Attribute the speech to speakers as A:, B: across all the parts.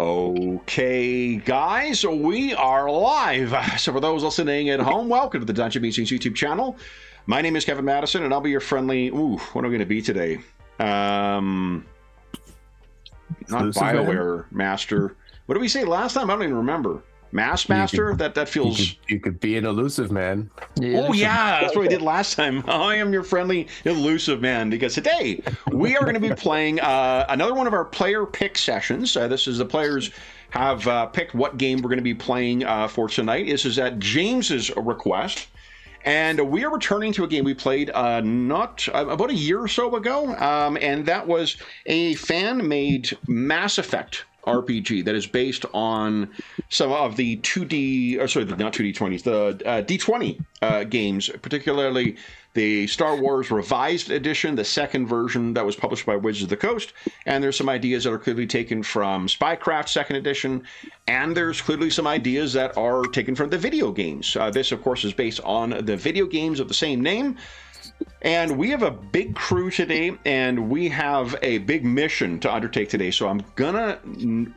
A: Okay, guys, so we are live. So for those listening at home, welcome to the Dungeon Meetings YouTube channel. My name is Kevin Madison, and I'll be your friendly... Ooh, what are we going to be today? Not BioWare Master. What did we say last time? I don't even remember. Mass Master? That feels...
B: You could be an elusive man.
A: Oh, yeah, that's what we did last time. I am your friendly elusive man, because today we are going to be playing another one of our player pick sessions. This is the players have picked what game we're going to be playing for tonight. This is at James's request. And we are returning to a game we played about a year or so ago, and that was a fan-made Mass Effect RPG that is based on some of the not 2D20s, the D20 games, particularly the Star Wars Revised Edition, the second version that was published by Wizards of the Coast. And there's some ideas that are clearly taken from Spycraft second edition, and there's clearly some ideas that are taken from the video games. This, of course, is based on the video games of the same name. And we have a big crew today, and we have a big mission to undertake today. So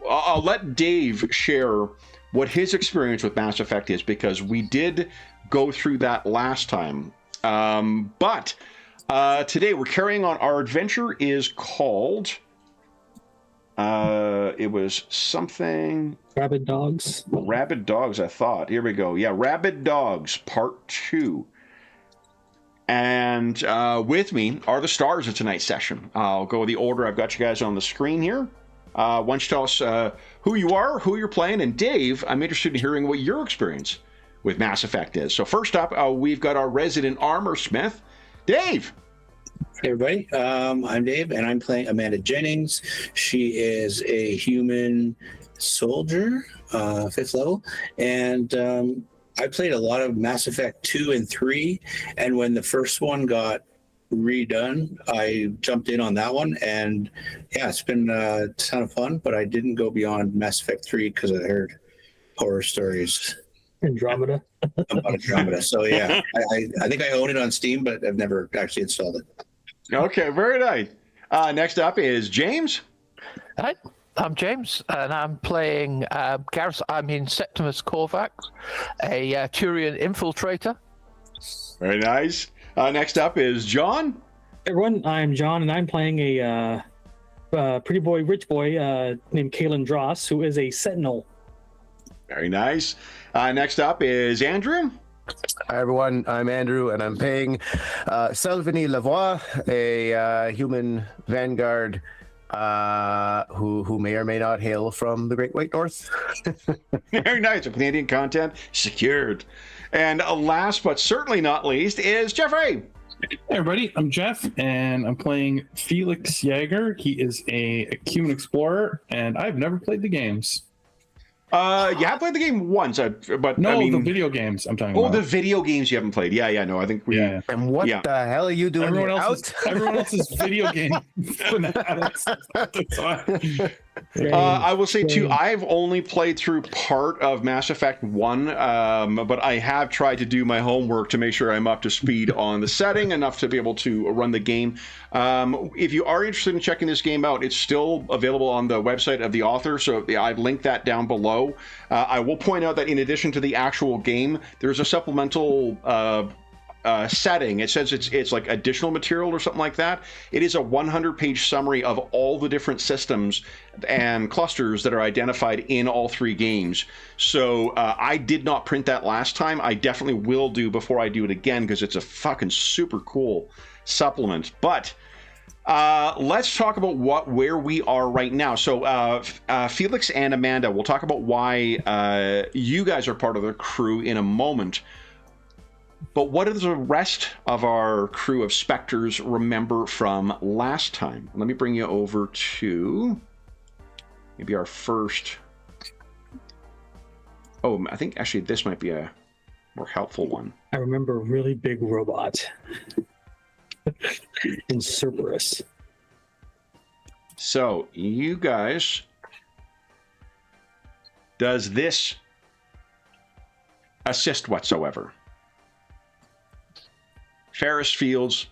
A: I'll let Dave share what his experience with Mass Effect is, because we did go through that last time. But today we're carrying on. Our adventure is called, it was something...
C: Rabid Dogs.
A: Rabid Dogs, I thought. Here we go. Yeah, Rabid Dogs, Part 2. And with me are the stars of tonight's session. I'll go with the order I've got you guys on the screen here. Why don't you tell us who you are, who you're playing, and Dave, I'm interested in hearing what your experience with Mass Effect is. So first up, we've got our resident armor smith, Dave.
D: Hey everybody, I'm Dave, and I'm playing Amanda Jennings. She is a human soldier, 5th level, and I played a lot of Mass Effect 2 and 3, and when the first one got redone, I jumped in on that one, and yeah, it's been a ton of fun, but I didn't go beyond Mass Effect 3 because I heard horror stories.
C: Andromeda.
D: About Andromeda. So yeah, I think I own it on Steam, but I've never actually installed it.
A: Okay, very nice. Next up is James.
E: Hi, I'm James, and I'm playing Septimus Korvax, a Turian infiltrator.
A: Very nice. Next up is John.
C: Hey everyone, I'm John, and I'm playing a pretty boy, rich boy named Kalen Dross, who is a Sentinel.
A: Very nice. Next up is Andrew.
B: Hi everyone, I'm Andrew, and I'm playing Selvigny Lavoie, a human vanguard who may or may not hail from the Great White North.
A: Very nice. Canadian content secured. And last but certainly not least is Jeffrey.
F: Hey everybody, I'm Jeff, and I'm playing Felix Jaeger. He is a human explorer, and I've never played the games.
A: Yeah, I played the game once, but
F: no,
A: I mean,
F: the video games I'm talking about.
A: Oh, the video games you haven't played. Yeah, no, I think we...
F: Yeah.
B: And what the hell are you doing
F: Everyone else's video game fanatics.
A: I will say, too, I've only played through part of Mass Effect 1, but I have tried to do my homework to make sure I'm up to speed on the setting enough to be able to run the game. If you are interested in checking this game out, it's still available on the website of the author, so I've linked that down below. I will point out that in addition to the actual game, there's a supplemental setting. It says it's like additional material or something like that. It is a 100-page summary of all the different systems and clusters that are identified in all 3 games. So I did not print that last time. I definitely will do before I do it again, because it's a fucking super cool supplement. But let's talk about where we are right now. So Felix and Amanda, we'll talk about why you guys are part of the crew in a moment. But what does the rest of our crew of Spectres remember from last time? Let me bring you over to maybe our first... Oh, I think actually this might be a more helpful one.
C: I remember a really big robot in Cerberus.
A: So, you guys... Does this assist whatsoever? Ferris fields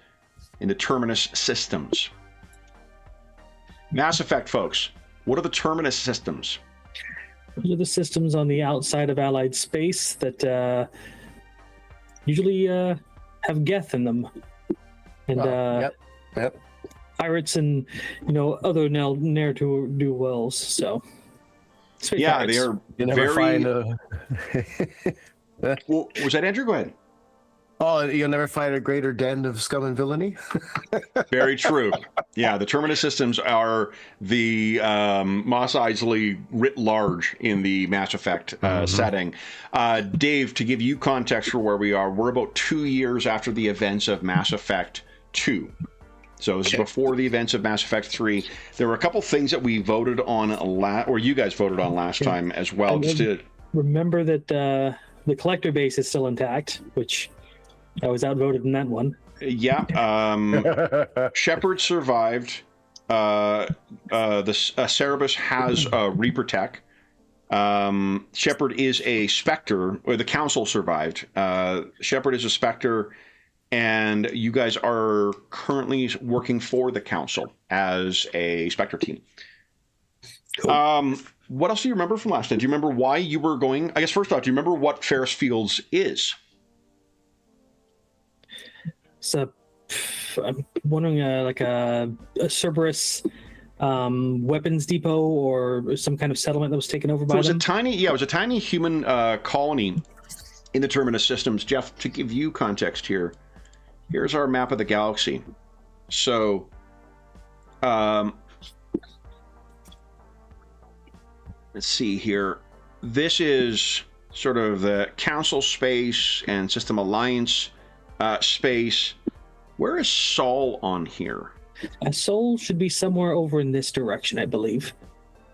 A: into terminus systems. Mass Effect, folks. What are the terminus systems?
C: Those are the systems on the outside of Allied space that usually have Geth in them, and
B: Yep.
C: pirates and other ne'er do wells. So space
A: Yeah,
C: pirates.
A: they are
B: You never
A: very.
B: find a.
A: Well, was that Andrew? Go ahead.
B: Oh, you'll never find a greater den of scum and villainy.
A: Very true. Yeah, the Terminus systems are the Mos Eisley writ large in the Mass Effect setting. Dave, to give you context for where we are, we're about 2 years after the events of Mass Effect 2. So this is before the events of Mass Effect 3. There were a couple things that we voted on, or you guys voted on last time as well. Just to
C: remember that the collector base is still intact, which I was outvoted in that one.
A: Yeah. Shepard survived. The Cerebus has Reaper tech. Shepard is a Spectre, or the Council survived. Shepard is a Spectre, and you guys are currently working for the Council as a Spectre team. Cool. What else do you remember from last time? Do you remember why you were going? I guess first off, do you remember what Ferris Fields is?
C: So I'm wondering, like a Cerberus weapons depot or some kind of settlement that was taken over by them?
A: It was a tiny human colony in the Terminus systems. Jeff, to give you context here, here's our map of the galaxy. So, let's see here. This is sort of the Council space and System Alliance space. Where is Sol on here?
C: Sol should be somewhere over in this direction, I believe.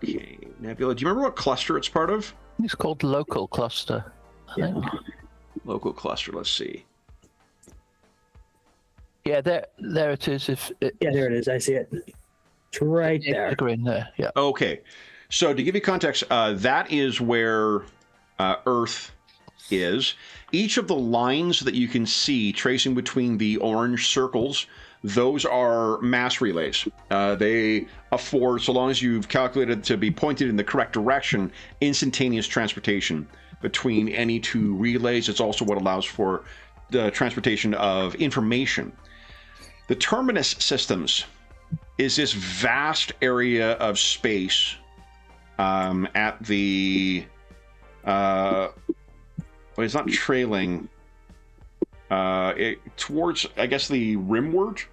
A: Okay, Nebula, do you remember what cluster it's part of?
E: It's called Local Cluster. I think.
A: Local cluster, let's see.
E: Yeah, there it is.
C: Yeah, there it is. I see it. It's right there.
E: Green there. Yeah.
A: Okay, so to give you context, that is where Earth is. Each of the lines that you can see tracing between the orange circles, those are mass relays. They afford, so long as you've calculated to be pointed in the correct direction, instantaneous transportation between any two relays. It's also what allows for the transportation of information. The Terminus systems is this vast area of space at the well, it's not trailing towards, I guess, the rimward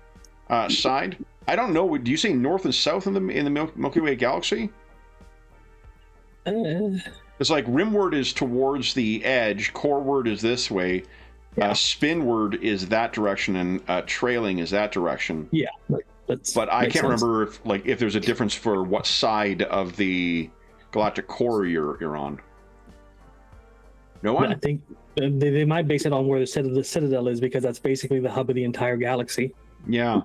A: side. I don't know. Do you say north and south in the Milky Way galaxy? It's like rimward is towards the edge, coreward is this way, spinward is that direction, and trailing is that direction.
C: Yeah,
A: but I can't remember if there's a difference for what side of the galactic core you're on. No one?
C: I think they might base it on where the Citadel is, because that's basically the hub of the entire galaxy.
A: Yeah.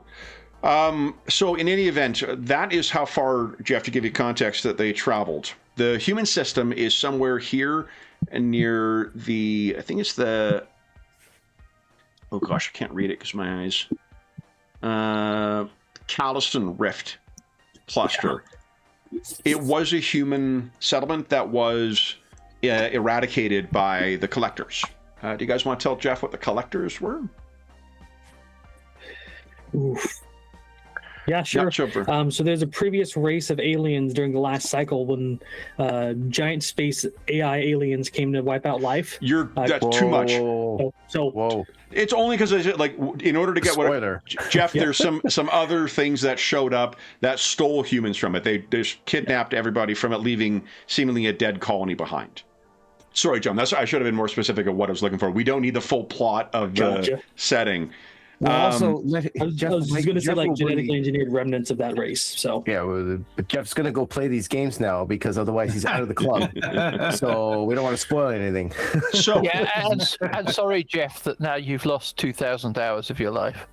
A: So in any event, that is how far, Jeff, to give you context, that they traveled. The human system is somewhere here and near the, I think it's the, oh gosh, I can't read it because my eyes. Calliston Rift cluster. Yeah. It was a human settlement that was eradicated by the collectors. Do you guys want to tell Jeff what the collectors were?
C: Oof. Yeah, sure. So there's a previous race of aliens during the last cycle when giant space AI aliens came to wipe out life.
A: That's too much.
C: So
A: it's only because in order to get
B: Spoiler.
A: Jeff, there's some other things that showed up that stole humans from it. They just kidnapped everybody from it, leaving seemingly a dead colony behind. Sorry, John. I should have been more specific of what I was looking for. We don't need the full plot of the setting.
B: Also,
C: I was going to say genetically engineered remnants of that race. So
B: yeah, but Jeff's going to go play these games now, because otherwise he's out of the club. So we don't want to spoil anything.
A: So
E: yeah, and sorry, Jeff, that now you've lost 2,000 hours of your life.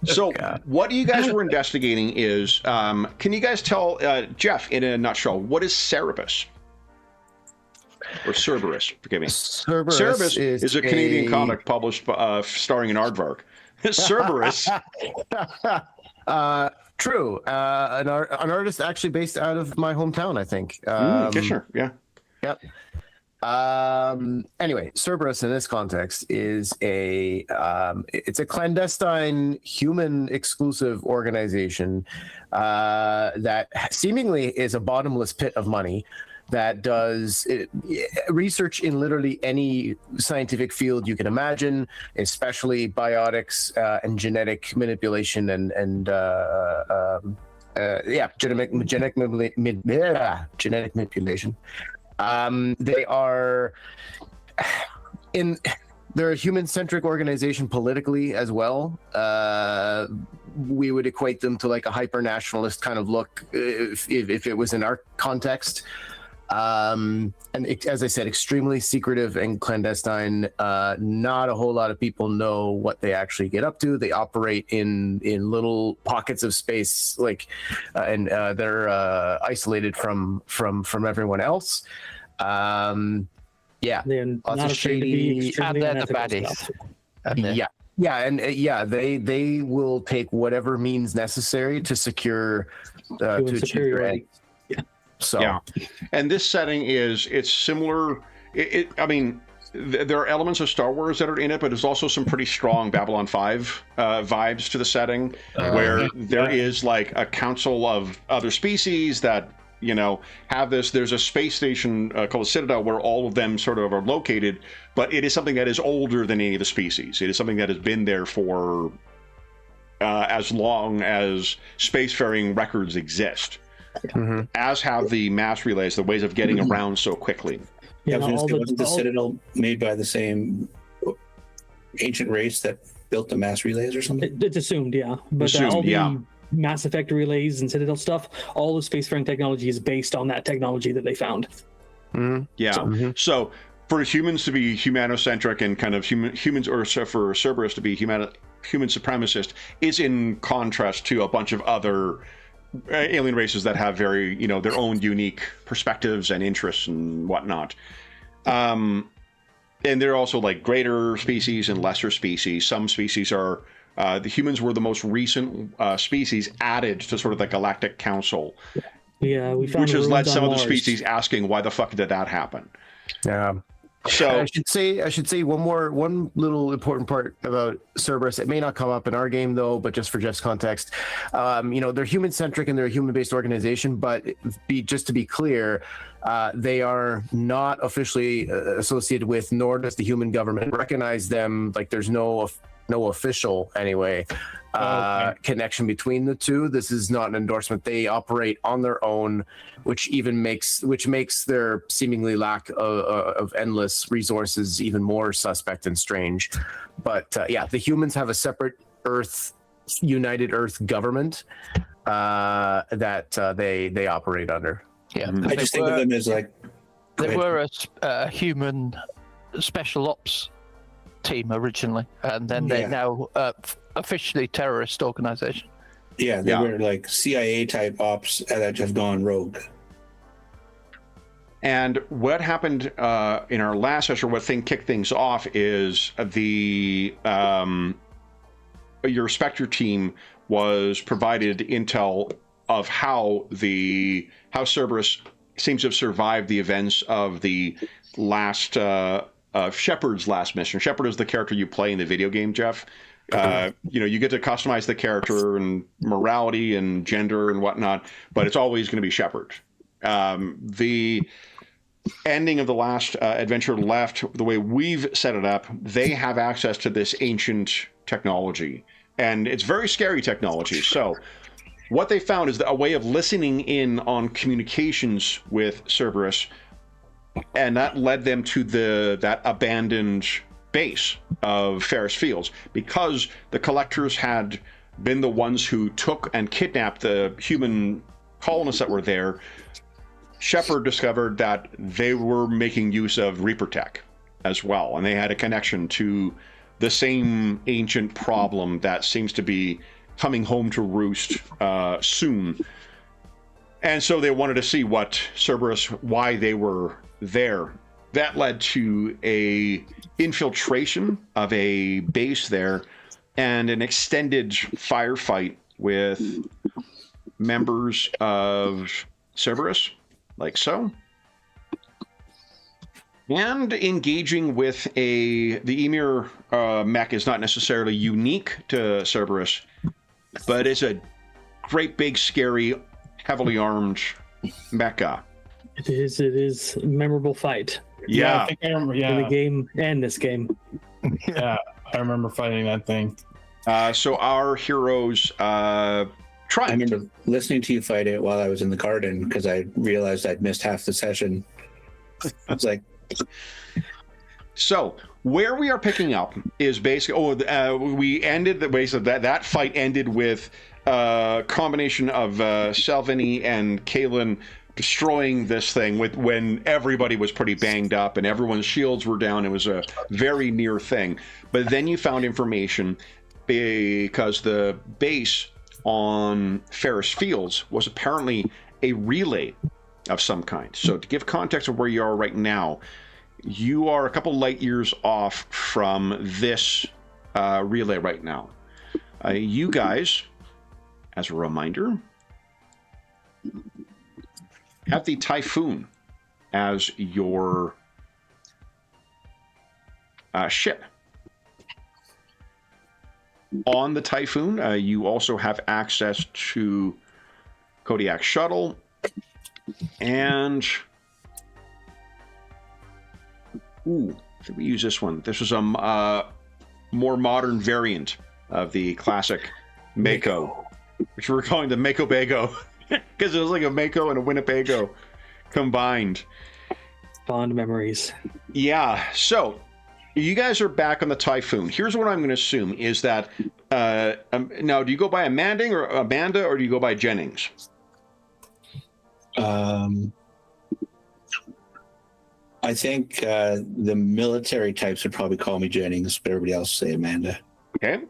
A: So what you guys were investigating is, can you guys tell Jeff in a nutshell, what is Cerebus? Or Cerberus, forgive me. Cerebus is a Canadian comic published starring in Aardvark. Cerberus.
B: True. An artist actually based out of my hometown, I think.
A: Kitchener, yeah.
B: Yep. Anyway, Cerberus in this context is it's a clandestine human exclusive organization that seemingly is a bottomless pit of money that does research in literally any scientific field you can imagine, especially biotics and genetic manipulation and genetic manipulation. They're a human-centric organization politically as well. We would equate them to like a hyper-nationalist kind of look if it was in our context. And as I said, extremely secretive and clandestine. Not a whole lot of people know what they actually get up to. They operate in little pockets of space, and they're isolated from everyone else.
C: They're not afraid to be extremely unethical stuff.
B: They will take whatever means necessary to secure to achieve their end. So,
A: yeah, and this setting it's similar. I mean, there are elements of Star Wars that are in it, but there's also some pretty strong Babylon 5 vibes to the setting, where there is like a council of other species that have this. There's a space station called the Citadel where all of them sort of are located, but it is something that is older than any of the species. It is something that has been there for as long as spacefaring records exist. As have the mass relays, the ways of getting around so quickly.
D: Yeah, wasn't the Citadel made by the same ancient race that built the mass relays or something?
C: It's assumed, yeah. But all the Mass Effect relays and Citadel stuff, all the spacefaring technology is based on that technology that they found.
A: So for humans to be humanocentric and kind of humans, or for Cerberus to be human supremacist, is in contrast to a bunch of other alien races that have very, their own unique perspectives and interests and whatnot. And there are also like greater species and lesser species. Some species are, the humans were the most recent species added to sort of the Galactic Council.
C: Yeah, we found
A: which has led some of the
C: Mars.
A: species asking, why the fuck did that happen?
B: Yeah.
A: So
B: I should say one little important part about Cerberus. It may not come up in our game though, but just for Jeff's context, they're human centric and they're a human based organization. But just to be clear, they are not officially associated with, nor does the human government recognize them. Like there's no official connection between the two. This is not an endorsement. They operate on their own, which makes their seemingly lack of endless resources even more suspect and strange. But the humans have a separate United Earth government that they operate under.
E: Yeah,
D: I just think of them as like
E: they were a human special ops team originally, and then they're now officially terrorist organization.
D: Yeah, they were like CIA type ops that have gone rogue.
A: And what happened in our last session, what kicked things off is your Spectre team was provided intel of how Cerberus seems to have survived the events of the last Shepard's last mission. Shepard is the character you play in the video game, Jeff. You get to customize the character and morality and gender and whatnot, but it's always going to be Shepard. The ending of the last adventure left, the way we've set it up, they have access to this ancient technology, and it's very scary technology. So what they found is a way of listening in on communications with Cerberus, and that led them to that abandoned base of Ferris Fields, because the collectors had been the ones who took and kidnapped the human colonists that were there. Shepard discovered that they were making use of Reaper tech as well, and they had a connection to the same ancient problem that seems to be coming home to roost soon. And so they wanted to see what Cerberus, why they were there. That led to a infiltration of a base there and an extended firefight with members of Cerberus, like so. And engaging with the Emir mech is not necessarily unique to Cerberus, but it's a great big, scary, heavily armed mecha.
C: It is a memorable fight.
A: Yeah.
F: I think I remember.
C: In the game and this game.
F: Yeah, I remember fighting that thing.
A: So our heroes
D: I
A: tried.
D: remember listening to you fight it while I was in the garden because I realized I'd missed half the session. I was like,
A: So where we are picking up is basically, we ended the way, so that fight ended with a combination of Salvini and Kalen destroying this thing when everybody was pretty banged up and everyone's shields were down. It was a very near thing. But then you found information because the base on Ferris Fields was apparently a relay of some kind. So to give context of where you are right now, you are a couple light years off from this relay right now. You guys, as a reminder, have the Typhoon as your ship. On the Typhoon, you also have access to Kodiak Shuttle and... Ooh, I think we use this one. This was a more modern variant of the classic Mako, which we're calling the Mako Bago, because it was like a Mako and a Winnebago combined.
C: Fond memories.
A: Yeah, so you guys are back on the Typhoon. Here's what I'm going to assume is that, now, do you go by Amanda or do you go by Jennings?
D: I think the military types would probably call me Jennings, but everybody else say Amanda.
A: Okay.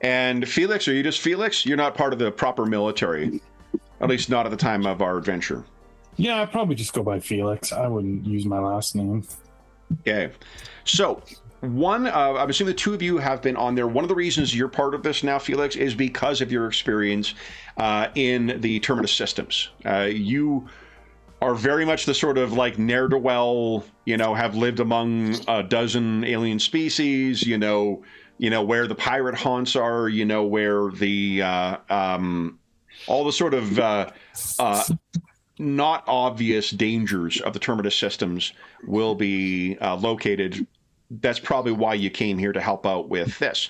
A: And Felix, are you just Felix? You're not part of the proper military, at least not at the time of our adventure.
F: Yeah, I'd probably just go by Felix. I wouldn't use my last name.
A: Okay. So, I'm assuming the two of you have been on there. One of the reasons you're part of this now, Felix, is because of your experience in the Terminus systems. You are very much the sort of like ne'er-do-well, have lived among a dozen alien species, where the pirate haunts are, where the all the sort of not obvious dangers of the Terminus systems will be located. That's probably why you came here to help out with this.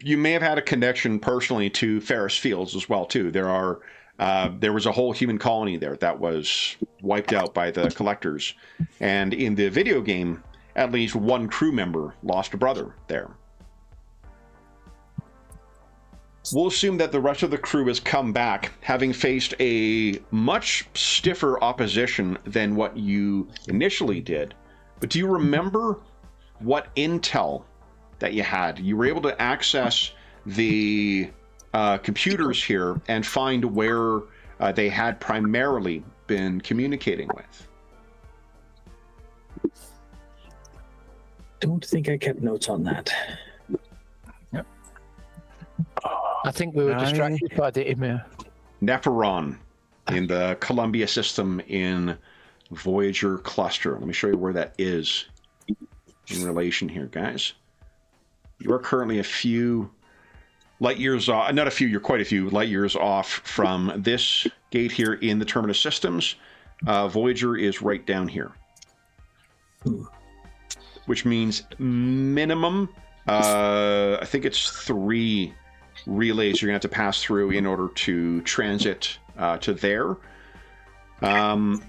A: You may have had a connection personally to Ferris Fields as well, too. There was a whole human colony there that was wiped out by the collectors. And in the video game, at least one crew member lost a brother there. We'll assume that the rest of the crew has come back, having faced a much stiffer opposition than what you initially did. But do you remember what intel that you had? You were able to access the computers here and find where they had primarily been communicating with.
C: Don't think I kept notes on that.
E: Yep. I think we were distracted by the Emir.
A: Neferon in the Columbia system in Voyager cluster. Let me show you where that is in relation here, guys. You are currently a few light years off, not a few, you're quite a few light years off from this gate here in the Terminus systems. Voyager is right down here. Which means minimum, I think it's 3 relays you're going to have to pass through in order to transit to there. And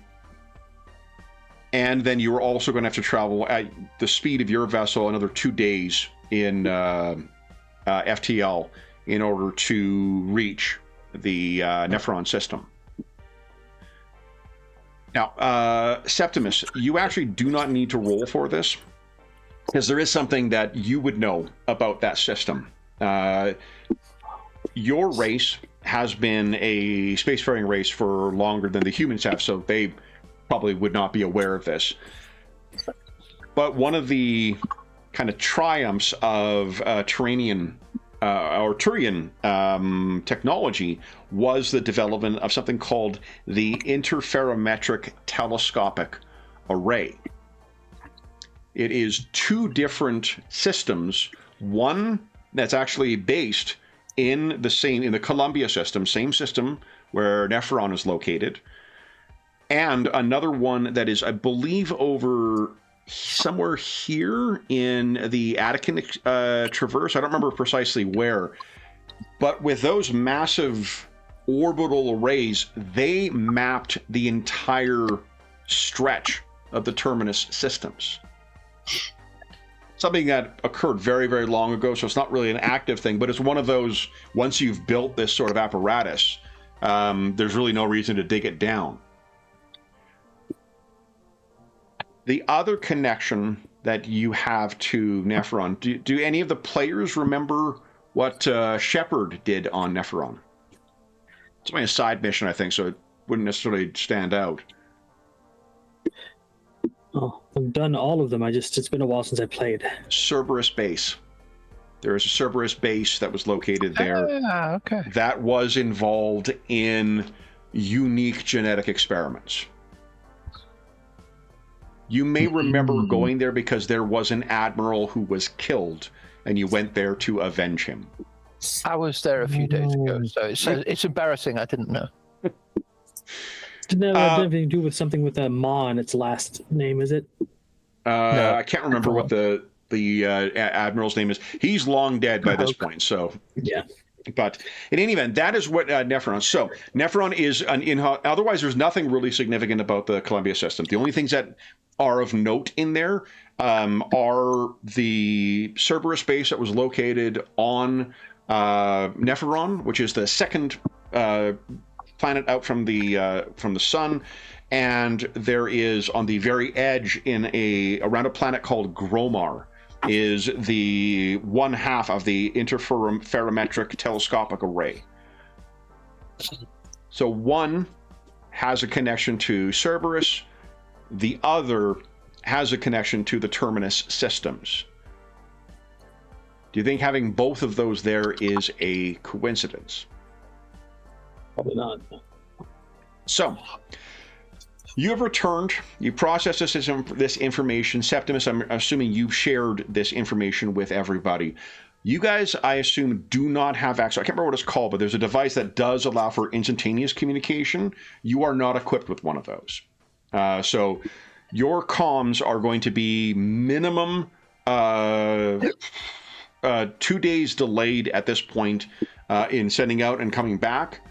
A: then you're also going to have to travel at the speed of your vessel another 2 days in FTL in order to reach the Neferon system. Now, Septimus, you actually do not need to roll for this, because there is something that you would know about that system. Your race has been a spacefaring race for longer than the humans have, so they probably would not be aware of this. But one of the kind of triumphs of Terranian or Turian technology was the development of something called the interferometric telescopic array. It is two different systems, one that's actually based in the Columbia system, same system where Nephron is located, and another one that is, I believe, over somewhere here in the Attican Traverse. I don't remember precisely where, but with those massive orbital arrays, they mapped the entire stretch of the terminus systems. Something that occurred very, very long ago, so it's not really an active thing, but it's one of those, once you've built this sort of apparatus, there's really no reason to dig it down. The other connection that you have to Nephron, do any of the players remember what Shepard did on Nephron? It's only a side mission, I think, so it wouldn't necessarily stand out.
C: Oh, I've done all of them. It's been a while since I played.
A: Cerberus base. There is a Cerberus base that was located there.
E: Okay.
A: That was involved in unique genetic experiments. You may remember going there because there was an admiral who was killed, and you went there to avenge him.
E: I was there a few days ago, so it's embarrassing. I didn't know.
C: Didn't have anything to do with something with Mon, its last name, is it?
A: No. I can't remember what the admiral's name is. He's long dead by this point, so...
C: Yeah.
A: But in any event, that is what Nephron. So Nephron is otherwise, there's nothing really significant about the Columbia system. The only things that are of note in there are the Cerberus base that was located on Nephron, which is the second planet out from the sun, and there is on the very edge around a planet called Gromar is the one half of the interferometric telescopic array. So one has a connection to Cerberus, the other has a connection to the terminus systems. Do you think having both of those there is a coincidence?
C: Probably not.
A: So, you have returned, you processed this information. Septimus, I'm assuming you've shared this information with everybody. You guys, I assume, do not have access. I can't remember what it's called, but there's a device that does allow for instantaneous communication. You are not equipped with one of those. So, your comms are going to be minimum 2 days delayed at this point in sending out and coming back.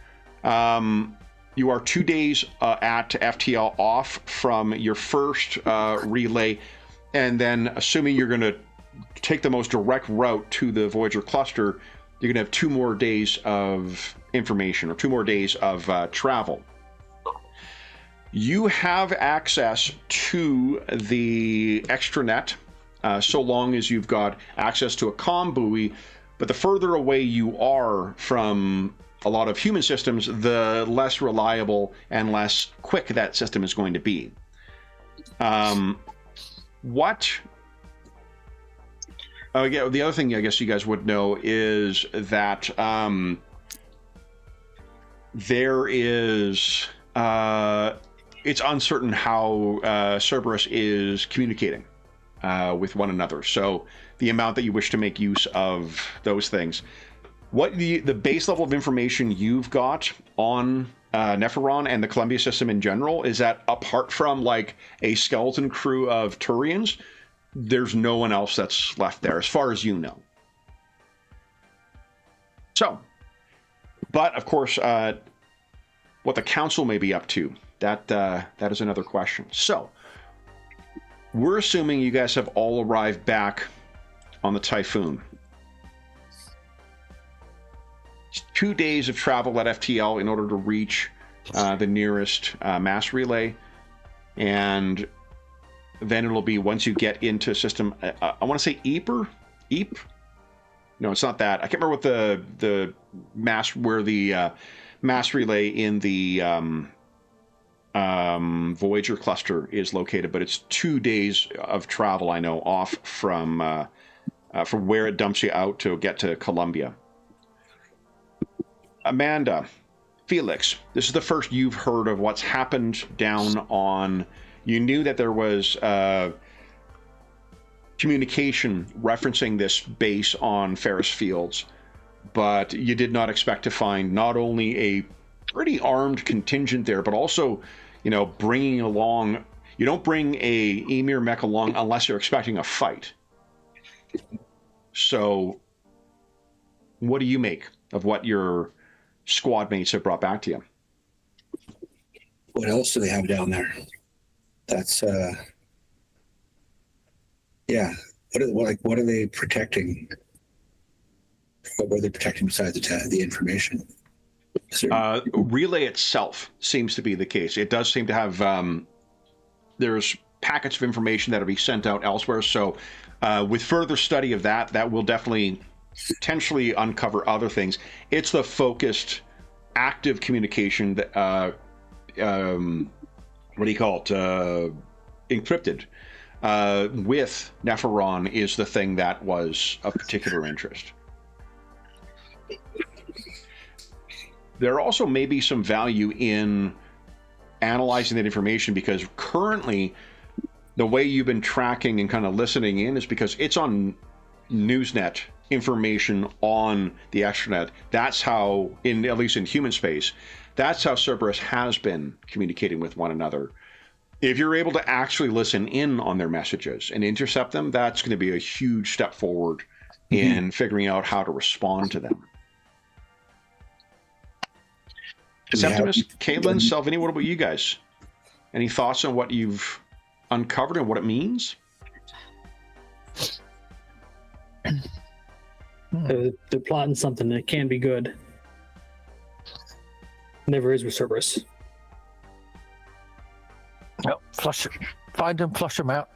A: You are 2 days at FTL off from your first relay, and then assuming you're going to take the most direct route to the Voyager cluster, you're going to have 2 more days of information, or 2 more days of travel. You have access to the extranet so long as you've got access to a comm buoy, but the further away you are from a lot of human systems, the less reliable and less quick that system is going to be. The other thing I guess you guys would know is that there is... it's uncertain how Cerberus is communicating with one another. So the amount that you wish to make use of those things. What the base level of information you've got on Nephron and the Columbia system in general is that apart from like a skeleton crew of Turians, there's no one else that's left there as far as you know. So, but of course, what the council may be up to, that is another question. So, we're assuming you guys have all arrived back on the Typhoon. 2 days of travel at FTL in order to reach the nearest mass relay, and then it'll be once you get into system. I want to say Eep. No, it's not that. I can't remember what the mass mass relay in the Voyager cluster is located, but it's 2 days of travel. I know off from where it dumps you out to get to Columbia. Amanda, Felix, this is the first you've heard of what's happened down on. You knew that there was communication referencing this base on Ferris Fields, but you did not expect to find not only a pretty armed contingent there, but also, bringing along. You don't bring a emir mech along unless you're expecting a fight. So, what do you make of what your squad mates have brought back to you?
D: What else do they have down there? That's What are they protecting? What were they protecting besides the information?
A: Relay itself seems to be the case. It does seem to have. There's packets of information that will be sent out elsewhere. So, with further study of that will definitely potentially uncover other things. It's the focused, active communication that, what do you call it? Encrypted with Neferon is the thing that was of particular interest. There also may be some value in analyzing that information, because currently the way you've been tracking and kind of listening in is because it's on Newsnet information on the extranet. That's how, at least in human space, that's how Cerberus has been communicating with one another. If you're able to actually listen in on their messages and intercept them, that's going to be a huge step forward in figuring out how to respond to them. Septimus, Caitlin, Salvini, what about you guys? Any thoughts on what you've uncovered and what it means?
C: They're plotting something that can be good. Never is with Cerberus.
E: Well, find them, flush them out.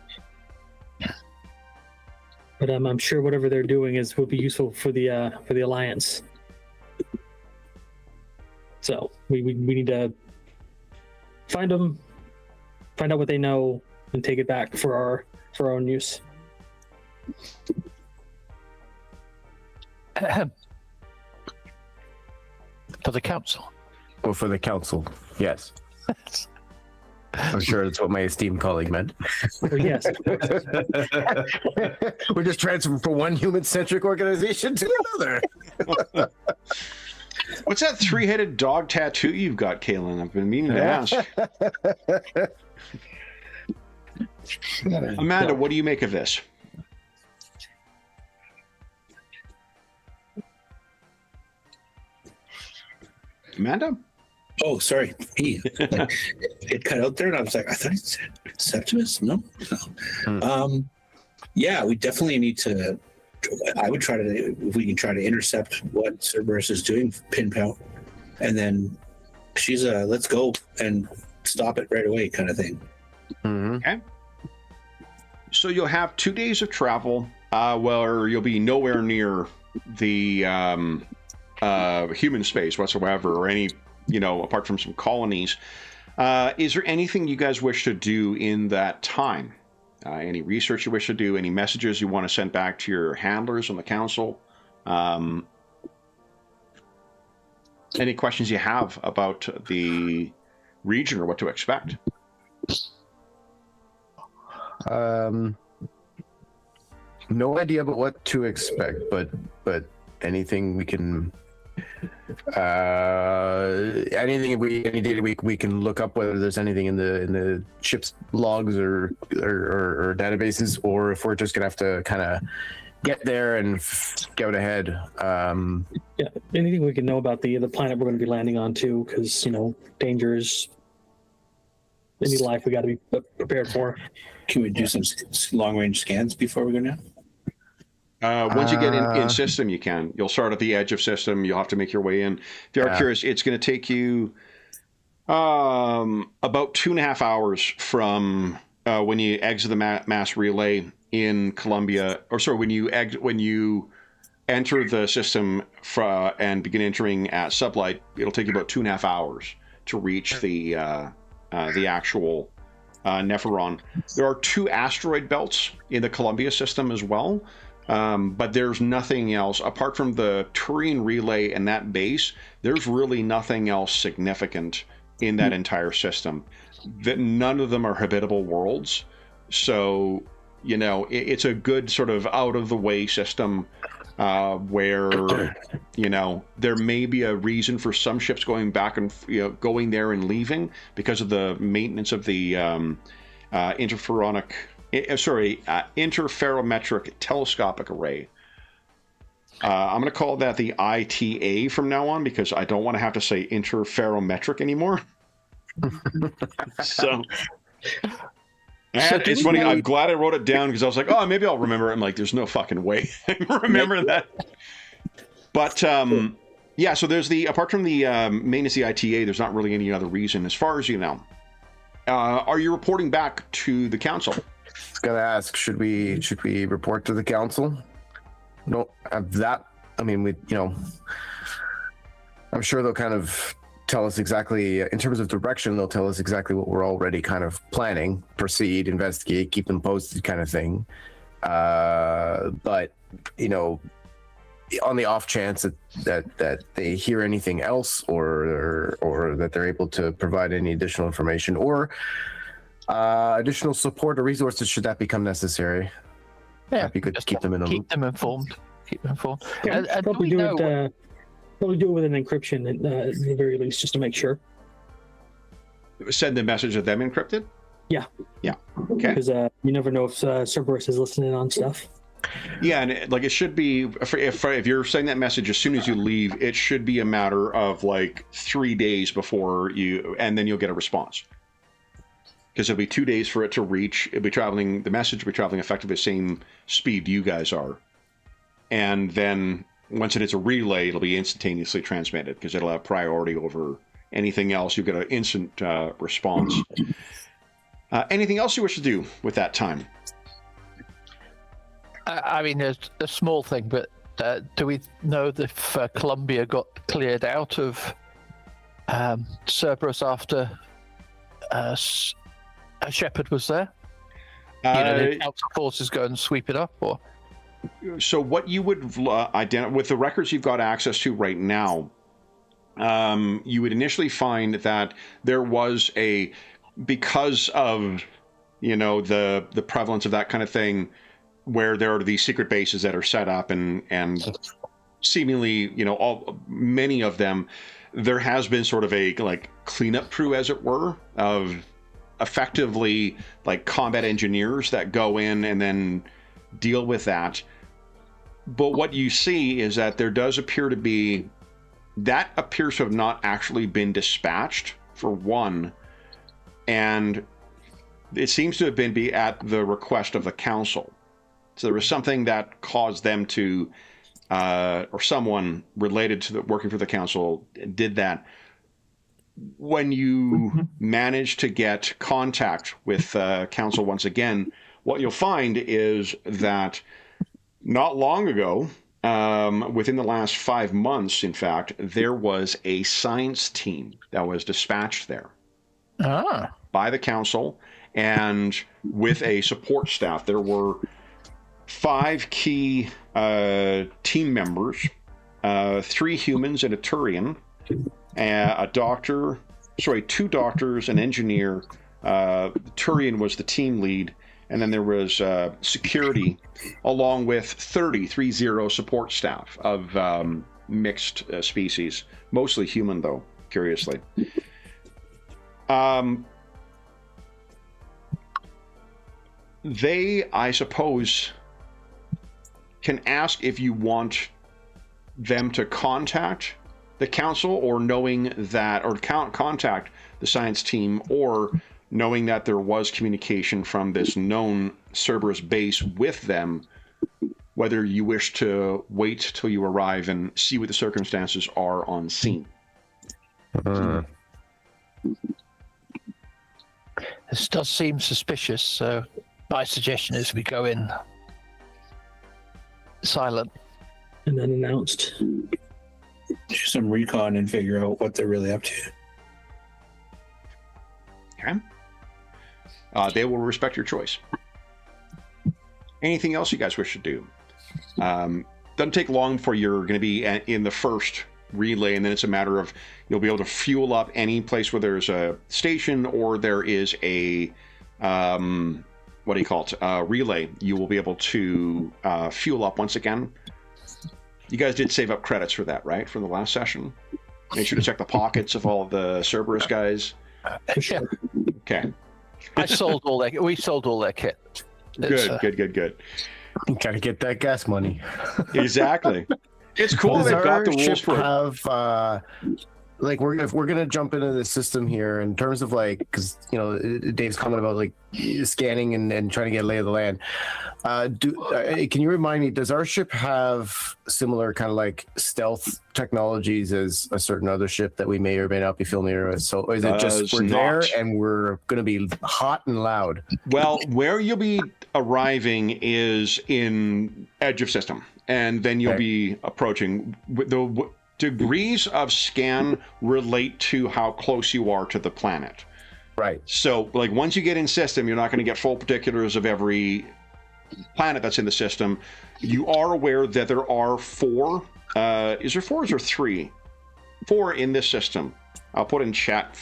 C: But I'm sure whatever they're doing will be useful for the Alliance. So we need to find them, find out what they know, and take it back for our own use.
E: For the council.
B: Well, for the council, yes. I'm sure that's what my esteemed colleague meant.
C: Yes.
B: We're just transferring from one human-centric organization to another.
A: What's that three-headed dog tattoo you've got, Kaylin? I've been meaning to ask. Amanda, what do you make of this? Amanda?
D: Oh, sorry. It cut out there, and I was like, I thought it said Septimus. No. Yeah, we definitely need to. I would try to, if we can try to intercept what Cerberus is doing, pinpoint, and then she's a let's go and stop it right away kind of thing.
A: Okay. So you'll have 2 days of travel, where you'll be nowhere near the human space whatsoever, or any, apart from some colonies. Is there anything you guys wish to do in that time? Any research you wish to do? Any messages you want to send back to your handlers on the council? Any questions you have about the region or what to expect?
B: No idea about what to expect, but anything we can, any data we can look up, whether there's anything in the ship's logs or databases, or if we're just gonna have to kind of get there and scout ahead.
C: Yeah, anything we can know about the planet we're going to be landing on too, because dangers. Any life we got to be prepared for. Can we do some long-range scans before we go now?
A: Once you get in system, you can. You'll start at the edge of system. You'll have to make your way in. If you are curious, it's going to take you about 2.5 hours from when you exit the mass relay in Columbia, or sorry, when you enter the system and begin entering at sublight. It'll take you about 2.5 hours to reach the actual Neferon. There are 2 asteroid belts in the Columbia system as well. But there's nothing else apart from the Turian relay and that base. There's really nothing else significant in that entire system. That none of them are habitable worlds, so it's a good sort of out of the way system where there may be a reason for some ships going back and going there and leaving because of the maintenance of the interferometric telescopic array. I'm going to call that the ITA from now on because I don't want to have to say interferometric anymore. So it's funny. I'm glad I wrote it down because I was like, oh, maybe I'll remember it. I'm like, there's no fucking way I can remember that. But yeah, so there's apart from the maintenance of the ITA, there's not really any other reason as far as you know. Are you reporting back to the council?
B: I was gonna ask, should we report to the council? No, that. I mean, I'm sure they'll kind of tell us exactly, in terms of direction, they'll tell us exactly what we're already kind of planning, proceed, investigate, keep them posted kind of thing. But, on the off chance that they hear anything else or that they're able to provide any additional information or additional support or resources should that become necessary.
E: Yeah,
B: that'd be good to keep them in
E: keep them informed.
C: Yeah,
E: and
C: probably do it with an encryption at the very least, just to make sure.
A: Send the message of them encrypted?
C: Yeah.
A: Okay.
C: Because you never know if Cerberus is listening on stuff.
A: Yeah, and it should be, if you're sending that message as soon as you leave, it should be a matter of 3 days before and then you'll get a response. Because it'll be 2 days for it to reach. The message will be traveling effectively the same speed you guys are. And then once it hits a relay, it'll be instantaneously transmitted because it'll have priority over anything else. You get an instant response. Anything else you wish to do with that time?
E: I mean, there's a small thing, but do we know if Columbia got cleared out of Cerberus after Shepard was there? Did council forces go and sweep it up, or?
A: So what you would identify with the records you've got access to right now, you would initially find that there was because of the prevalence of that kind of thing, where there are these secret bases that are set up and seemingly many of them, there has been sort of a cleanup crew, as it were, of effectively combat engineers that go in and then deal with that. But what you see is that there does appear to be, that appears to have not actually been dispatched, for one, and it seems to have been at the request of the council. So there was something that caused them to, or someone related to working for the council did that. When you manage to get contact with council once again, what you'll find is that not long ago, within the last 5 months, in fact, there was a science team that was dispatched there by the council, and with a support staff. There were 5 key team members, 3 humans and a Turian, a doctor, 2 doctors, an engineer. Turian was the team lead, and then there was security, along with 30 support staff of mixed species, mostly human, though, curiously. They, I suppose, can ask if you want them to contact the council, or knowing that, or contact the science team, or knowing that there was communication from this known Cerberus base with them, whether you wish to wait till you arrive and see what the circumstances are on scene.
E: This does seem suspicious, so my suggestion is we go in silent.
C: And then announced.
D: Do some recon and figure out what they're really up to.
A: Okay. They will respect your choice. Anything else you guys wish to do? Doesn't take long before you're going to be in the first relay, and then it's a matter of you'll be able to fuel up any place where there's a station or there is a what do you call it? Relay. You will be able to fuel up once again. You guys did save up credits for that, right? From the last session. Make sure to check the pockets of all of the Cerberus guys.
E: Yeah.
A: Okay.
E: We sold all their kit.
A: Good.
B: Gotta get that gas money.
A: Exactly. It's cool
B: Does
A: they've got
B: our
A: the rules
B: ship
A: for it.
B: have like if we're gonna jump into the system here in terms of like, because Dave's comment about like scanning and trying to get a lay of the land. Can you remind me? Does our ship have similar kind of like stealth technologies as a certain other ship that we may or may not be filming with? So is it just we're there and we're gonna be hot and loud?
A: Well, where you'll be arriving is in edge of system, and then you'll be approaching. The degrees of scan relate to how close you are to the planet.
B: Right.
A: So, like, once you get in system, you're not going to get full particulars of every planet that's in the system. You are aware that there are 4. Is there 4 or is there 3? 4 in this system. I'll put in chat.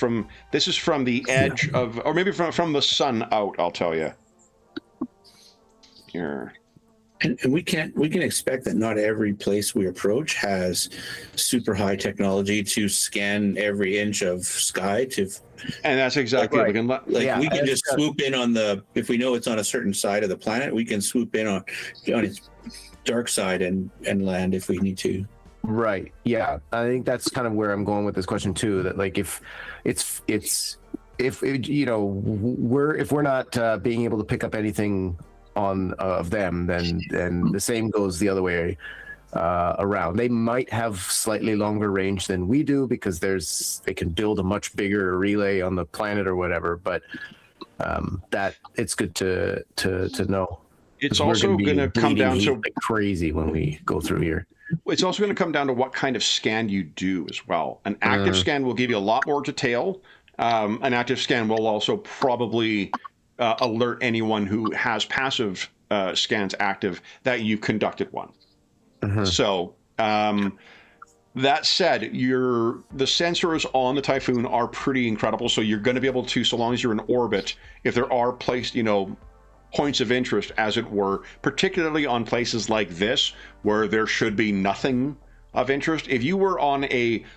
A: This is from the edge of, or maybe from the sun out, I'll tell you. Here.
D: And we can expect that not every place we approach has super high technology to scan every inch of sky to.
A: And that's exactly
D: we
A: what
D: can just swoop in on if we know it's on a certain side of the planet, we can swoop in on its dark side and land if we need to.
B: Right. Yeah. I think that's kind of where I'm going with this question too. That like if we're not being able to pick up anything on of them, then the same goes the other way around. They might have slightly longer range than we do because they can build a much bigger relay on the planet or whatever. But that it's good to know.
A: It's also going to come down to
B: like crazy when we go through here.
A: It's also going to come down to what kind of scan you do as well. An active scan will give you a lot more detail. An active scan will also probably alert anyone who has passive scans active that you conducted one. So that said, the sensors on the Typhoon are pretty incredible. So you're going to be able to, so long as you're in orbit, if there are placed, points of interest, as it were, particularly on places like this where there should be nothing of interest. If you were on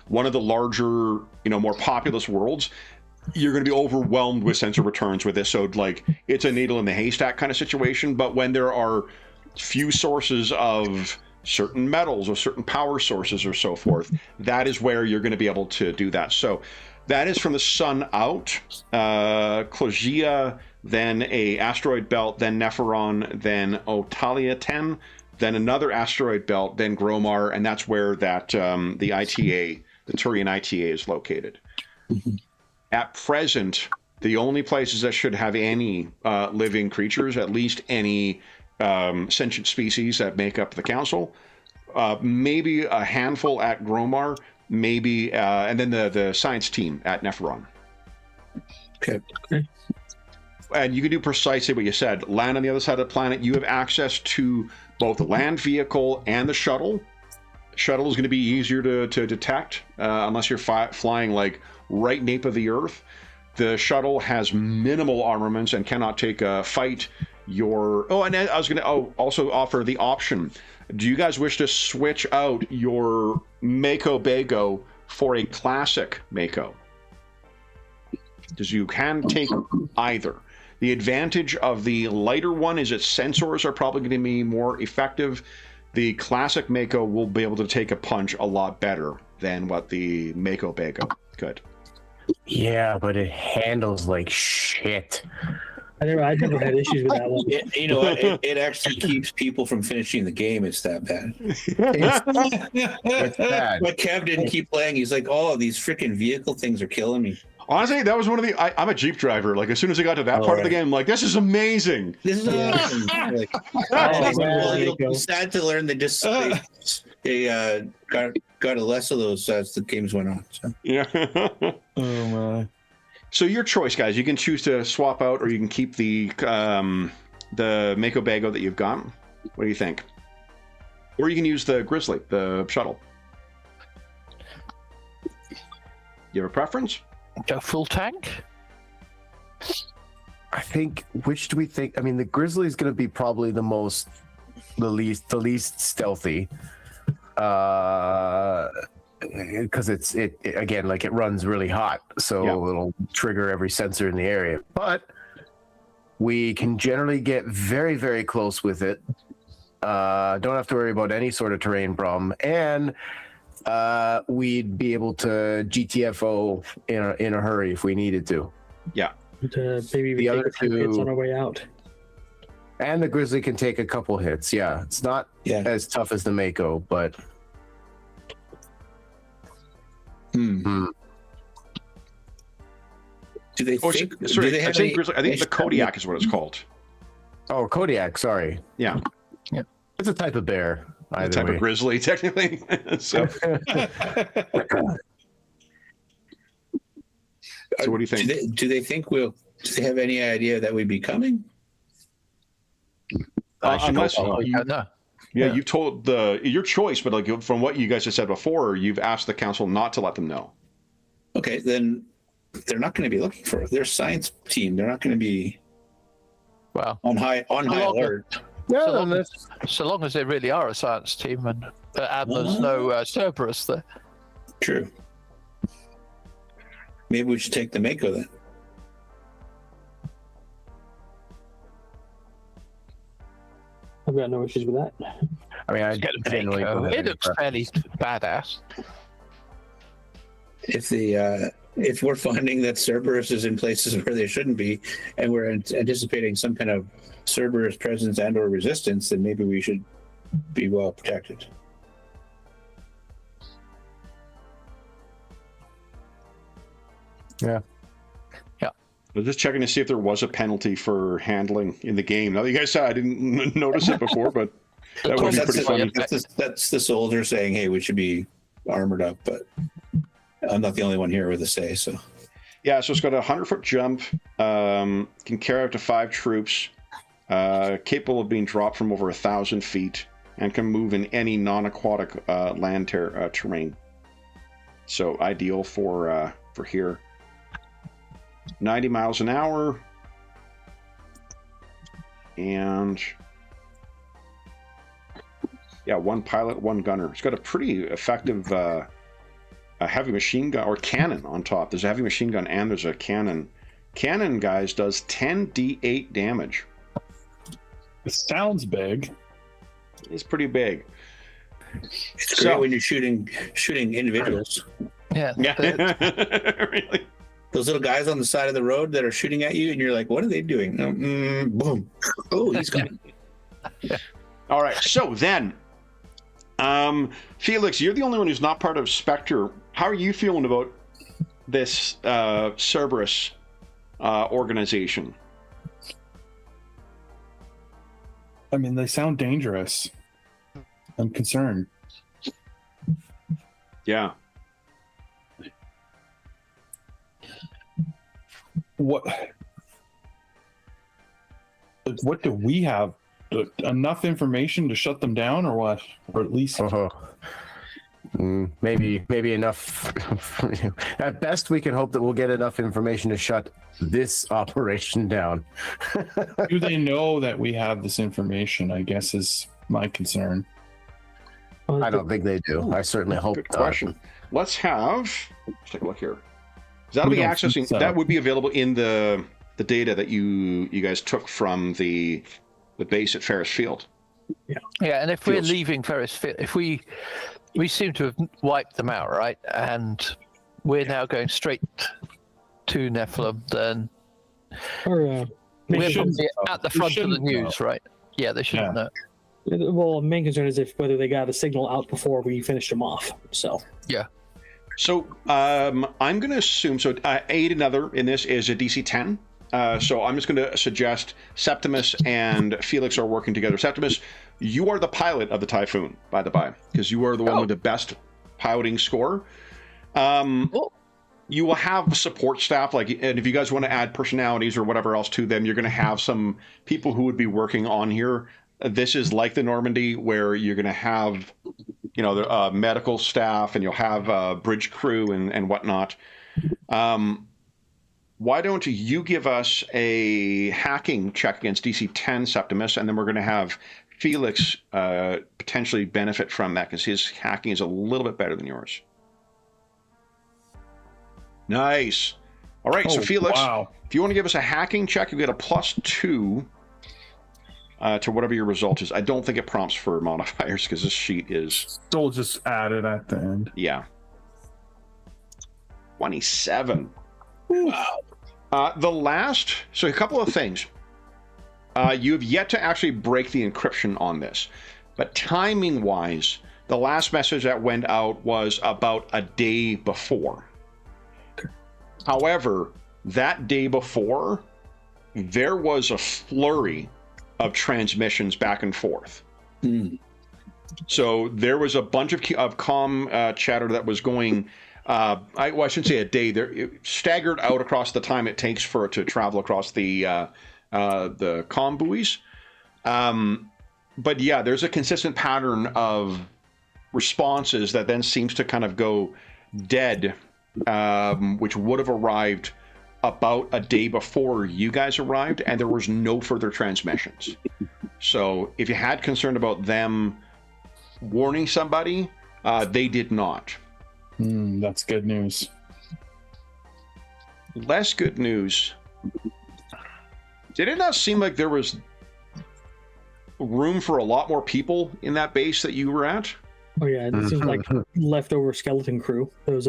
A: one of the larger, more populous worlds, you're going to be overwhelmed with sensor returns with this. So like it's a needle in the haystack kind of situation. But when there are few sources of certain metals or certain power sources or so forth, that is where you're going to be able to do that. So that is from the sun out, Clogia, then a asteroid belt, then Nepheron, then Otalia 10, then another asteroid belt, then Gromar, and that's where that the ITA, the Turian ITA, is located. At present, the only places that should have any living creatures, at least any sentient species that make up the council, maybe a handful at Gromar, maybe, and then the science team at Nepheron.
D: Okay.
A: And you can do precisely what you said. Land on the other side of the planet. You have access to both the land vehicle and the shuttle. Shuttle is going to be easier to detect unless you're flying like right nape of the Earth. The shuttle has minimal armaments and cannot take a fight. And I was going to also offer the option. Do you guys wish to switch out your Mako Bago for a classic Mako? Because you can take either. The advantage of the lighter one is its sensors are probably going to be more effective. The classic Mako will be able to take a punch a lot better than what the Mako Bago could.
B: Yeah, but it handles like shit.
C: I never had issues with that one.
D: You know what? It actually keeps people from finishing the game. It's that bad.
B: It's bad.
D: But Kev didn't keep playing. He's like, "Oh, these freaking vehicle things are killing me."
A: Honestly, that was one of I'm a Jeep driver. Like, as soon as I got to that part of the game, I'm like, this is amazing.
D: This is awesome. Like, you'll be sad to learn they got less of those as the games went on. So.
A: Yeah.
B: Oh my.
A: So your choice, guys. You can choose to swap out, or you can keep the Mako Bago that you've got. What do you think? Or you can use the Grizzly, the shuttle. You have a preference?
E: Go full tank.
B: I think. Which do we think? I mean, the Grizzly is going to be probably the least stealthy. Because it again, like, it runs really hot, so it'll trigger every sensor in the area. But we can generally get very, very close with it. Don't have to worry about any sort of terrain problem, and we'd be able to GTFO in a hurry if we needed to.
A: Yeah.
C: Maybe we take a few hits on our way out.
B: And the Grizzly can take a couple hits. Yeah, it's not as tough as the Mako, but.
D: Do they think?
A: Sorry,
D: do they have
A: I think the Kodiak is what it's called.
B: Oh, Kodiak. Sorry.
A: Yeah.
B: It's a type of bear.
A: A type of grizzly, technically. So. So what do you think?
D: Do they think do they have any idea that we'd be coming?
A: Unless
E: Yeah,
A: you've told your choice, but like from what you guys have said before, you've asked the council not to let them know.
D: Okay, then they're not going to be looking for their science team. They're not going to be on high alert.
B: Yeah,
E: so long as they really are a science team and there's no Cerberus there.
D: True. Maybe we should take the Mako then.
C: I've got no issues with that.
B: I mean,
E: It looks fairly badass.
D: If we're finding that Cerberus is in places where they shouldn't be, and we're anticipating some kind of Cerberus presence and/or resistance, then maybe we should be well protected.
B: Yeah.
A: I was just checking to see if there was a penalty for handling in the game. Now, you guys said I didn't notice it before, but that would be pretty funny.
D: That's the soldier saying, "Hey, we should be armored up," but I'm not the only one here with a say. So,
A: yeah, so it's got a 100-foot jump, can carry up to 5 troops, capable of being dropped from over 1,000 feet, and can move in any non-aquatic land terrain. So ideal for here. 90 miles an hour, and one pilot, one gunner. It's got a pretty effective a heavy machine gun or cannon on top. There's a heavy machine gun and there's a cannon. Cannon, guys, does 10d8 damage.
F: It sounds big.
A: It's pretty big.
D: It's great when you're shooting individuals.
E: Yeah.
A: Really.
D: Those little guys on the side of the road that are shooting at you, and you're like, what are they doing? Boom. Oh, he's coming.
A: All right. So then, Felix, you're the only one who's not part of Spectre. How are you feeling about this Cerberus organization?
F: I mean, they sound dangerous. I'm concerned.
A: Yeah.
F: What do we have? Enough information to shut them down, or what? Or at least
B: maybe enough. At best, we can hope that we'll get enough information to shut this operation down.
F: do they know that we have this information? I guess is my concern.
B: I don't think they do. I certainly hope
A: Good
B: not.
A: question. Let's take a look here. That'll be accessing.
F: So.
A: That would be available in the data that you guys took from the base at Ferris Field.
E: Yeah, and if we're leaving Ferris Field, if we seem to have wiped them out, right, and we're now going straight to Nephilim, then
C: Or
E: we're probably at the front of the news, right? Yeah, they shouldn't know.
C: well, main concern is whether they got a signal out before we finished them off. So
E: yeah.
A: So I'm going to assume aid another in this is a DC 10. So I'm just going to suggest Septimus and Felix are working together. Septimus, you are the pilot of the Typhoon, by the by, because you are the one with the best piloting score. You will have support staff, and if you guys want to add personalities or whatever else to them, you're going to have some people who would be working on here. this is like the Normandy, where you're going to have, you know, the medical staff, and you'll have bridge crew and whatnot. Why don't you give us a hacking check against DC 10, Septimus, and then we're going to have Felix potentially benefit from that because his hacking is a little bit better than yours. Nice. All right, so Felix, if you want to give us a hacking check, you get a +2 to whatever your result is. I don't think it prompts for modifiers because this sheet is...
F: So we'll just add it at the end.
A: Yeah. 27.
D: Wow.
A: So a couple of things. You have yet to actually break the encryption on this, but timing-wise, the last message that went out was about a day before. However, that day before, there was a flurry of transmissions back and forth. So there was a bunch of comm chatter that was going... I shouldn't say a day. It staggered out across the time it takes for it to travel across the comm buoys. But yeah, there's a consistent pattern of responses that then seems to kind of go dead, which would have arrived about a day before you guys arrived, and there was no further transmissions. So if you had concern about them warning somebody, they did not.
F: That's good news.
A: Less good news. Did it not seem like there was room for a lot more people in that base that you were at?
C: Oh yeah, it seems like leftover skeleton crew. Those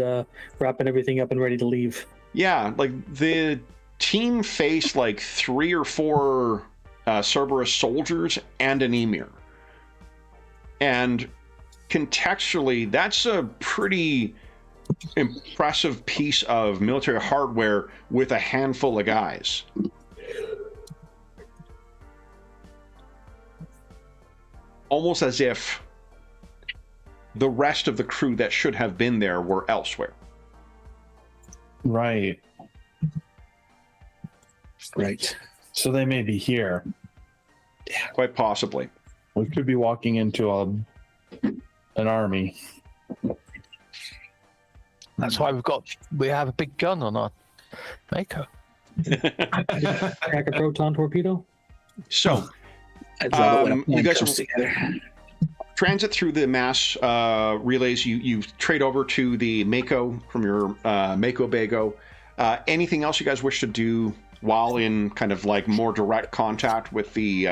C: wrapping everything up and ready to leave.
A: Yeah, like the team faced like 3 or 4 Cerberus soldiers and an emir. And contextually, that's a pretty impressive piece of military hardware with a handful of guys. Almost as if the rest of the crew that should have been there were elsewhere.
F: Right.
D: Right.
F: So they may be here.
A: Quite possibly.
F: We could be walking into an army.
E: That's why we have a big gun on our Mako.
C: Crack a proton torpedo.
A: So,
D: I love it when
A: you guys
D: comes together.
A: transit through the mass relays. You trade over to the Mako from your Mako Bago. Anything else you guys wish to do while in kind of like more direct contact with the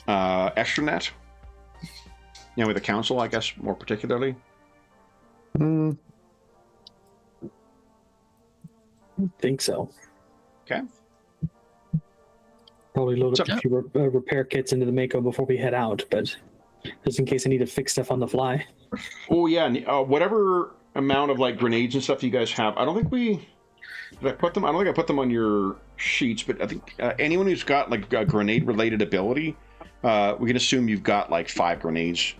A: extranet? You know, with the council, I guess, more particularly.
C: I think so.
A: Okay.
C: Probably load up
A: So-
C: a few repair kits into the Mako before we head out, but just in case I need to fix stuff on the fly.
A: Oh yeah, and, whatever amount of like grenades and stuff you guys have. I don't think did I put them. I don't think I put them on your sheets, but I think anyone who's got like a grenade related ability, we can assume you've got like 5 grenades.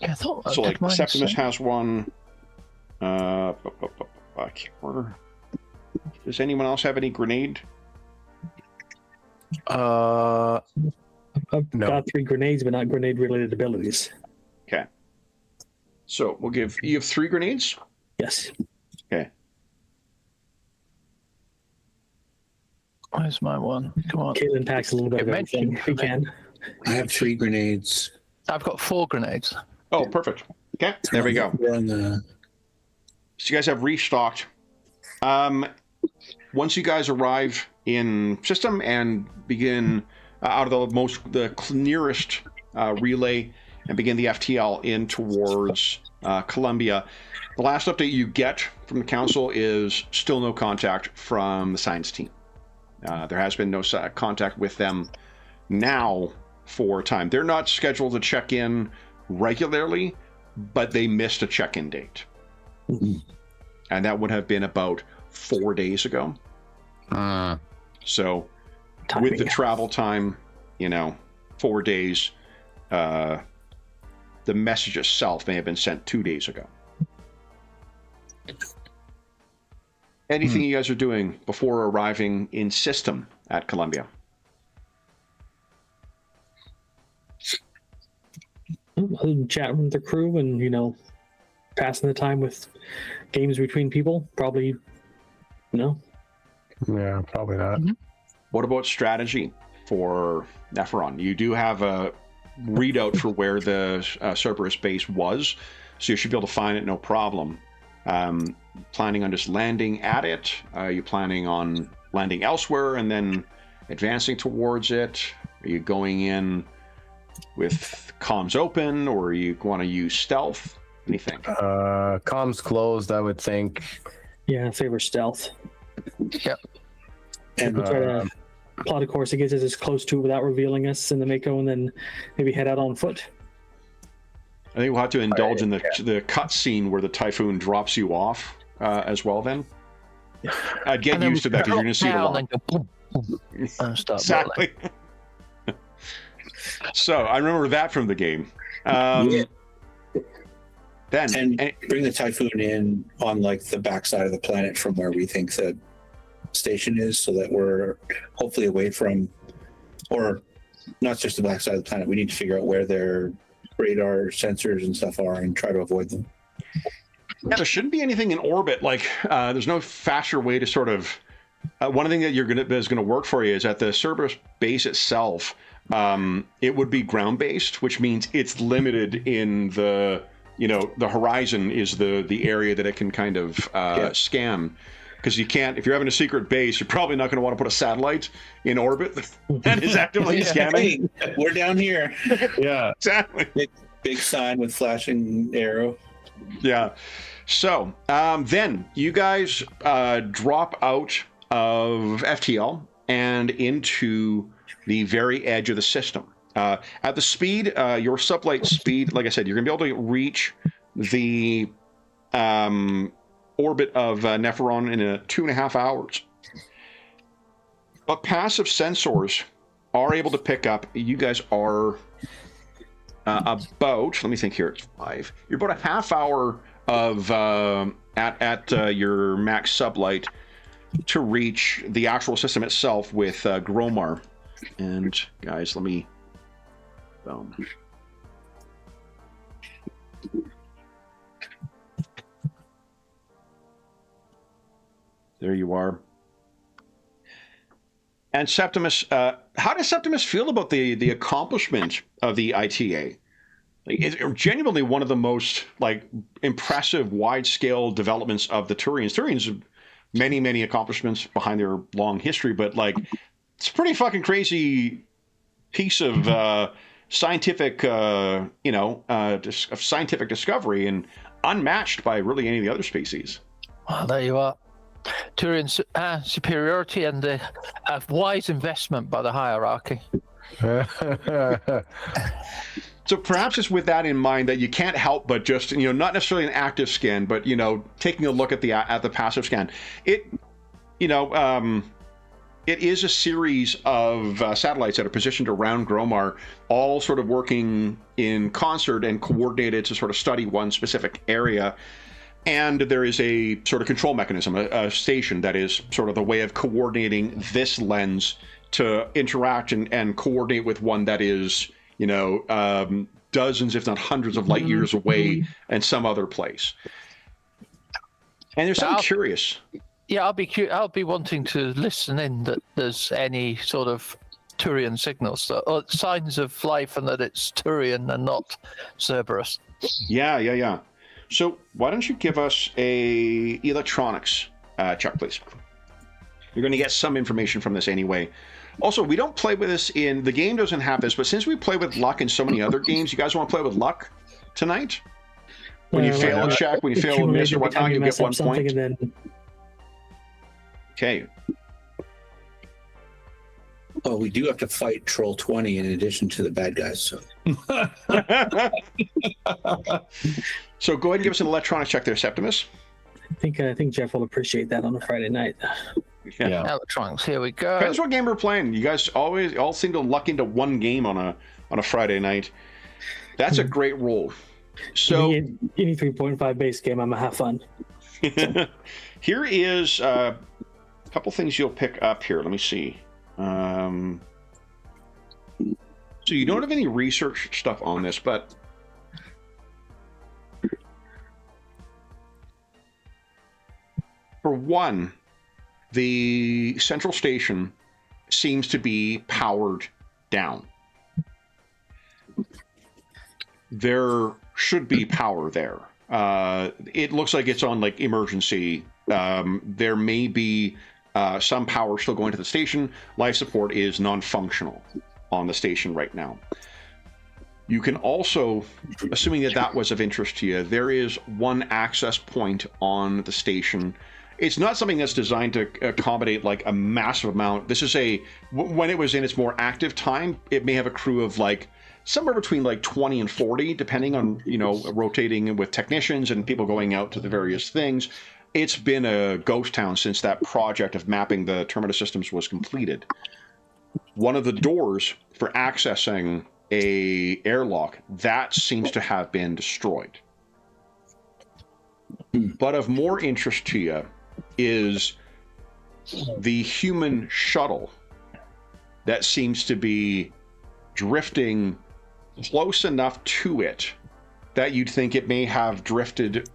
E: Yeah, I thought
A: So like
E: mine,
A: Septimus
E: so-
A: has one. Does anyone else have any grenade?
C: I've
B: No.
C: got 3 grenades, but not grenade-related abilities.
A: Okay. So we'll give you have 3 grenades.
C: Yes.
A: Okay.
E: Where's my one? Come on.
C: Caitlin packs a little bit of
E: It
C: everything
E: mentioned
C: if he can.
D: I have 3 grenades.
E: I've got 4 grenades.
A: Oh, perfect. Okay, there we go.
D: We're on the...
A: So you guys have restocked. Once you guys arrive in system and begin out of the nearest relay and begin the FTL in towards Columbia, the last update you get from the council is still no contact from the science team. There has been no contact with them now for a time. They're not scheduled to check in regularly, but they missed a check-in date. And that would have been about 4 days ago. So with the travel time, 4 days, the message itself may have been sent 2 days ago. anything you guys are doing before arriving in system at Columbia?
C: Other than chatting with the crew and, passing the time with games between people, probably no.
B: Yeah, probably not.
A: What about strategy for Neferon? You do have a readout for where the Cerberus base was, so you should be able to find it no problem. Planning on just landing at it? Are you planning on landing elsewhere and then advancing towards it? Are you going in with comms open, or you want to use stealth? Anything?
B: Comms closed, I would think.
C: Yeah, favor stealth.
E: Yep.
D: And
C: We'll try to plot a course that gets us as close to it without revealing us in the Mako, and then maybe head out on foot.
A: I think we'll have to indulge in the cut scene where the Typhoon drops you off as well then. I'd get used to that because you're going to see it a lot.
E: And go boom, boom, and start
A: Exactly. So I remember that from the game. Then
D: and bring the Typhoon in on like the backside of the planet from where we think the station is, so that we're hopefully away from, or not just the backside of the planet. We need to figure out where their radar sensors and stuff are and try to avoid them.
A: Yeah, there shouldn't be anything in orbit. Like, there's no faster way to sort of. One thing that is going to work for you is at the Cerberus base itself. It would be ground based, which means it's limited in the. The horizon is the area that it can kind of scan. Because you can't, if you're having a secret base, you're probably not going to want to put a satellite in orbit that is actively scanning.
D: Hey, we're down here.
F: Yeah,
A: Exactly.
D: Big sign with flashing arrow.
A: Yeah. So then you guys drop out of FTL and into the very edge of the system. At the speed, your sublight speed, like I said, you're going to be able to reach the orbit of Neferon in 2.5 hours. But passive sensors are able to pick up. You guys are about, let me think here, it's 5. You're about a half hour of at your max sublight to reach the actual system itself with Gromar. And guys, let me... There you are. And Septimus, how does Septimus feel about the accomplishment of the ITA? Like, it's genuinely one of the most impressive wide-scale developments of the Turians. Turians have many accomplishments behind their long history, but it's a pretty fucking crazy piece of scientific, scientific discovery, and unmatched by really any of the other species.
E: Well, there you are. Turian superiority and a wise investment by the hierarchy.
A: So perhaps it's with that in mind that you can't help but just, not necessarily an active scan, but, taking a look at the passive scan. It is a series of satellites that are positioned around Gromar, all sort of working in concert and coordinated to sort of study one specific area. And there is a sort of control mechanism, a station that is sort of the way of coordinating this lens to interact and coordinate with one that is, dozens, if not hundreds of light years away in some other place. And there's something curious.
E: Yeah, I'll be wanting to listen in that there's any sort of Turian signals or signs of life, and that it's Turian and not Cerberus.
A: Yeah. So why don't you give us a electronics check, please? You're going to get some information from this anyway. Also, we don't play with this the game doesn't have this, but since we play with luck in so many other games, you guys want to play with luck tonight? When you fail a check, when you fail a miss or whatnot, you get 1 point. Okay.
D: Oh, we do have to fight Troll 20 in addition to the bad guys. So,
A: so go ahead and give us an electronics check there, Septimus.
C: I think Jeff will appreciate that on a Friday night.
E: Yeah. Electronics. Here we go.
A: Depends what game we're playing. You guys all seem to luck into one game on a Friday night. That's a great roll. So
C: any 3.5 base game, I'm gonna have fun.
A: Here is a couple things you'll pick up here. Let me see. So you don't have any research stuff on this, but for one, the central station seems to be powered down. There should be power there. It looks like it's on like emergency. There may be some power still going to the station. Life support is non-functional on the station right now. You can also, assuming that that was of interest to you, there is one access point on the station. It's not something that's designed to accommodate like a massive amount. This is when it was in its more active time, it may have a crew of like somewhere between like 20 and 40, depending on, rotating with technicians and people going out to the various things. It's been a ghost town since that project of mapping the terminus systems was completed. One of the doors for accessing a airlock, that seems to have been destroyed. But of more interest to you is the human shuttle that seems to be drifting close enough to it that you'd think it may have drifted,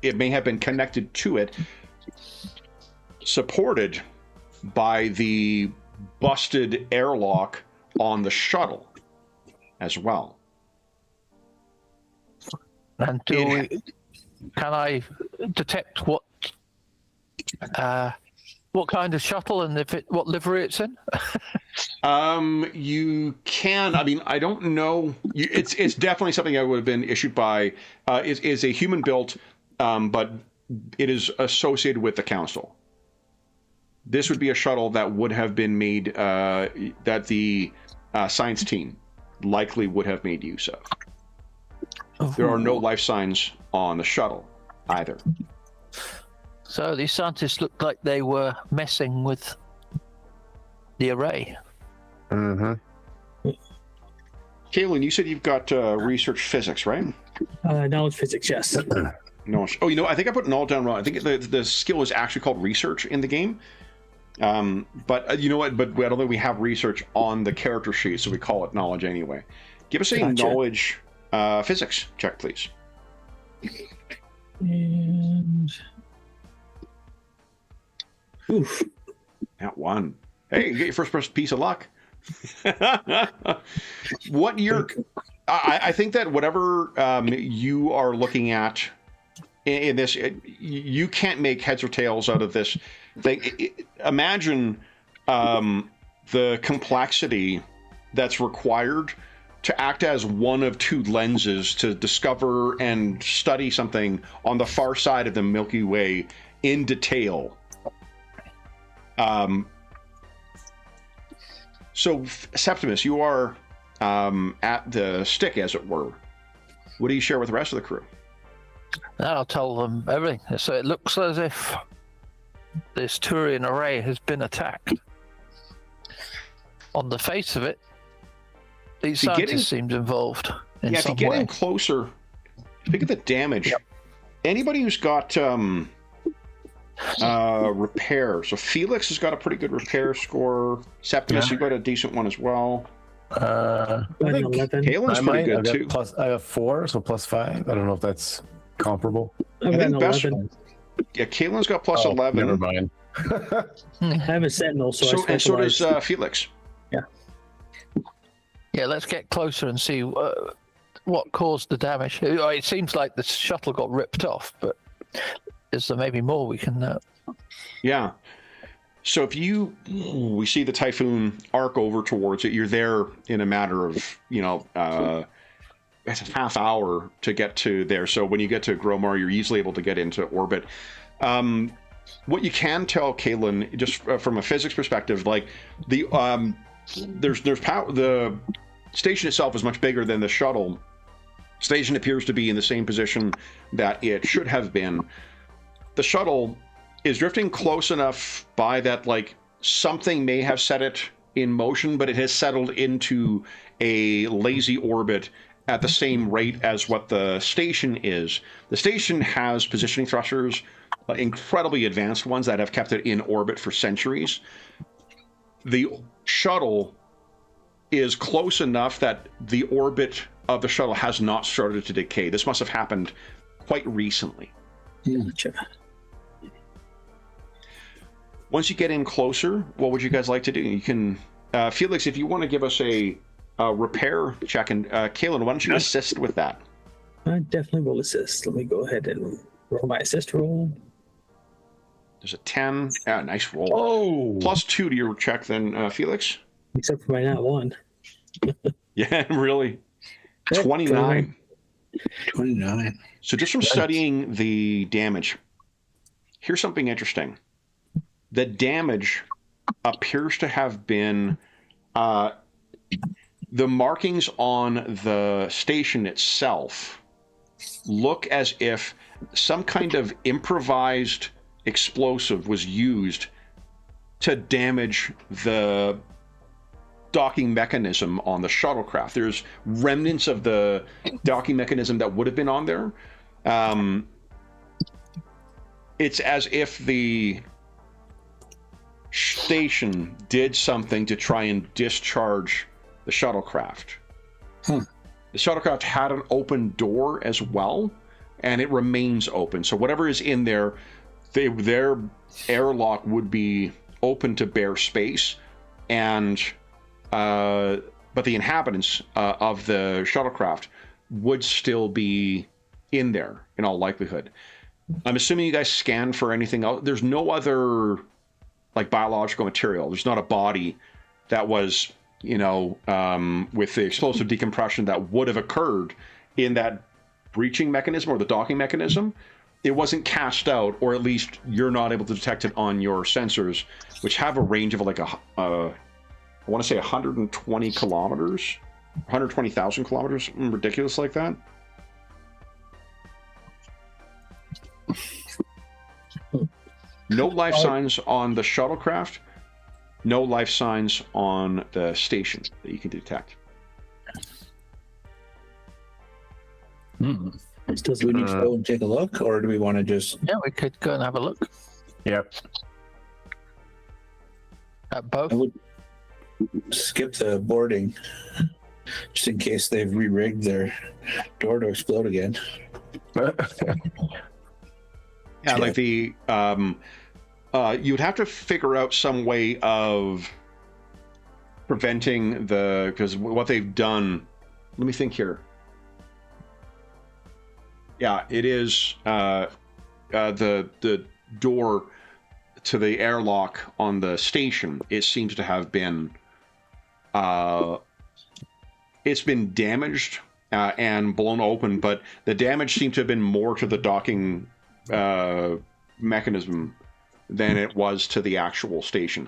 A: it may have been connected to it, supported by the busted airlock on the shuttle as well.
E: And can I detect what kind of shuttle and what livery it's in?
A: You can. I mean, I don't know. It's definitely something that would have been issued by. Is a human built, but it is associated with the council. This would be a shuttle that would have been made, that the science team likely would have made use of. There are no life signs on the shuttle either.
E: So these scientists looked like they were messing with the array.
B: Mm-hmm.
A: Kaylin, you said you've got research physics, right?
C: Knowledge physics, yes.
A: Knowledge. Oh, I think I put knowledge down wrong. I think the skill is actually called research in the game. But you know what? But I don't think we have research on the character sheet, so we call it knowledge anyway. Give us a knowledge physics check, please.
C: And oof.
A: That one. Hey, you get your first piece of luck. What you're, I think that whatever you are looking at in this, you can't make heads or tails out of this thing. Imagine the complexity that's required to act as one of two lenses to discover and study something on the far side of the Milky Way in detail. So, Septimus, you are at the stick, as it were. What do you share with the rest of the crew?
E: I'll tell them everything. So it looks as if this Turian array has been attacked. On the face of it, these scientists seemed involved in some way.
A: If you get in closer, think of the damage. Yep. Anybody who's got repair. So Felix has got a pretty good repair score. Septimus, you've got a decent one as well.
B: I think
A: Kalen's pretty good too.
B: I have 4, so +5. I don't know if that's comparable.
C: I think best.
A: Yeah, Kalen's got +11.
B: Never mind.
C: I have a sentinel, so
A: does Felix.
E: Yeah, let's get closer and see what caused the damage. It seems like the shuttle got ripped off, but is there maybe more we can...
A: Yeah. So if we see the Typhoon arc over towards it, you're there in a matter of, it's a half hour to get to there. So when you get to Gromar, you're easily able to get into orbit. What you can tell, Caitlin, just from a physics perspective, like there's power. The station itself is much bigger than the shuttle. Station appears to be in the same position that it should have been. The shuttle is drifting close enough by that, like, something may have set it in motion, but it has settled into a lazy orbit at the same rate as what the station is. The station has positioning thrusters, incredibly advanced ones that have kept it in orbit for centuries. The shuttle is close enough that the orbit of the shuttle has not started to decay. This must have happened quite recently.
D: Gotcha.
A: Once you get in closer, what would you guys like to do? You can, Felix, if you want to give us a repair check, and Kaylin, why don't you assist with that?
C: I definitely will assist. Let me go ahead and roll my assist roll.
A: There's a 10. Nice roll.
F: Oh,
A: +2 to your check then, Felix.
C: Except for my nat 1.
A: Yeah, really. 29.
D: 29.
A: So just from studying the damage, here's something interesting. The damage appears to have been the markings on the station itself look as if some kind of improvised explosive was used to damage the docking mechanism on the shuttlecraft. There's remnants of the docking mechanism that would have been on there. It's as if the station did something to try and discharge the shuttlecraft. The shuttlecraft had an open door as well, and it remains open. So whatever is in there, their airlock would be open to bare space, and but the inhabitants of the shuttlecraft would still be in there in all likelihood. I'm assuming you guys scanned for anything else. There's no other like biological material. There's not a body that was, you know, with the explosive decompression that would have occurred in that breaching mechanism or the docking mechanism. It wasn't cast out, or at least you're not able to detect it on your sensors, which have a range of like I want to say 120 kilometers, 120,000 kilometers, ridiculous like that. No life signs on the shuttlecraft, no life signs on the station that you can detect.
D: Do we need to go and take a look, or do we want to just...
E: Yeah, we could go and have a look
B: Yep.
E: at both.
D: I would skip the boarding, just in case they've re-rigged their door to explode again.
A: Yeah, like the you'd have to figure out some way of preventing because what they've done. Let me think here. Yeah, it is the door to the airlock on the station. It seems to have been it's been damaged and blown open, but the damage seemed to have been more to the docking mechanism than it was to the actual station.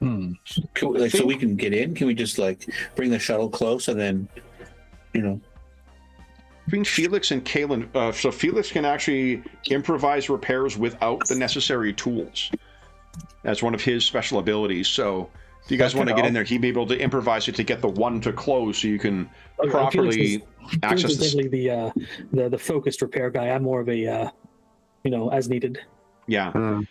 D: So we can get in? Can we just like bring the shuttle close and then, you know?
A: Between Felix and Kaylin, so Felix can actually improvise repairs without the necessary tools. That's one of his special abilities. So if you guys want to get in there, he'd be able to improvise it to get the one to close so you can properly access
C: Felix is definitely the focused repair guy. I'm more of a as needed.
A: Yeah.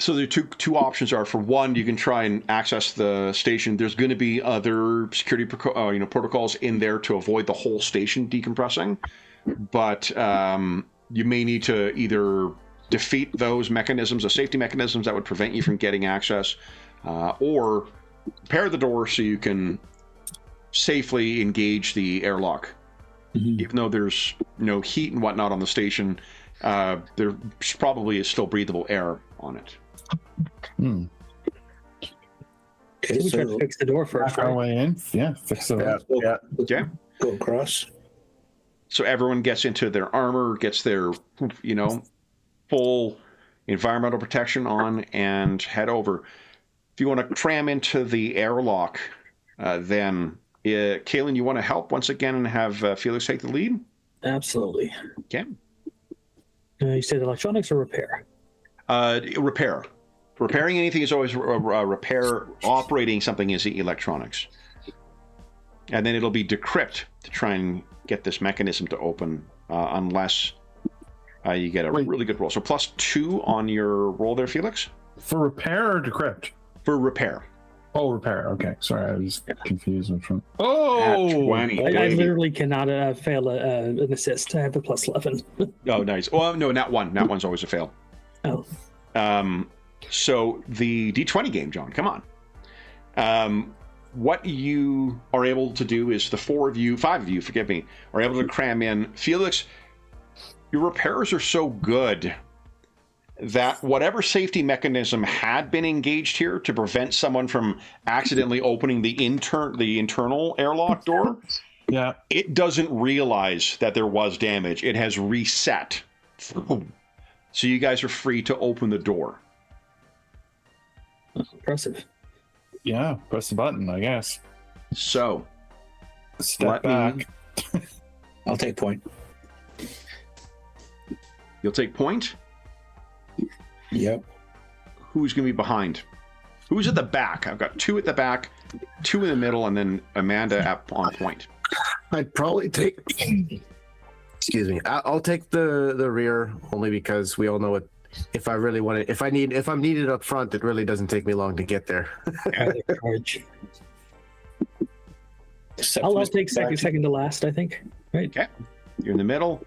A: So the two options are, for one, you can try and access the station. There's going to be other security protocols in there to avoid the whole station decompressing, but you may need to either defeat those mechanisms, the safety mechanisms that would prevent you from getting access, or repair the door so you can safely engage the airlock. Even though there's no heat and whatnot on the station, there probably is still breathable air on it.
D: Okay,
C: We try to fix the door first,
F: Our
C: right?
F: way in. Yeah, fix the
A: Yeah.
D: go across.
A: So everyone gets into their armor, gets their, full environmental protection on, and head over. If you want to cram into the airlock, then Kaylin, you want to help once again and have Felix take the lead?
C: Absolutely.
A: Okay.
C: You said electronics or repair?
A: Repair. Repairing anything is always repair. Operating something is electronics. and then it'll be decrypt to try and get this mechanism to open, unless you get a really good roll. So +2 on your roll there, Felix.
F: For repair or decrypt?
A: For repair.
F: Oh, repair. Okay, sorry, I was confused. Which one? Oh,
A: 20.
C: I literally cannot fail an assist. I have a +11.
A: Oh, nice. Oh, no, not one. Not one's always a fail.
C: Oh.
A: So the D20 game, John, come on. What you are able to do is the 5 of you, forgive me, are able to cram in. Felix, your repairs are so good that whatever safety mechanism had been engaged here to prevent someone from accidentally opening the internal airlock door,
F: yeah,
A: it doesn't realize that there was damage. It has reset. So you guys are free to open the door.
C: Impressive.
F: Yeah, press the button, I guess.
A: So,
F: Step back.
D: I'll take point.
A: You'll take point?
D: Yep.
A: Who's going to be behind? Who's at the back? I've got 2 at the back, 2 in the middle, and then Amanda on point.
B: I'd probably take. Excuse me. I'll take the rear only because we all know it. If I really want it, if I'm needed up front, it really doesn't take me long to get there.
C: I'll take second to last, I think. Right.
A: Okay. You're in the middle.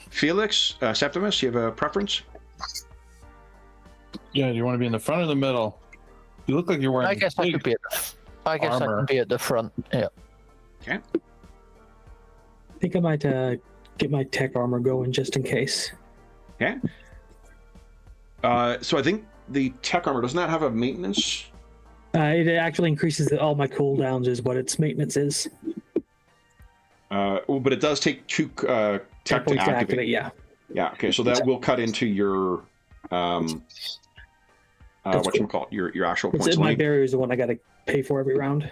A: Felix, Septimus, you have a preference?
F: Yeah, do you want to be in the front or the middle? You look like you're wearing.
E: I guess I could be I can be at the front. Yeah.
A: Okay.
C: I think I might get my tech armor going just in case.
A: Okay. So I think the tech armor, doesn't that have a maintenance?
C: It actually increases all my cooldowns is what its maintenance is.
A: But it does take 2 tech to activate.
C: Yeah.
A: Yeah. Okay. So that will cut into your whatchamacallit, your actual points.
C: My barrier is the one I got to pay for every round.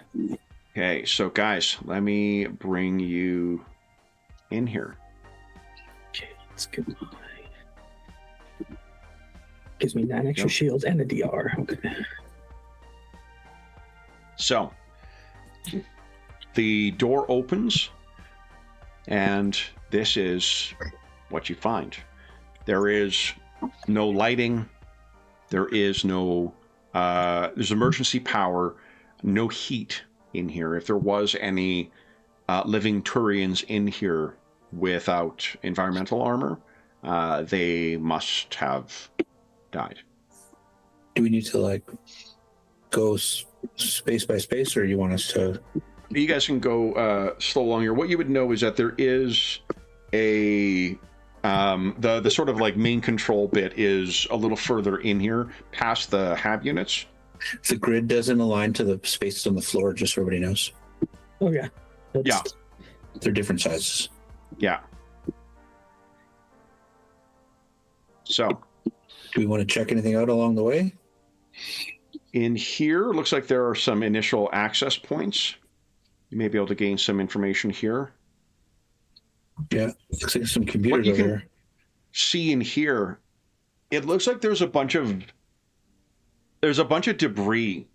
A: Okay. So guys, let me bring you in here.
C: Okay. Let's go. Gives me 9 extra shields and a DR. Okay.
A: So the door opens, and this is what you find. There is no lighting. There is no there's emergency power, no heat in here. If there was any living Turians in here without environmental armor, they must have died.
D: Do we need to go space by space, or you want us to?
A: You guys can go slow along here. What you would know is that there is a the sort of main control bit is a little further in here, past the hab units.
D: The grid doesn't align to the spaces on the floor, just so everybody knows.
C: Oh yeah.
A: Yeah.
D: They're different sizes.
A: Yeah. So,
D: do we want to check anything out along the way?
A: In here, it looks like there are some initial access points. You may be able to gain some information here.
D: Yeah, looks like some computers over there.
A: See in here, it looks like there's a bunch of debris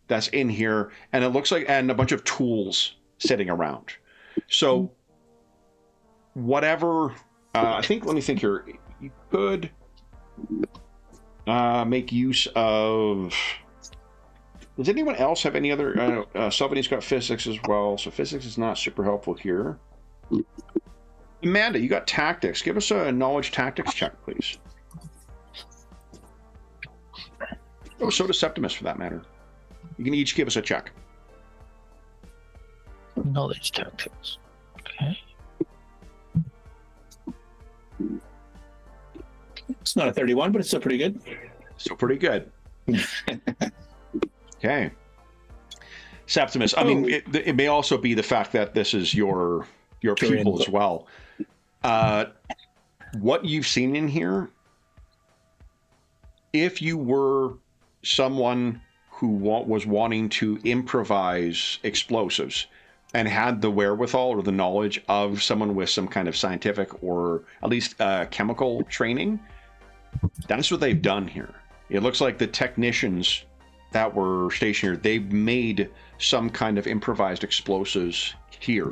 A: that's in here, and it looks like a bunch of tools sitting around. So whatever, let me think here. You could make use of. Does anyone else have any other? Somebody's got physics as well, so physics is not super helpful here. Amanda, you got tactics. Give us a knowledge tactics check, please. Oh, so does Septimus, for that matter. You can each give us a check.
E: Knowledge tactics. Okay.
D: It's not a 31, but it's still pretty good.
A: Still pretty good. Okay. Septimus, I mean, it may also be the fact that this is your pupil as well. What you've seen in here, if you were someone who was wanting to improvise explosives and had the wherewithal or the knowledge of someone with some kind of scientific or at least chemical training, that's what they've done here. It looks like the technicians that were stationed here, they made some kind of improvised explosives here.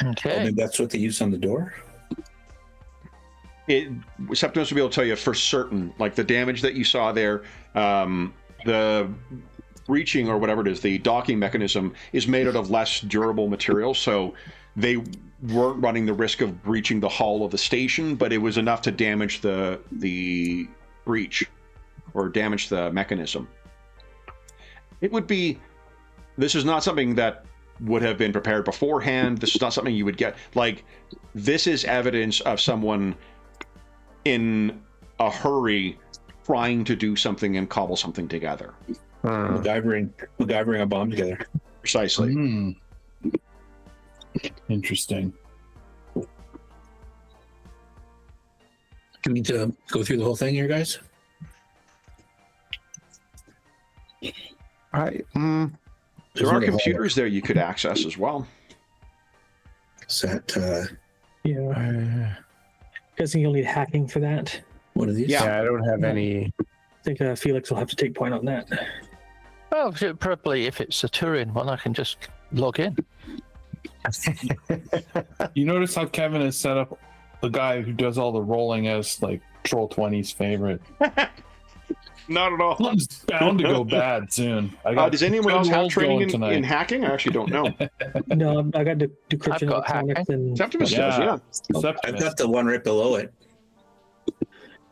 E: Okay.
D: Maybe that's what they used on the door.
A: Septimus will be able to tell you for certain, like the damage that you saw there, the breaching or whatever it is, the docking mechanism is made out of less durable material, so they weren't running the risk of breaching the hull of the station, but it was enough to damage the breach or damage the mechanism. It would be, this is not something that would have been prepared beforehand. This is not something you would get, like, this is evidence of someone in a hurry trying to do something and cobble something together.
D: MacGyvering a bomb together.
A: Precisely.
F: Interesting.
D: Do we need to go through the whole thing here, guys?
A: There are computers there you could access as well.
D: Is that
C: Yeah. Guessing you'll need hacking for that.
D: one of these?
B: Yeah, I don't have any.
C: I think Felix will have to take point on that.
E: Well, probably if it's a Turian one, I can just log in.
F: You notice how Kevin has set up the guy who does all the rolling as like Troll 20's favorite.
A: Not at all.
F: It's bound to go bad soon.
A: Does anyone else have training
F: tonight.
A: in hacking? I actually don't know.
C: No, I got to decryption
E: I've got
C: electronics and
A: Septimus does,
F: Yeah.
A: yeah.
D: I've got the one right below it.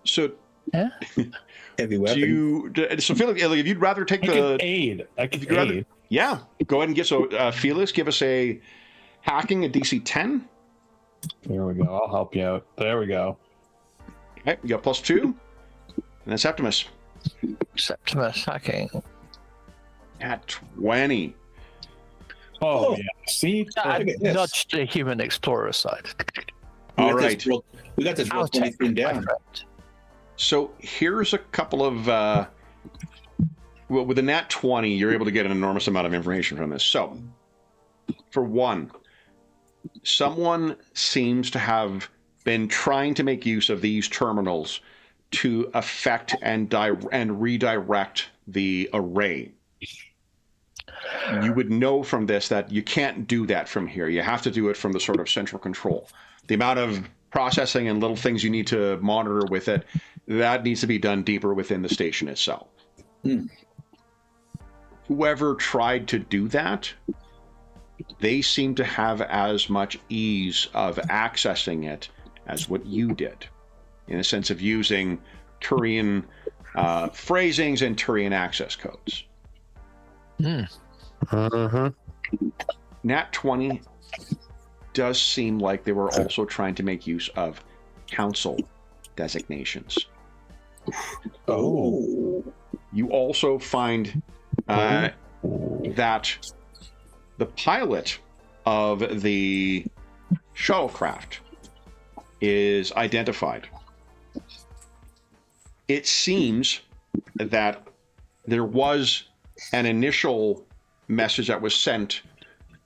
A: So
E: Yeah.
D: Heavy weapon.
A: so Felix, if you'd rather take
F: I can aid.
A: you'd rather-
F: aid.
A: yeah, go ahead and give, so Felix, give us a hacking, a DC 10.
F: There we go. I'll help you out. There we go.
A: Okay, you got +2. And then Septimus
E: Septimus hacking.
A: at 20.
F: Oh,
D: Oh.
F: yeah. See?
E: I
D: at this.
E: nudged the human explorer aside.
A: All right.
D: We got this roll
E: I'll take
D: 23
E: my
D: down.
E: friend.
A: So here's a couple of well, with a nat 20, you're able to get an enormous amount of information from this. So, for one, someone seems to have been trying to make use of these terminals to affect and redirect the array. You would know from this that you can't do that from here. You have to do it from the sort of central control. The amount of processing and little things you need to monitor with it, that needs to be done deeper within the station itself. Whoever tried to do that, they seem to have as much ease of accessing it as what you did, in a sense of using Turian phrasings and Turian access codes. Nat 20 does seem like they were also trying to make use of council designations.
D: Oh.
A: You also find that the pilot of the shuttlecraft is identified. It seems that there was an initial message that was sent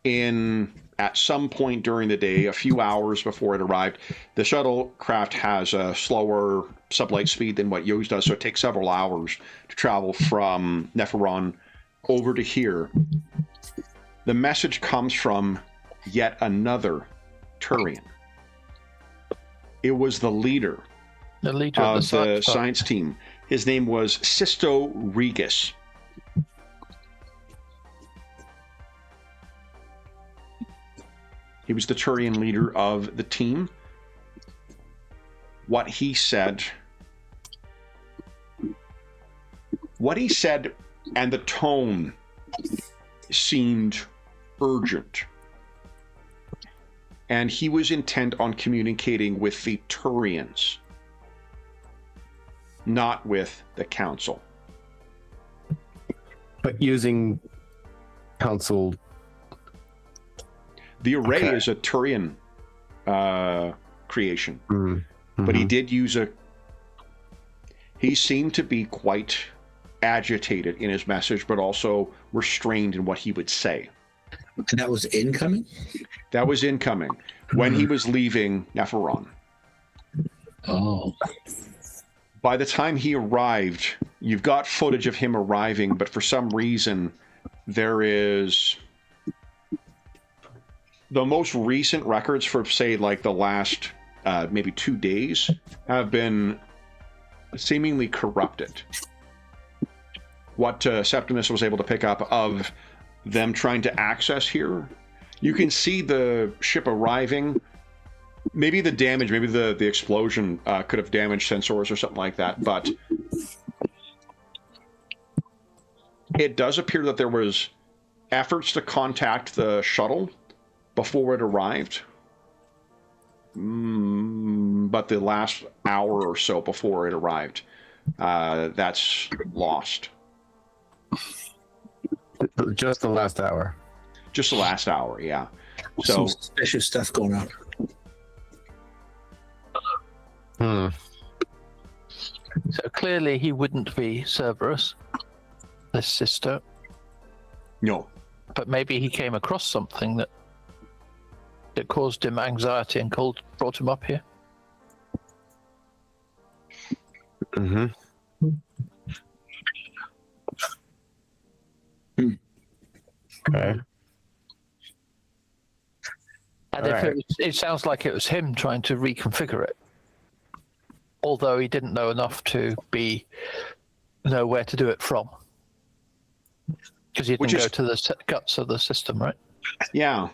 A: in at some point during the day, a few hours before it arrived. The shuttlecraft has a slower sublight speed than what yours does, so it takes several hours to travel from Nephiron over to here. The message comes from yet another Turian. It was the leader
E: The leader
A: of
E: of
A: the science team. His name was Sisto Regis. He was the Turian leader of the team. What he said and the tone seemed urgent. And he was intent on communicating with the Turians, not with the council.
B: But using council.
A: The array
B: Okay.
A: is a Turian creation,
B: Mm-hmm.
A: but he did use he seemed to be quite agitated in his message, but also restrained in what he would say.
D: And that was incoming?
A: That was incoming when he was leaving Nephiron.
D: Oh.
A: By the time he arrived, you've got footage of him arriving, but for some reason, there is the most recent records for, say, like the last maybe 2 days have been seemingly corrupted. What Septimus was able to pick up of them trying to access here, you can see the ship arriving. Maybe the damage, maybe the explosion could have damaged sensors or something like that, but it does appear that there was efforts to contact the shuttle before it arrived. But the last hour or so before it arrived, that's lost.
B: Just the last hour.
A: Just the last hour, yeah. So
D: some suspicious stuff going on.
E: So clearly he wouldn't be Cerberus, this sister.
A: no.
E: But maybe he came across something that caused him anxiety and brought him up here.
B: Mm-hmm. Okay.
E: And if it sounds like it was him trying to reconfigure it, although he didn't know enough to know where to do it from, because he didn't go to the guts of the system, right?
A: Yeah,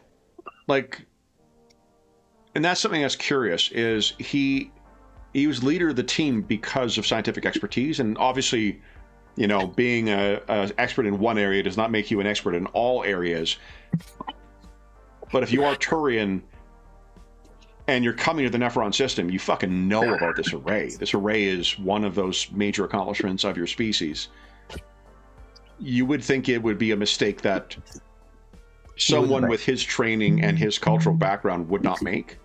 A: like, and that's something that's curious. Is he was leader of the team because of scientific expertise, and obviously, you know, being a expert in one area does not make you an expert in all areas. But if you are Turian and you're coming to the Nephron system, you fucking know about this array. This array is one of those major accomplishments of your species. You would think it would be a mistake that someone with his training and his cultural background would not make.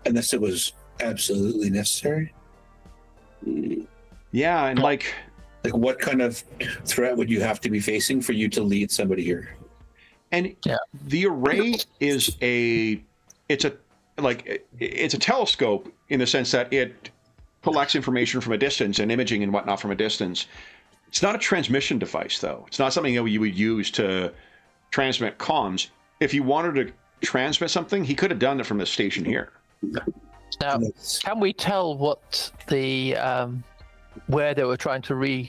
D: Unless it was absolutely necessary.
A: Yeah, and like
D: what kind of threat would you have to be facing for you to lead somebody here?
A: And the array is it's a telescope in the sense that it collects information from a distance and imaging and whatnot from a distance. It's not a transmission device, though. It's not something that you would use to transmit comms. If he wanted to transmit something, he could have done it from the station here.
E: Now, can we tell what the where they were trying to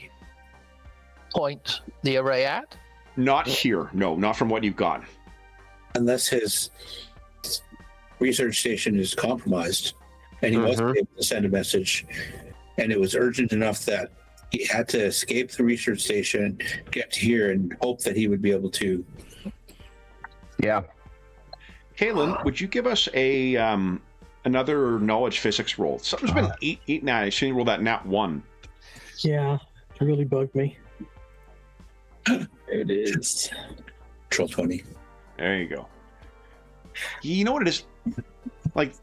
E: point the array at?
A: Not here. No, not from what you've got.
D: Unless his research station is compromised and he wasn't able to send a message, and it was urgent enough that he had to escape the research station, get to here, and hope that he would be able to.
B: Yeah.
A: Kaylin, would you give us a another knowledge physics roll? Something's been eating at. I seen you roll that nat 1.
C: Yeah, it really bugged me. There it is.
D: Troll 20.
A: There you go. You know what it is? Like,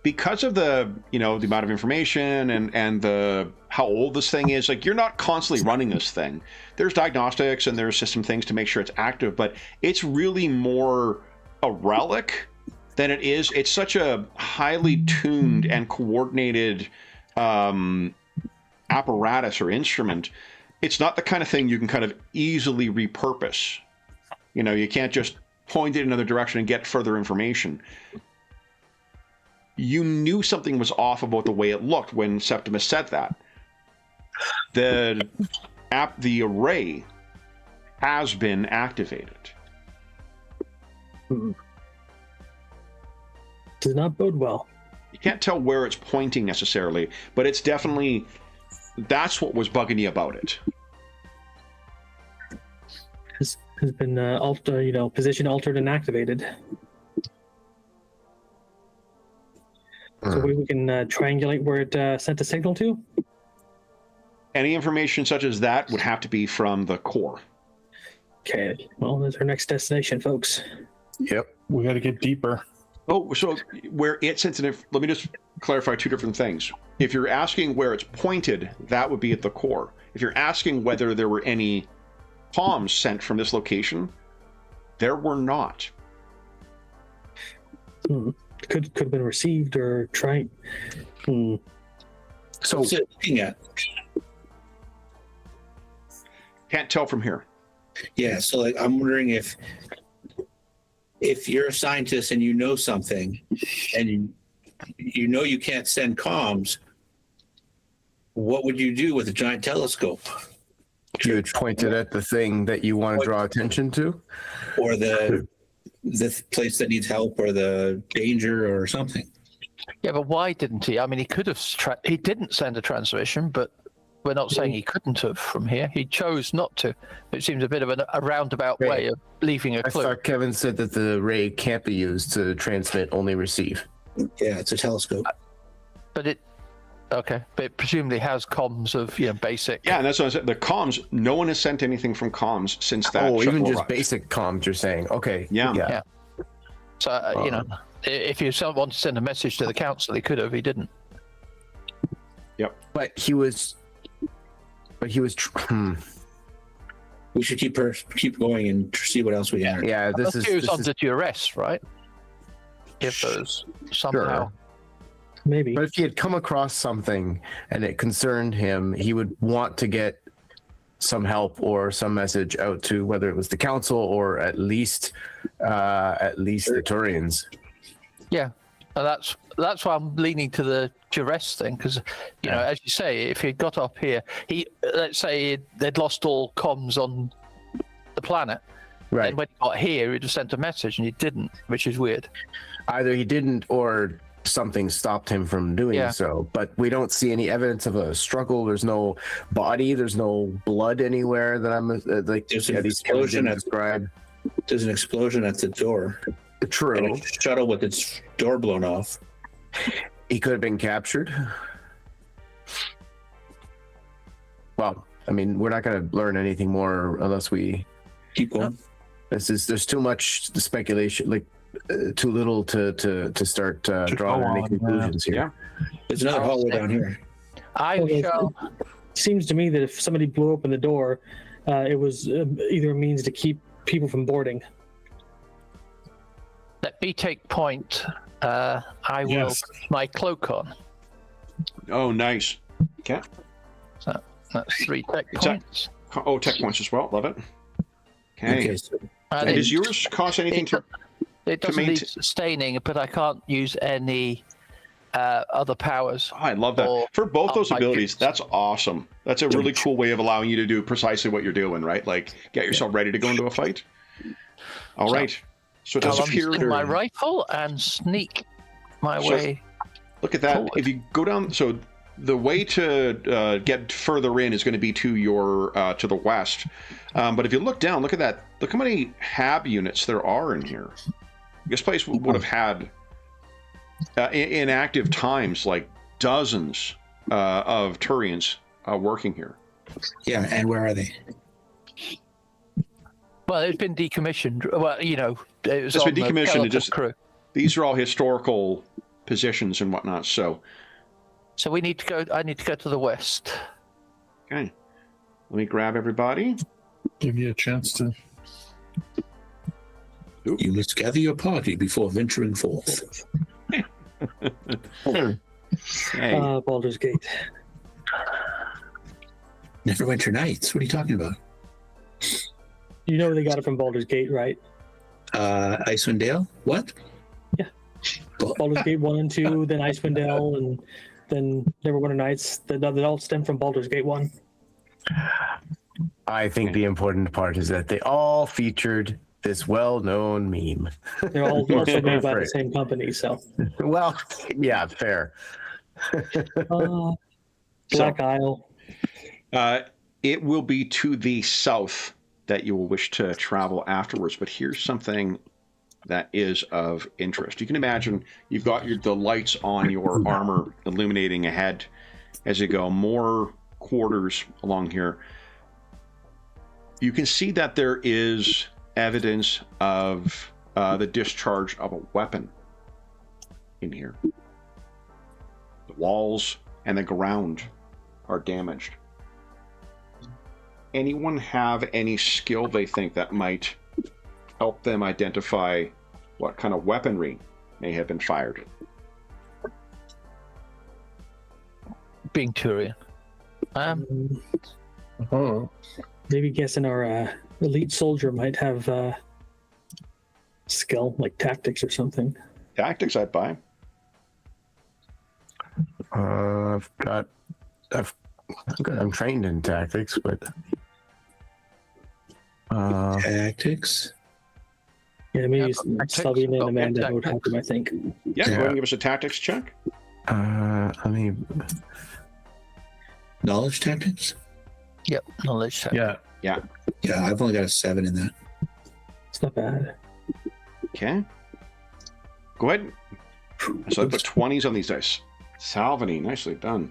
A: because of the, you know, the amount of information and the how old this thing is, like, you're not constantly running this thing. There's diagnostics and there's system things to make sure it's active, but it's really more a relic than it is. It's such a highly tuned and coordinated apparatus or instrument. It's not the kind of thing you can kind of easily repurpose. You know, you can't just point it in another direction and get further information. You knew something was off about the way it looked when Septimus said that. The array has been activated.
C: Does not bode well.
A: You can't tell where it's pointing necessarily, but it's definitely, that's what was bugging you about it.
C: Has been position altered and activated. So we can triangulate where it sent a signal to?
A: Any information such as that would have to be from the core.
C: Okay, well, that's our next destination, folks.
F: Yep, we got to get deeper.
A: Oh, so where it's sensitive, let me just clarify two different things. If you're asking where it's pointed, that would be at the core. If you're asking whether there were any comms sent from this location, there were not.
C: Could have been received or tried.
B: So
D: What's it looking at?
A: Can't tell from here.
D: Yeah, so like I'm wondering if you're a scientist and you know something, and you know you can't send comms, what would you do with a giant telescope?
B: you would point it at the thing that you want to draw attention to.
D: Or the place that needs help, or the danger, or something.
E: Yeah, but why didn't he? I mean, he could have. He didn't send a transmission, but we're not saying he couldn't have from here. He chose not to. It seems a bit of a roundabout
B: Right.
E: way of leaving a
B: I
E: clue.
B: thought Kevin said that the ray can't be used to transmit, only receive.
D: Yeah, it's a telescope.
E: But it presumably has comms of basic.
A: Yeah, and that's what I said. The comms, no one has sent anything from comms since that.
B: Oh, even
A: shuttle
B: just
A: arrived.
B: basic comms, you're saying? Okay.
A: Yeah.
E: So if you want to send a message to the council, he could have. He didn't.
B: But he was. We
D: We should keep going and see what else we have.
B: Yeah, this
E: He was
B: is
E: under duress, right? If those somehow.
B: Sure.
C: Maybe.
B: But if he had come across something and it concerned him, he would want to get some help or some message out to whether it was the council or at least the Turians.
E: Yeah, and that's why I'm leaning to the duress thing, because as you say, if he'd got up here, let's say they'd lost all comms on the planet,
B: Right.
E: and when he got here, he'd have sent a message, and he didn't, which is weird.
B: Either he didn't or something stopped him from doing
E: Yeah.
B: so. But we don't see any evidence of a struggle. There's no body. There's no blood anywhere that I'm like.
D: There's an
B: these Kevin
D: explosion
B: didn't
D: at-
B: describe.
D: There's an explosion at the door. And
B: True.
D: a shuttle with its door blown off.
B: He could have been captured. Well, I mean, we're not going to learn anything more unless we.
D: Keep going.
B: There's too much speculation, like too little to start drawing any conclusions here.
A: Yeah.
D: There's another hallway down here.
E: I
C: Okay.
E: shall.
C: Seems to me that if somebody blew open the door, it was either a means to keep people from boarding.
E: Let me take point. I will
F: Yes.
E: put my cloak on.
A: Oh, nice. Okay.
E: So that's 3 tech
A: Is that-
E: points.
A: Oh, tech points as well. Love it. Okay.
D: Okay, so
E: And
A: And does yours cost anything to?
E: it doesn't
A: maintain-
E: need sustaining, but I can't use any other powers.
A: Oh, I love that.
E: Or-
A: For both those
E: my
A: abilities,
E: goodness.
A: that's awesome. That's a really cool way of allowing you to do precisely what you're doing, right? Like get yourself ready to go into a fight. All
E: So-
A: right. So it
E: I'll
A: does appear.
E: unslung my rifle and sneak my
A: So-
E: way.
A: Look at that.
E: forward.
A: If you go down, so the way to get further in is going to be to your to the west. But if you look down, look at that. Look how many HAB units there are in here. This place would have had in active times like dozens of Turians working here.
D: yeah, and where are they?
E: Well, it's been decommissioned. Well, it was
A: It's been
E: on the
A: decommissioned, it
E: skeleton
A: just-
E: crew.
A: These are all historical positions and whatnot. So,
E: So we need to go. I need to go to the west.
A: okay, let me grab everybody.
F: Give you a chance to.
D: You must gather your party before venturing forth.
A: Okay.
C: Baldur's Gate.
D: Neverwinter Nights. What are you talking about?
C: You know they got it from Baldur's Gate, right?
D: Icewind Dale? What?
C: Yeah. Baldur's Gate 1 and 2, then Icewind Dale, and then Neverwinter Nights. That all stem from Baldur's Gate 1.
B: I think the important part is that they all featured this well-known meme.
C: They're all also made by the same company, so.
B: Well, yeah, fair.
C: Black Isle.
A: It will be to the south that you will wish to travel afterwards. But here's something that is of interest. You can imagine you've got the lights on your armor illuminating ahead as you go. More quarters along here. You can see that there is evidence of the discharge of a weapon in here. The walls and the ground are damaged. Anyone have any skill they think that might help them identify what kind of weaponry may have been fired?
E: being Turian.
F: Oh.
C: Maybe guessing our elite soldier might have skill, like tactics or something.
A: Tactics, I'd buy.
B: I'm trained in tactics, but
D: Tactics.
C: Yeah, maybe
E: tactics,
C: Salvina and
E: okay,
C: Amanda would
E: tactics.
C: help him, I think.
A: Yeah, go ahead and give us a tactics check.
B: I mean,
D: Knowledge tactics.
E: Yep, knowledge check.
F: Yeah.
A: Yeah.
D: Yeah, I've only got a 7 in that.
C: It's not bad.
A: Okay. Go ahead. So I put 20s on these dice. Salvini, nicely done.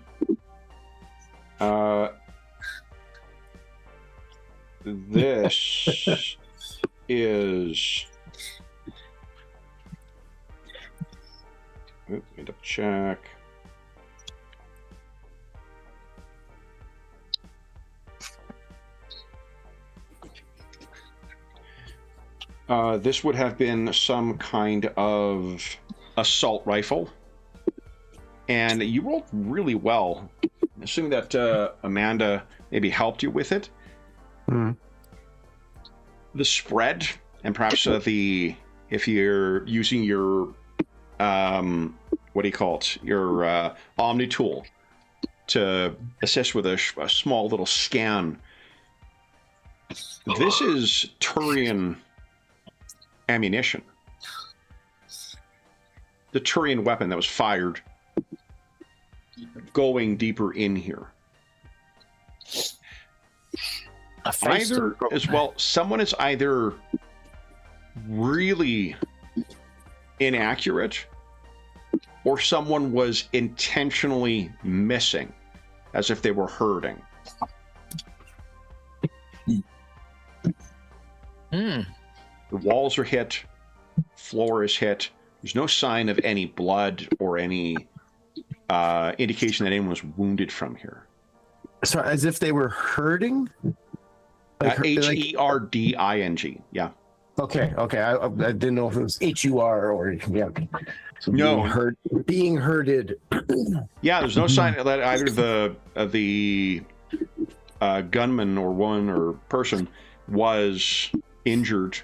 A: This is. Let me double check. This would have been some kind of assault rifle. And you rolled really well. Assuming that Amanda maybe helped you with it. The spread, and perhaps if you're using your, what do you call it? Your Omni tool to assist with a small little scan. This is Turian ammunition. The Turian weapon that was fired going deeper in here. Either as well, someone is either really inaccurate or someone was intentionally missing, as if they were hurting. The walls are hit, floor is hit. There's no sign of any blood or any indication that anyone was wounded from here.
B: so as if they were hurting? Like,
A: Herding, yeah.
B: Okay. I didn't know if it was HUR or yeah. So
A: No.
B: being herded.
A: Yeah, there's no sign that either the gunman or woman or person was injured.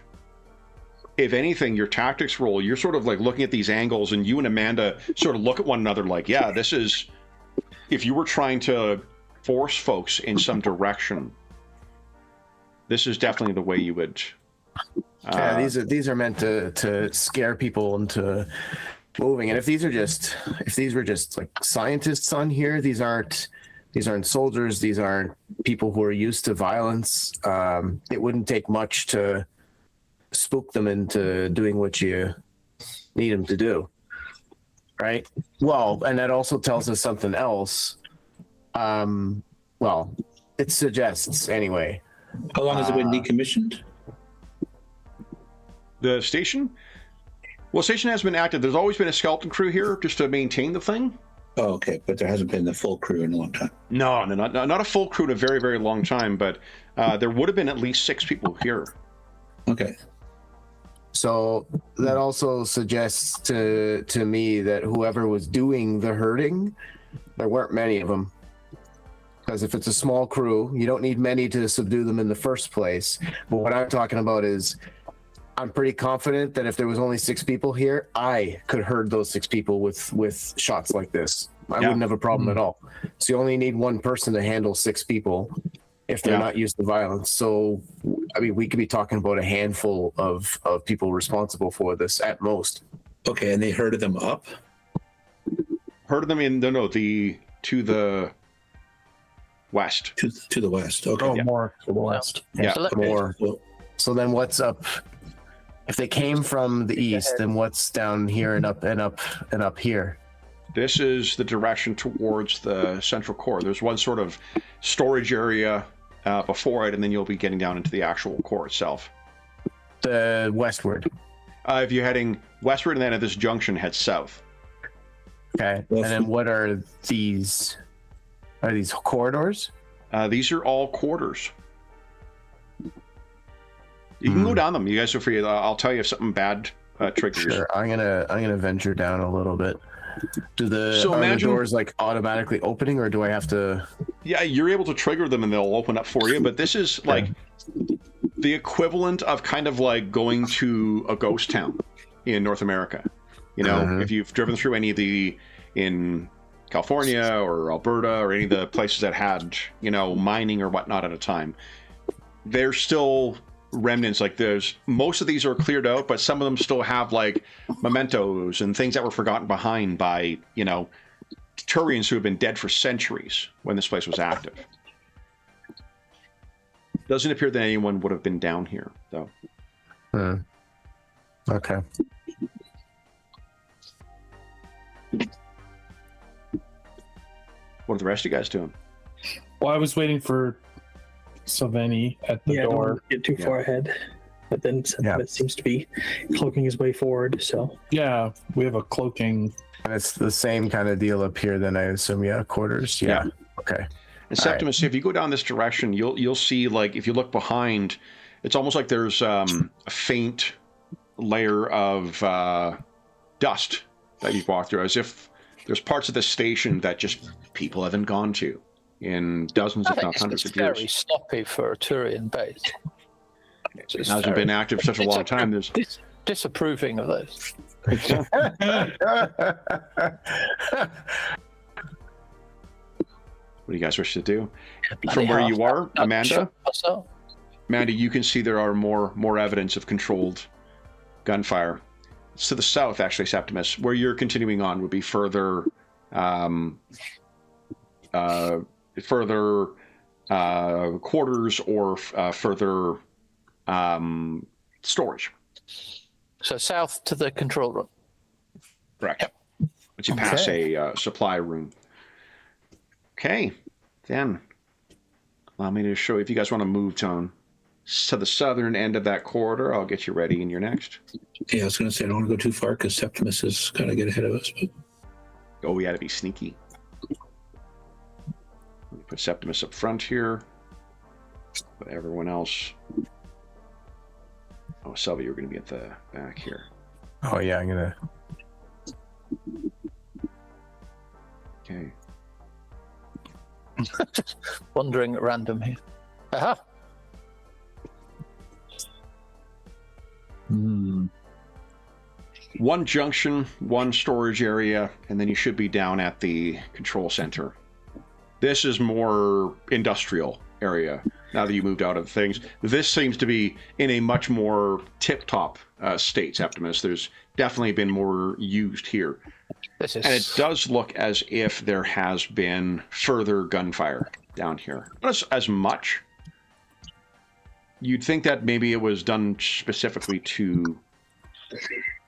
A: If anything, your tactics roll, you're sort of like looking at these angles, and you and Amanda sort of look at one another like, yeah, this is, if you were trying to force folks in some direction, this is definitely the way you would.
B: Yeah, these are meant to scare people into moving. And if these were just like scientists on here, these aren't soldiers. These aren't people who are used to violence. It wouldn't take much to spook them into doing what you need them to do, right? Well, and that also tells us something else. Well, it suggests anyway.
D: How long has it been decommissioned?
A: The station? Well, station has been active. There's always been a skeleton crew here just to maintain the thing.
D: Oh, okay, but there hasn't been the full crew in a long time.
A: No, not a full crew in a very, very long time, but there would have been at least 6 people here.
D: Okay.
B: So that also suggests to me that whoever was doing the herding, there weren't many of them. Because if it's a small crew, you don't need many to subdue them in the first place. But what I'm talking about is, I'm pretty confident that if there was only 6 people here, I could herd those 6 people with shots like this. I wouldn't have a problem at all. So you only need one person to handle 6 people if they're not used to violence. So, I mean, we could be talking about a handful of people responsible for this at most.
D: Okay, and they herded them up?
A: Herded them in, to the west.
D: To the west, okay.
F: Oh, more to the west.
A: Yeah,
B: more.
D: Well,
B: So then what's up? If they came from the east, then what's down here and up here?
A: This is the direction towards the central core. There's one sort of storage area before it, and then you'll be getting down into the actual core itself.
B: The westward.
A: If you're heading westward, and then at this junction, head south.
B: Okay. And then what are these? Are these corridors?
A: These are all quarters. You can go down them. You guys are free. I'll tell you if something bad triggers.
B: Sure. I'm gonna venture down a little bit. Do the
A: So
B: are the
A: imagine-
B: doors like automatically opening, or do I have to?
A: Yeah, you're able to trigger them and they'll open up for you, but this is like the equivalent of kind of like going to a ghost town in North America. You know, if you've driven through any of in California or Alberta or any of the places that had, you know, mining or whatnot at a time, there's still remnants. Like most of these are cleared out, but some of them still have like mementos and things that were forgotten behind by, you know, Turians who have been dead for centuries when this place was active. Doesn't appear that anyone would have been down here, though.
B: Okay.
A: What are the rest of you guys doing?
F: Well, I was waiting for Sylvani at the
C: Don't
F: door.
C: get too far ahead. But then it seems to be cloaking his way forward. So
F: Yeah, we have a cloaking.
B: And it's the same kind of deal up here, then I assume. Yeah, quarters. Yeah. Okay.
A: And Septimus, if you go down this direction, you'll see, like, if you look behind, it's almost like there's a faint layer of dust that you've walked through, as if there's parts of the station that just people haven't gone to in dozens, if not hundreds of years.
E: Very sloppy for a Turian base.
A: It hasn't been active such a long time. There's
E: disapproving of this.
A: What do you guys wish to do? From where you are, Amanda? Amanda, you can see there are more evidence of controlled gunfire. It's to the south, actually, Septimus. Where you're continuing on would be further quarters or further storage.
E: So south to the control room.
A: Correct. Yep. Once you pass a supply room. Okay, then allow me to show you if you guys want to move to the southern end of that corridor. I'll get you ready and you're next.
D: Yeah, I was going to say I don't want to go too far because Septimus is going to get ahead of us. But...
A: Oh, we had to be sneaky. Let me put Septimus up front here. But everyone else. Oh, Selby, you're going to be at the back here.
B: Oh yeah, I'm gonna.
A: Okay.
E: Just wandering at random here. Aha!
A: One junction, one storage area, and then you should be down at the control center. This is more industrial area now that you moved out of things. This seems to be in a much more tip-top state, Septimus. There's definitely been more used here. And it does look as if there has been further gunfire down here. Not as much. You'd think that maybe it was done specifically to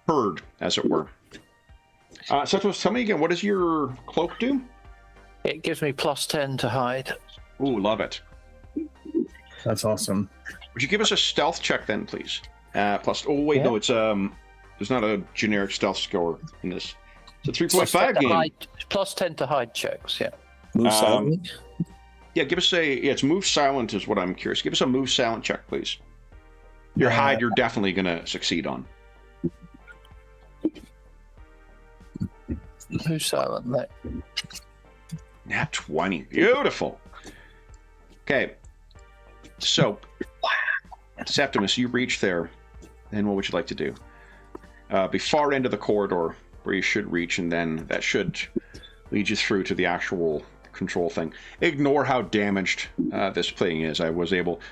A: herd, as it were. Septimus, tell me again, what does your cloak do?
E: It gives me +10 to hide.
A: Ooh, love it.
F: That's awesome.
A: Would you give us a stealth check then, please? Plus, oh wait, no, it's there's not a generic stealth score in this. It's a 3.5 game.
E: +10 to hide checks, yeah.
D: Move silently?
A: Yeah, give us it's move silent is what I'm curious. Give us a move silent check, please. Your hide, you're definitely going to succeed on.
E: Move silent, no.
A: Nat 20. Beautiful. Okay. So, Septimus, you reach there. And what would you like to do? Be far end of the corridor where you should reach, and then that should lead you through to the actual control thing. Ignore how damaged this thing is.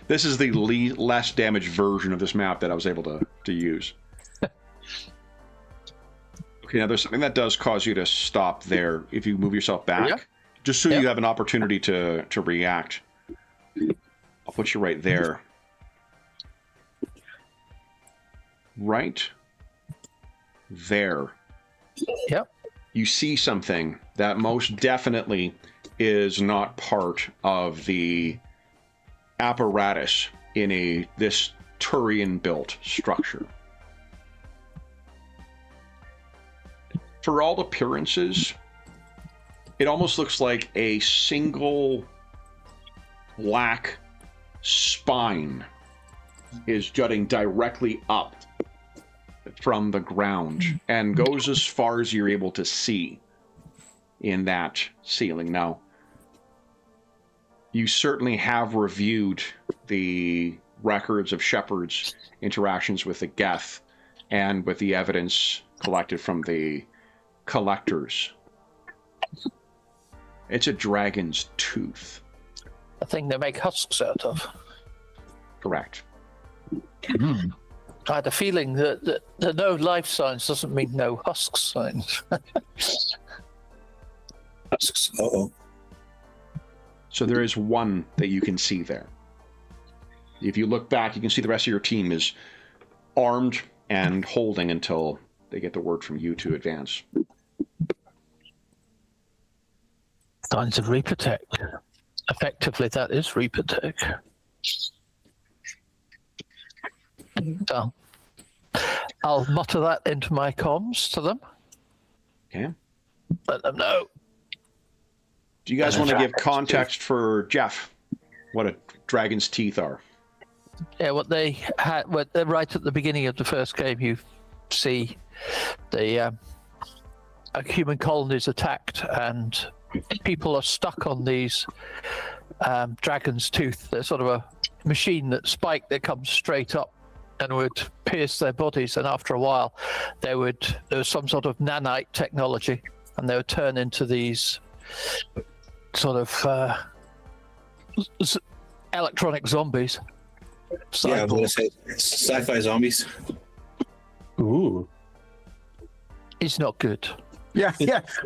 A: This is the less damaged version of this map that I was able to use. Okay, now there's something that does cause you to stop there if you move yourself back, just so you have an opportunity to react. I'll put you right there. Right there.
E: Yep.
A: You see something that most definitely is not part of the apparatus in this Turian-built structure. For all appearances, it almost looks like a single black spine is jutting directly up from the ground and goes as far as you're able to see in that ceiling. Now, you certainly have reviewed the records of Shepard's interactions with the Geth and with the evidence collected from the collectors. It's a dragon's tooth.
E: A thing they make husks out of.
A: Correct.
E: I had a feeling that no life signs doesn't mean no husk signs.
D: Uh-oh.
A: So there is one that you can see there. If you look back, you can see the rest of your team is armed and holding until they get the word from you to advance.
E: Signs of Reaper Tech. Effectively, that is Reaper Tech. So, I'll mutter that into my comms to them.
A: Okay.
E: Let them know.
A: Do you guys want to give context for Jeff? What a dragon's teeth are?
E: Yeah, what they had, right at the beginning of the first game, you see the a human colony is attacked, and people are stuck on these dragon's tooth. They're sort of a machine that comes straight up and would pierce their bodies, and after a while, there was some sort of nanite technology, and they would turn into these sort of electronic zombies.
D: Yeah, I was going to say sci-fi zombies.
F: Ooh.
E: It's not good.
B: Yeah.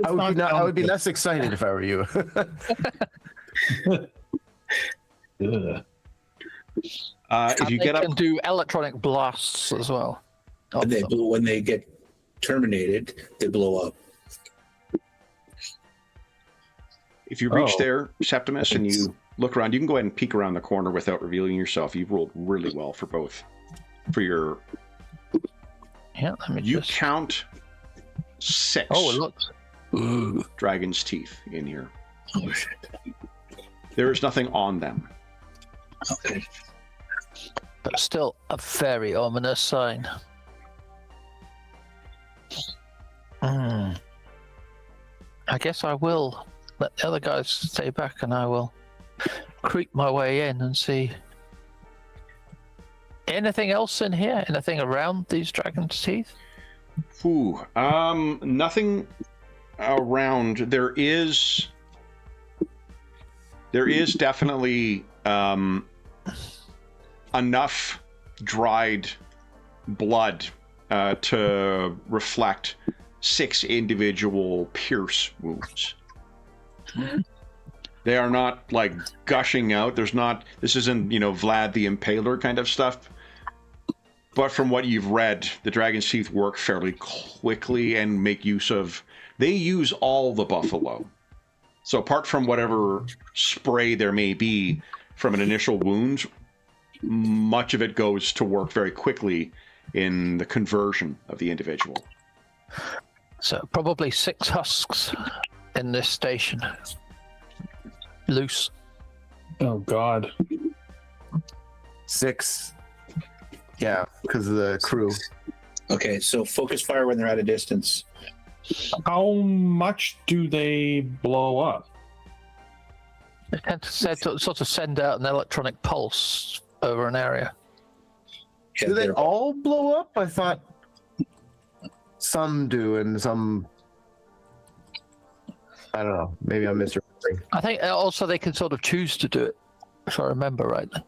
B: I would be less excited if I were you.
A: If you get up,
E: can do electronic blasts as well.
D: And when they get terminated, they blow up.
A: if you reach there, Septimus, and you look around, you can go ahead and peek around the corner without revealing yourself. You've rolled really well for both. For your...
E: Yeah, let me
A: You
E: just...
A: count 6 dragon's teeth in here.
D: Oh, shit.
A: There is nothing on them.
D: Okay.
E: But still a very ominous sign. I guess I will let the other guys stay back, and I will creep my way in and see. Anything else in here? Anything around these dragon's teeth?
A: Ooh, nothing around. There is definitely enough dried blood to reflect 6 individual pierce wounds. They are not like gushing out. This isn't, Vlad the Impaler kind of stuff. But from what you've read, the dragon's teeth work fairly quickly and make use of... They use all the buffalo. So apart from whatever spray there may be from an initial wound, much of it goes to work very quickly in the conversion of the individual.
E: So probably 6 husks in this station. Loose.
F: Oh, God.
B: 6. Yeah, because of the crew.
D: Okay, so focus fire when they're at a distance.
F: How much do they blow up?
E: They tend to sort of send out an electronic pulse over an area.
D: Yeah,
B: Do they
D: they're-
B: all blow up? I thought some do and some... I don't know. Maybe I'm misremembering.
E: I think also they can sort of choose to do it, if I remember rightly.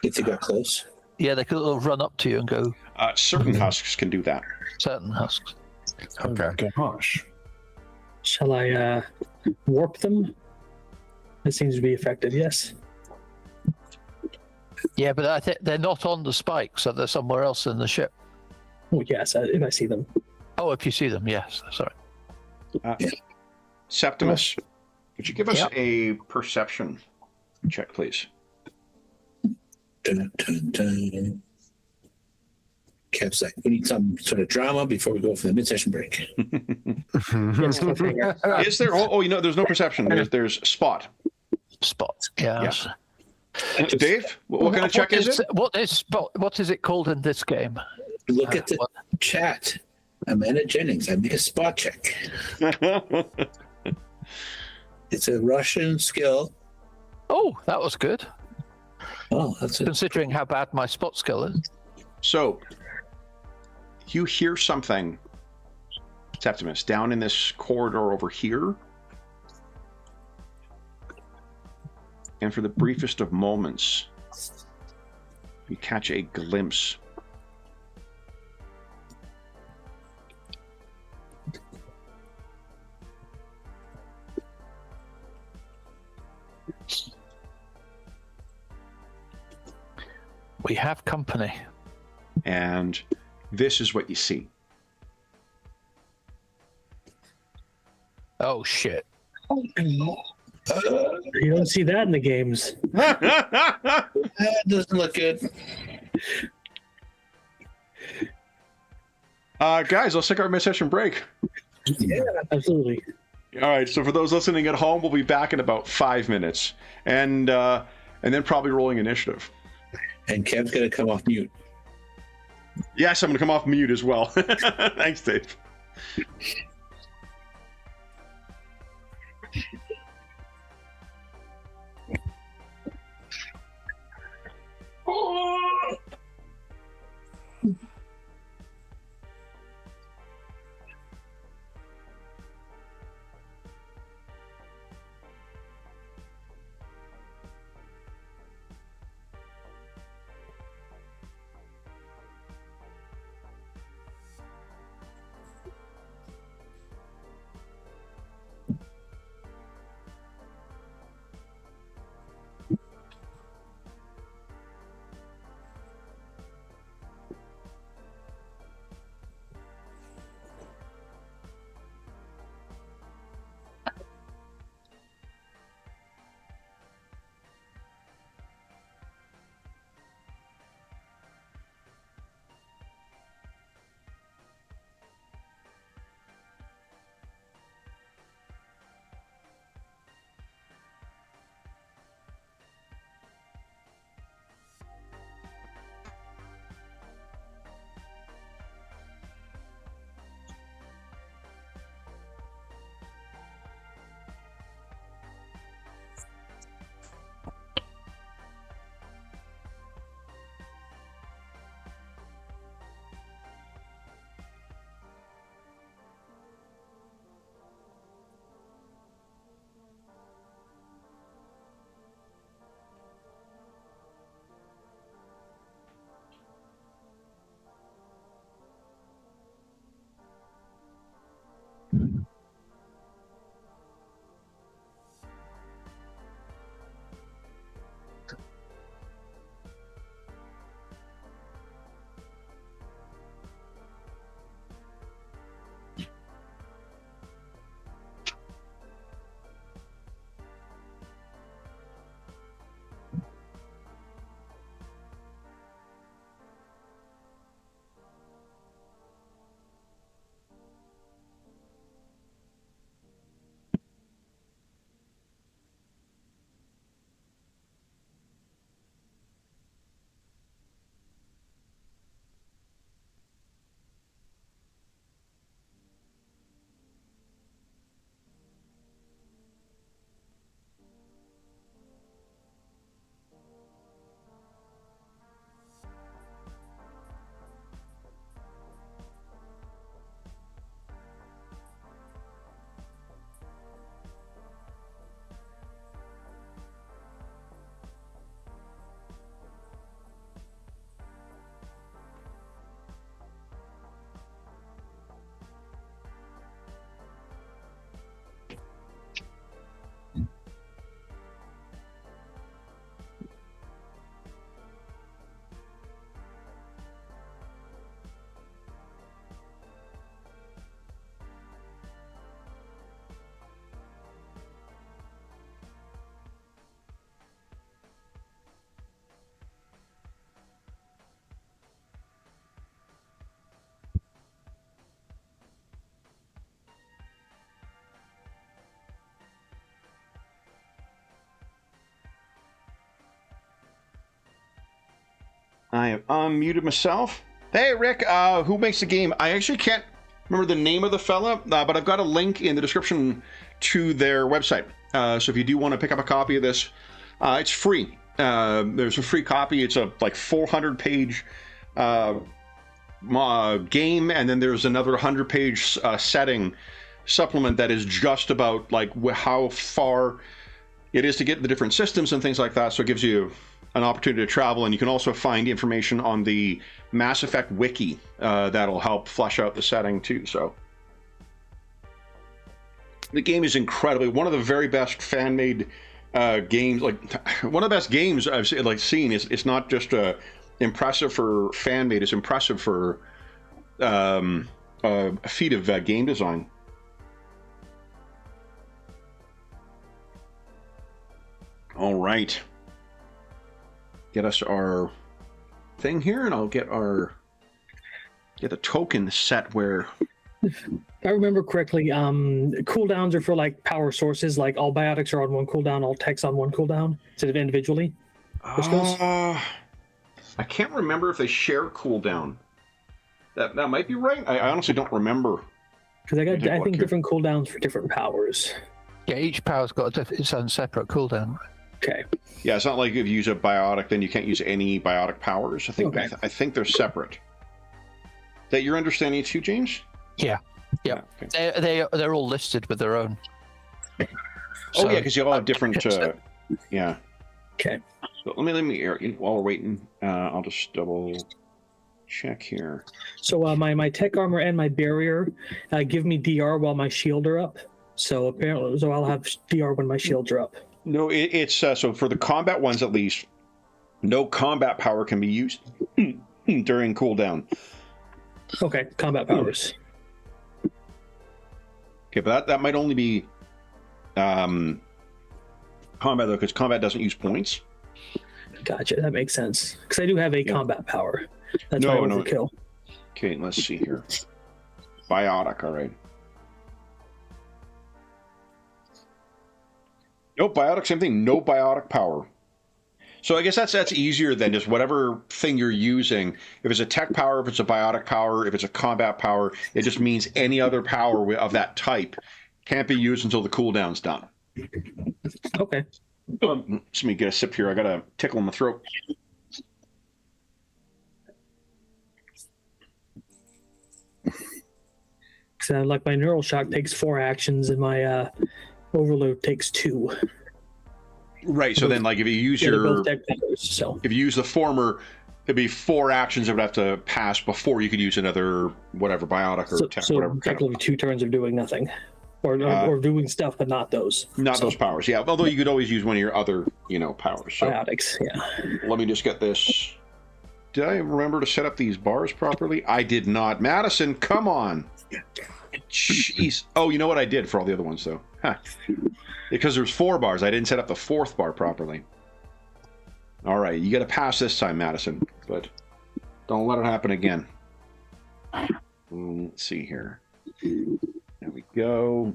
D: If they got close.
E: Yeah, they could all run up to you and go,
A: Certain husks can do that.
E: certain husks.
B: Okay.
F: Oh, gosh.
C: Shall I warp them? It seems to be effective, yes.
E: Yeah, but I think they're not on the spike, so they're somewhere else in the ship.
C: Oh, yes, if I see them.
E: Oh, if you see them, yes. Sorry.
A: Septimus, could you give us
E: Yep.
A: a perception check, please?
D: Dun, dun, dun. Kev's like, we need some sort of drama before we go for the mid-session break.
A: Is there? There's no perception. There's spot.
E: Spot. Yes.
A: Dave, what kind of check is it?
E: What is spot? What is it called in this game?
D: Look at the
E: what-
D: chat. Amanda Jennings, I make a spot check. It's a Russian skill.
E: Oh, that was good.
D: Oh, that's it.
E: Considering how bad my spot skill is.
A: So, you hear something, Septimus, down in this corridor over here. And for the briefest of moments, you catch a glimpse
E: We have company.
A: and this is what you see.
E: Oh, shit.
C: You don't see that in the games.
D: That doesn't look good.
A: Guys, let's take our mid-session break.
C: Yeah, absolutely.
A: All right, so for those listening at home, we'll be back in about 5 minutes, and then probably rolling initiative.
D: And Kev's going to come off mute.
A: Yes, I'm going to come off mute as well. Thanks, Dave. I have unmuted myself. Hey, Rick, who makes the game? I actually can't remember the name of the fella, but I've got a link in the description to their website. So if you do want to pick up a copy of this, it's free. There's a free copy. It's a like 400-page game, and then there's another 100-page setting supplement that is just about like how far it is to get the different systems and things like that. So it gives you an opportunity to travel, and you can also find information on the Mass Effect wiki that'll help flesh out the setting too. So the game is incredibly one of the very best fan-made games. Like one of the best games I've seen. It's not just impressive for fan-made; it's impressive for a feat of game design. All right. Get us our thing here, and I'll get the token set where.
C: If I remember correctly, cooldowns are for like power sources. Like all biotics are on one cooldown, all techs on one cooldown instead of individually.
A: I can't remember if they share cooldown. That might be right. I honestly don't remember.
C: Because I think different cooldowns for different powers.
E: Yeah, each power's got its own separate cooldown.
C: Okay.
A: Yeah, it's not like if you use a biotic, then you can't use any biotic powers. I think I think they're separate. Is that your understanding too, James?
E: Yeah. Yeah. Okay. They're all listed with their own.
A: So, yeah, because you all have different. Yeah.
C: Okay.
A: So let me while we're waiting, I'll just double check here.
C: So my tech armor and my barrier give me DR while my shield are up. So apparently, I'll have DR when my shields are up.
A: No, it's so for the combat ones at least, no combat power can be used during cooldown.
C: Okay, combat powers.
A: Okay, but that might only be combat though, because combat doesn't use points.
C: Gotcha, that makes sense. Because I do have a combat power. That's my overkill.
A: Okay, let's see here. Biotic, all right. No biotic, same thing. No biotic power. So I guess that's easier than just whatever thing you're using. If it's a tech power, if it's a biotic power, if it's a combat power, it just means any other power of that type can't be used until the cooldown's done.
C: Okay.
A: Let me get a sip here. I got a tickle in my throat.
C: So like my neural shock takes 4 actions, and my overload takes 2.
A: Right. So then, like, if you use if you use the former, it'd be 4 actions that would have to pass before you could use another whatever biotic or tech.
C: So
A: whatever.
C: technically 2 turns of doing nothing, or doing stuff, but not those.
A: Not those powers. Yeah. Although you could always use one of your other, powers. So
C: biotics. Yeah.
A: let me just get this. Did I remember to set up these bars properly? I did not. Madison, come on. Jeez. Oh, you know what I did for all the other ones though? Huh. Because there's 4 bars. I didn't set up the 4th bar properly. All right, you got to pass this time, Madison, but don't let it happen again. Let's see here. There we go.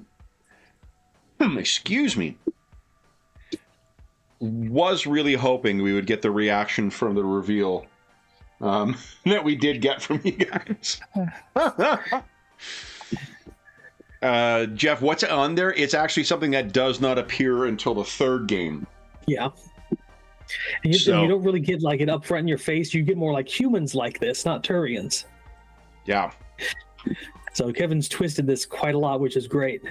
A: Excuse me. Was really hoping we would get the reaction from the reveal that we did get from you guys. Jeff, what's on there? It's actually something that does not appear until the 3rd game.
C: Yeah. And you don't really get like it up front in your face. You get more like humans like this, not Turians.
A: Yeah.
C: So Kevin's twisted this quite a lot, which is great.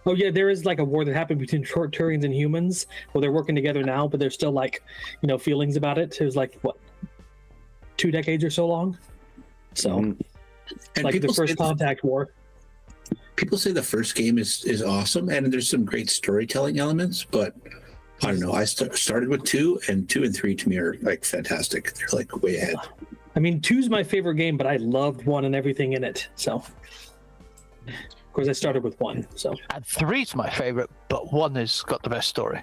C: Oh yeah, there is like a war that happened between Turians and humans. Well, they're working together now, but there's still like, feelings about it. It was like, what, 2 decades or so long? So, like the first contact war.
D: People say the first game is awesome, and there's some great storytelling elements, but I don't know. I started with 2, and 2 and 3 to me are like fantastic. They're like way ahead.
C: I mean, 2's my favorite game, but I loved 1 and everything in it. So, of course, I started with 1. So,
E: and 3's my favorite, but 1 has got the best story.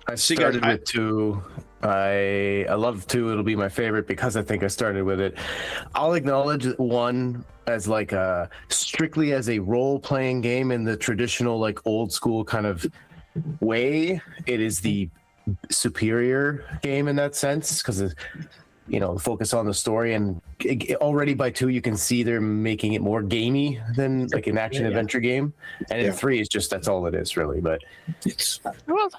B: I started with 2. I love 2. It'll be my favorite because I think I started with it. I'll acknowledge 1 as like strictly as a role-playing game in the traditional like old school kind of way. It is the superior game in that sense because focus on the story. And already by 2, you can see they're making it more gamey than like an action adventure game. And in 3, it's just that's all it is really. But
D: It's
E: Well,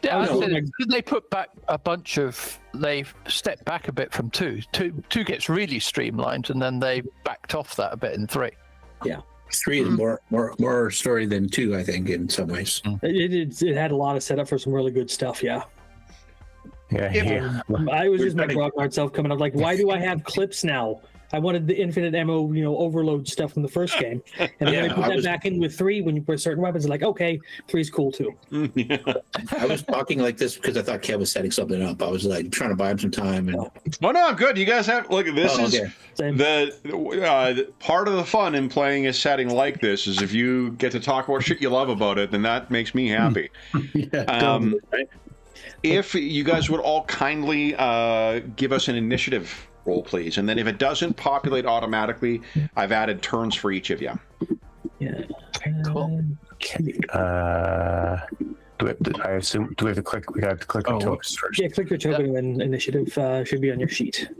E: yeah, I
C: Oh,
E: said,
C: no.
E: they put back a bunch of. They stepped back a bit from 2. 2 gets really streamlined, and then they backed off that a bit in 3.
D: 3 is more story than 2, I think, in some ways.
C: It had a lot of setup for some really good stuff. Yeah.
B: yeah.
C: I was just my grognard self coming up like, why do I have clips now? I wanted the infinite ammo, overload stuff from the first game, and then I put that back in with 3. When you put certain weapons, like, okay, 3's cool too.
D: I was talking like this because I thought Kev was setting something up. I was like trying to buy him some time. And
A: Oh no, good. You guys have look. This is
D: okay.
C: Same.
A: the part of the fun in playing a setting like this is if you get to talk about shit you love about it, then that makes me happy.
D: Right?
A: If you guys would all kindly give us an initiative roll, please, and then if it doesn't populate automatically, I've added turns for each of you.
C: Yeah.
E: Cool.
B: Do we have to click? We have to click on tokens first.
C: Yeah, click your token and initiative should be on your sheet.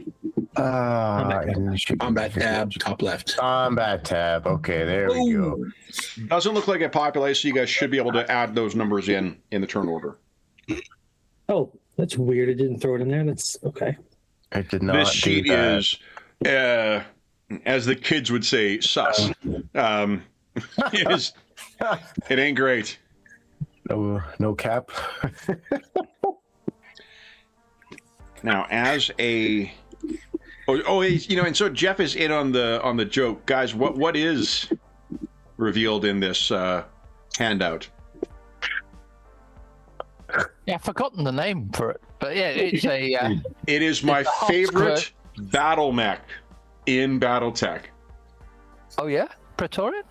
D: Combat tab, top left.
B: Combat tab. Okay, there we go.
A: Doesn't look like it populates, so you guys should be able to add those numbers in the turn order.
C: Oh, that's weird. It didn't throw it in there. That's okay.
B: It did not.
A: This sheet is, as the kids would say, sus. It ain't great.
B: No cap.
A: Now, as a and so Jeff is in on the joke, guys. What is revealed in this handout?
E: Yeah, I've forgotten the name for it, but yeah, it's a.
A: It is my favorite battle mech in BattleTech.
E: Oh yeah, Praetorian.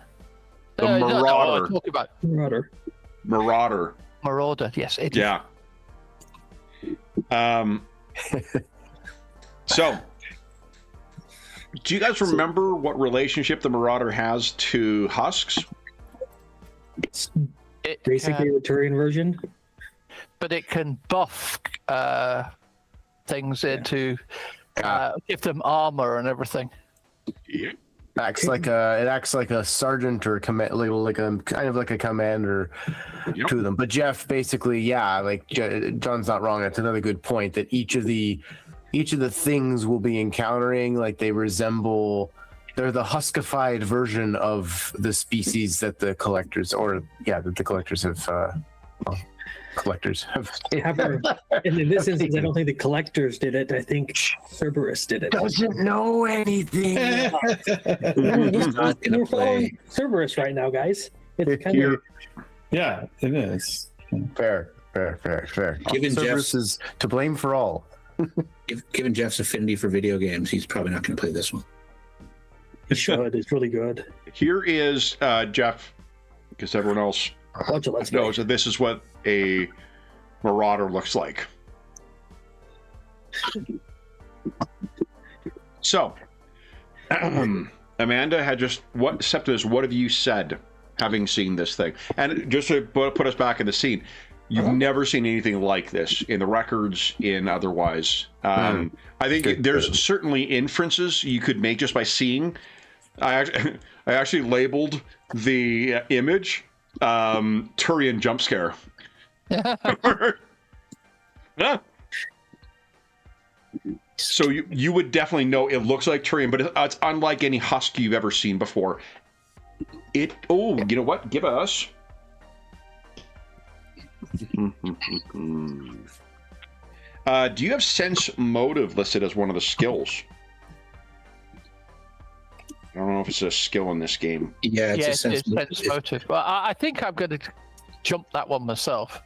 A: The
E: No,
A: Marauder.
E: I'm talking about
C: Marauder.
E: Marauder. Yes, it is.
A: Yeah. So, do you guys remember what relationship the Marauder has to husks?
E: It
C: Basically,
E: can,
C: the Turian version.
E: but it can buff things into give them armor and everything.
A: Yeah.
B: It acts like a sergeant or kind of like a commander to them. But Jeff, basically, like John's not wrong. That's another good point. That each of the things we'll be encountering, like they're the huskified version of the species that the collectors have. Collectors have.
C: And in this instance, I don't think the collectors did it. I think Cerberus did it.
B: Doesn't know anything.
C: We're following Cerberus right now, guys. It's kind of
F: Yeah, it is.
B: Fair.
D: Given
B: Cerberus is to blame for all.
D: Given Jeff's affinity for video games, he's probably not going to play this one.
C: it should. It's really good.
A: Here is Jeff, because everyone else
C: Watch it. Let's
A: knows that this is what a Marauder looks like. So, Amanda had what have you said, having seen this thing? And just to put us back in the scene, you've never seen anything like this in the records, in otherwise. I think there's certainly inferences you could make just by seeing. I actually labeled the image Turian jump scare. So you would definitely know it looks like Turian, but it's unlike any husk you've ever seen before. You know what? Give us. Do you have sense motive listed as one of the skills? I don't know if it's a skill in this game.
D: Yeah, it's a sense
E: sense motive. But I think I'm going to jump that one myself.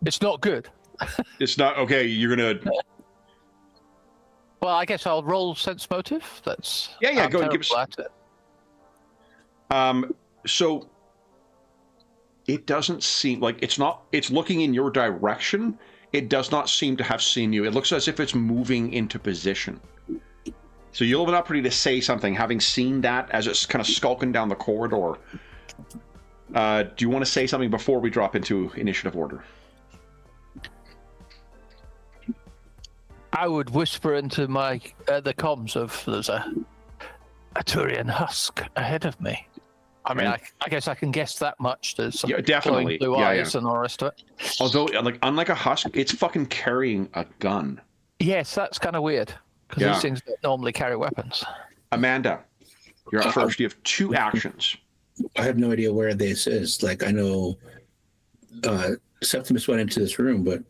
E: It's not good.
A: It's not okay. You're gonna.
E: Well, I guess I'll roll sense motive. That's
A: Go ahead. Give us.
E: At it.
A: So it doesn't seem like it's looking in your direction. It does not seem to have seen you. It looks as if it's moving into position. So you'll have an opportunity to say something, having seen that as it's kind of skulking down the corridor. Do you want to say something before we drop into initiative order?
E: I would whisper into my the comms of there's a Turian husk ahead of me. I mean, I guess I can guess that much. There's some
A: definitely
E: blue eyes and all the rest of it.
A: Although, like, unlike a husk, it's fucking carrying a gun.
E: Yes, that's kind of weird because these things don't normally carry weapons.
A: Amanda, you're up first. You have 2 actions.
D: I have no idea where this is. Like, I know Septimus went into this room, but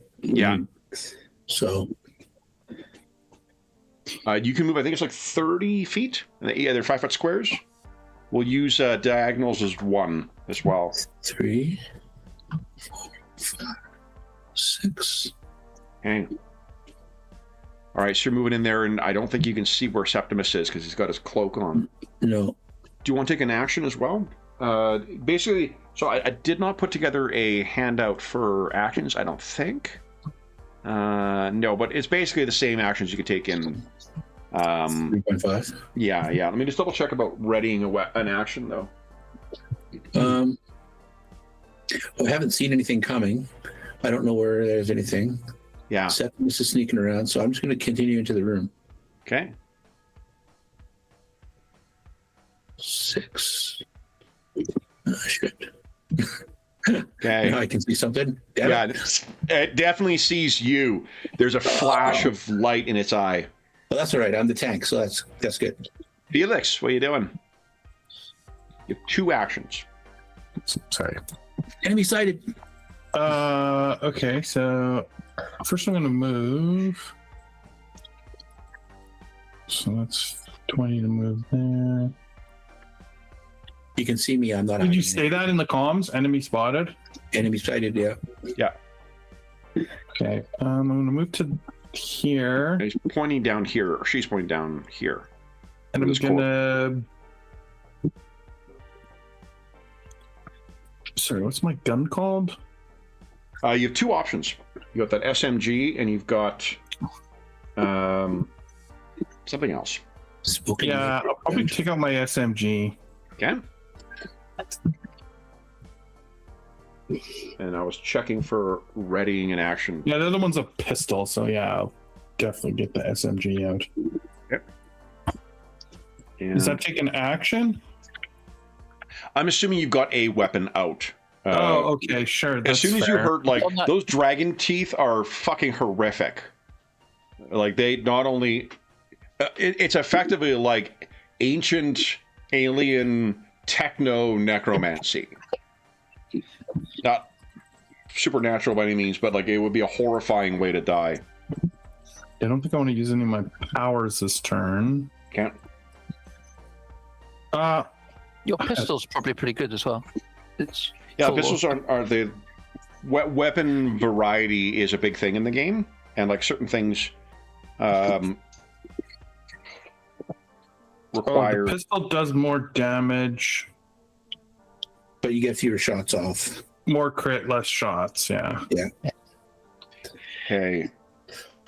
D: so
A: you can move. I think it's like 30 feet. Yeah, they're 5-foot squares. We'll use diagonals as 1 as well.
D: 3, 4, 5, 6.
A: Okay. All right, so you're moving in there, and I don't think you can see where Septimus is because he's got his cloak on.
D: No.
A: Do you want to take an action as well? Basically, so I did not put together a handout for actions, I don't think. No, but it's basically the same actions you could take in
D: 3.5.
A: Yeah. Let me just double check about readying an action, though.
D: I haven't seen anything coming. I don't know where there's anything.
A: Yeah.
D: Septimus is sneaking around, so I'm just going to continue into the room.
A: Okay.
D: 6. Shit.
A: Okay.
D: Now I can see something.
A: Damn it definitely sees you. There's a flash of light in its eye.
D: Well, that's all right. I'm the tank, so that's good.
A: Felix, what are you doing? You have 2 actions.
B: Sorry.
D: Enemy sighted.
F: Okay, so first I'm gonna move. So that's 20 to move there.
D: You can see me. I'm not.
F: Did you say that in the comms? Enemy spotted.
D: Enemy sighted. Yeah.
A: Yeah.
F: Okay. I'm gonna move to here.
A: He's pointing down here, or she's pointing down here.
F: And I'm gonna. Sorry, what's my gun called?
A: You have 2 options. You got that SMG, and you've got something else.
F: Yeah, I'll probably take out my SMG.
A: Okay. And I was checking for readying an action.
F: Yeah, the other one's a pistol, so yeah, I'll definitely get the SMG out.
A: Yep.
F: Does that take an action?
A: I'm assuming you've got a weapon out.
F: Okay, sure.
A: As soon as you heard, like, those dragon teeth are fucking horrific. Like, they not only... it's effectively like ancient alien techno necromancy. Not supernatural by any means, but like it would be a horrifying way to die.
F: I don't think I want to use any of my powers this turn.
A: Can't.
E: Your pistol's probably pretty good as well. It's
A: pistols are the weapon variety is a big thing in the game, and like certain things require.
F: The pistol does more damage,
D: but you get fewer shots off.
F: More crit, less shots. Yeah.
A: Okay.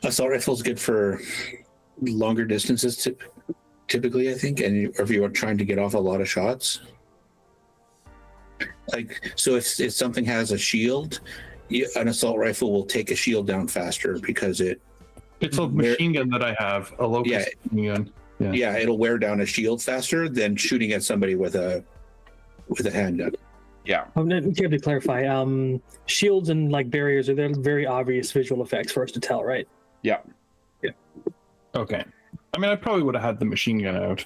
D: Assault rifle's good for longer distances, typically, I think, and if you are trying to get off a lot of shots. Like, so if something has a shield, an assault rifle will take a shield down faster because
F: it's a machine gun that I have, a locust machine gun.
D: Yeah, it'll wear down a shield faster than shooting at somebody with a handgun.
A: Yeah.
C: To clarify, shields and like barriers are they're very obvious visual effects for us to tell, right?
A: Yeah.
F: Okay. I mean, I probably would have had the machine gun out.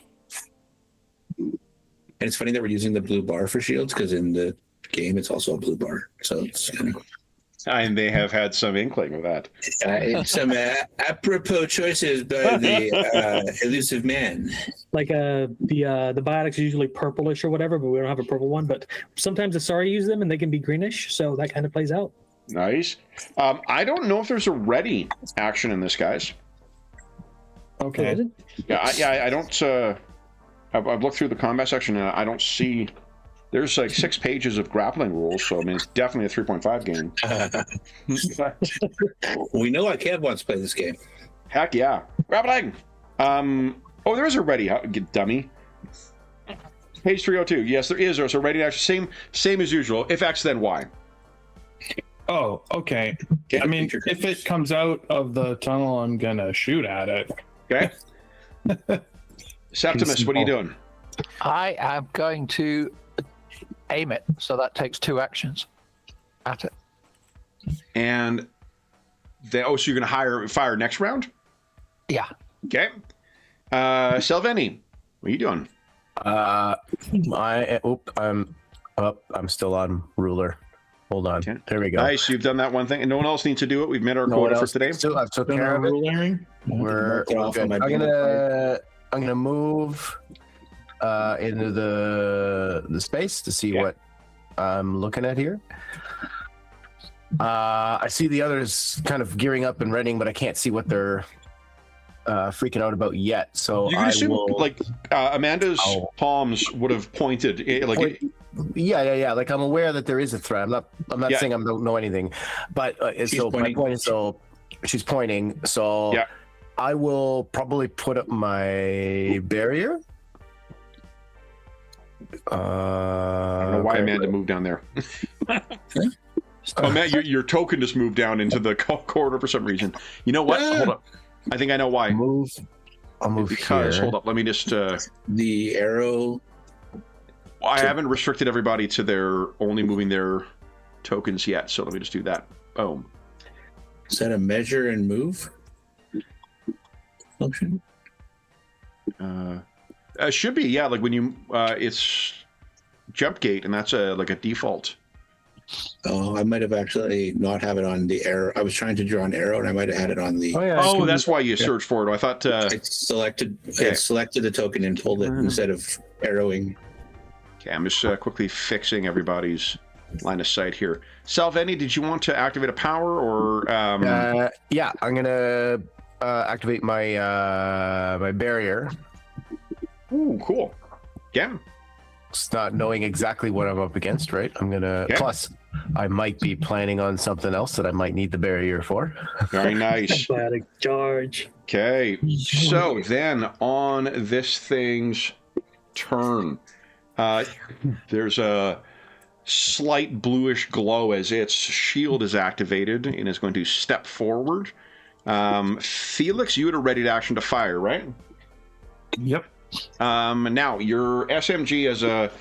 D: And it's funny that we're using the blue bar for shields because in the game it's also a blue bar. So it's kind of...
A: And they have had some inkling of that.
D: Some apropos choices by the elusive man.
C: Like the biotics are usually purplish or whatever, but we don't have a purple one. But sometimes the Asari use them and they can be greenish, so that kind of plays out.
A: Nice. I don't know if there's a ready action in this, guys.
F: Okay.
A: I don't. I've looked through the combat section and I don't see. There's like 6 pages of grappling rules, so I mean it's definitely a 3.5 game.
D: We know I can't once play this game.
A: Heck yeah, grappling. Oh, there is a ready, dummy. Page 302. Yes, there is. There's a ready action. Same as usual. If X, then Y.
F: Oh, okay. I mean, if it comes out of the tunnel, I'm gonna shoot at it.
A: Okay. Septimus, what are you doing?
E: I am going to aim it, so that takes 2 actions at it.
A: And so you're going to fire next round?
E: Yeah.
A: Okay. Selveni, what are you doing?
B: I'm still on ruler. Hold on.
A: Okay.
B: There we go.
A: Nice, you've done that one thing, and no one else needs to do it. We've met our quota for today.
B: Still, I've took care of it. We're good. I'm gonna move into the space to see what I'm looking at here. I see the others kind of gearing up and readying, but I can't see what they're freaking out about yet. So
A: you can assume, Amanda's palms would have pointed.
B: Yeah. Like, I'm aware that there is a threat. I'm not saying I don't know anything, but my point is, so she's pointing. So I will probably put up my barrier.
A: I don't know why Amanda moved down there. Oh man, your token just moved down into the corridor for some reason. You know what? Hold up. I think I know why.
B: I'll move
A: because
B: here.
A: Hold up. Let me just.
D: The arrow.
A: I haven't restricted everybody to their only moving their tokens yet, so let me just do that. Boom.
D: Is that a measure and move function?
A: Should be, yeah. Like when you, it's jump gate, and that's a default.
D: Oh, I might have actually not have it on the arrow. I was trying to draw an arrow, and I might have had it on the.
A: Oh, that's why you searched for it. I thought.
D: I selected the token and told it instead of arrowing.
A: Okay, I'm just quickly fixing everybody's line of sight here. Salveni, did you want to activate a power or?
B: Yeah, I'm gonna activate my my barrier.
A: Ooh, cool. Yeah.
B: It's not knowing exactly what I'm up against, right? I'm gonna plus. I might be planning on something else that I might need the barrier for.
A: Very nice.
C: Charge.
A: Okay, so then on this thing's turn, there's a slight bluish glow as its shield is activated and is going to step forward. Felix, you had a ready action to fire, right?
F: Yep.
A: Now, your SMG has a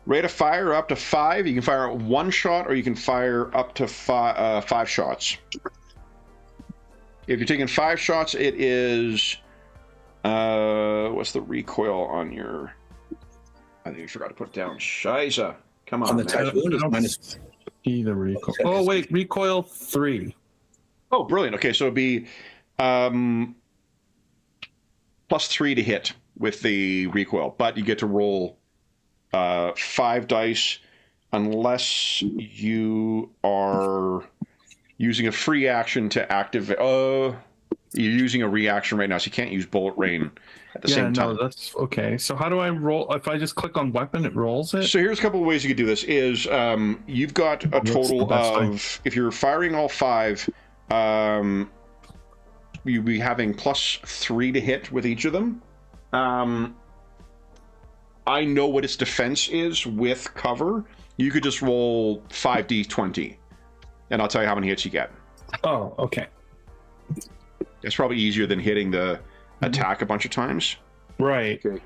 A: rate of fire up to 5. You can fire 1 shot or you can fire up to 5 shots. If you're taking 5 shots, it is... what's the recoil on your... I think you forgot to put it down. Shiza. Come on,
D: the typhoon is minus...
F: The recoil. Oh, wait. Recoil 3.
A: Oh, brilliant. Okay, so it'd be +3 to hit with the recoil, but you get to roll 5 dice unless you are using a free action to activate. You're using a reaction right now, so you can't use bullet rain at the same time.
F: No, that's okay. So how do I roll? If I just click on weapon, it rolls it?
A: So here's a couple of ways you could do this. Is you've got a total of, if you're firing all 5, you'll be having +3 to hit with each of them. I know what its defense is with cover. You could just roll 5d20, and I'll tell you how many hits you get.
F: Oh, okay.
A: It's probably easier than hitting the attack a bunch of times.
F: Right.
A: Okay.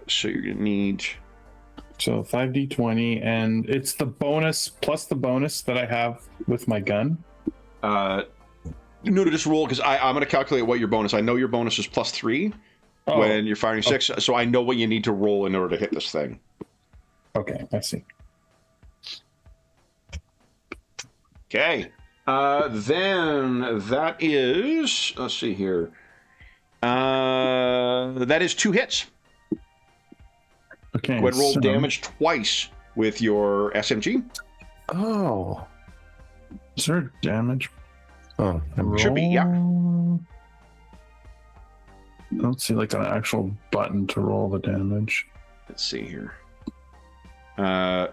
A: So you're gonna need.
F: So 5d20, and it's the bonus plus the bonus that I have with my gun.
A: No, to just roll, because I'm going to calculate what your bonus. I know your bonus is +3 when you're firing 6, so I know what you need to roll in order to hit this thing.
F: Okay, I see.
A: Okay. Then that is, let's see here. That is 2 hits.
F: Okay.
A: Go ahead and roll damage twice with your SMG.
B: Oh.
F: Is there damage?
B: Oh,
A: Should be, yeah.
F: I don't see like an actual button to roll the damage.
A: Let's see here.
F: I'm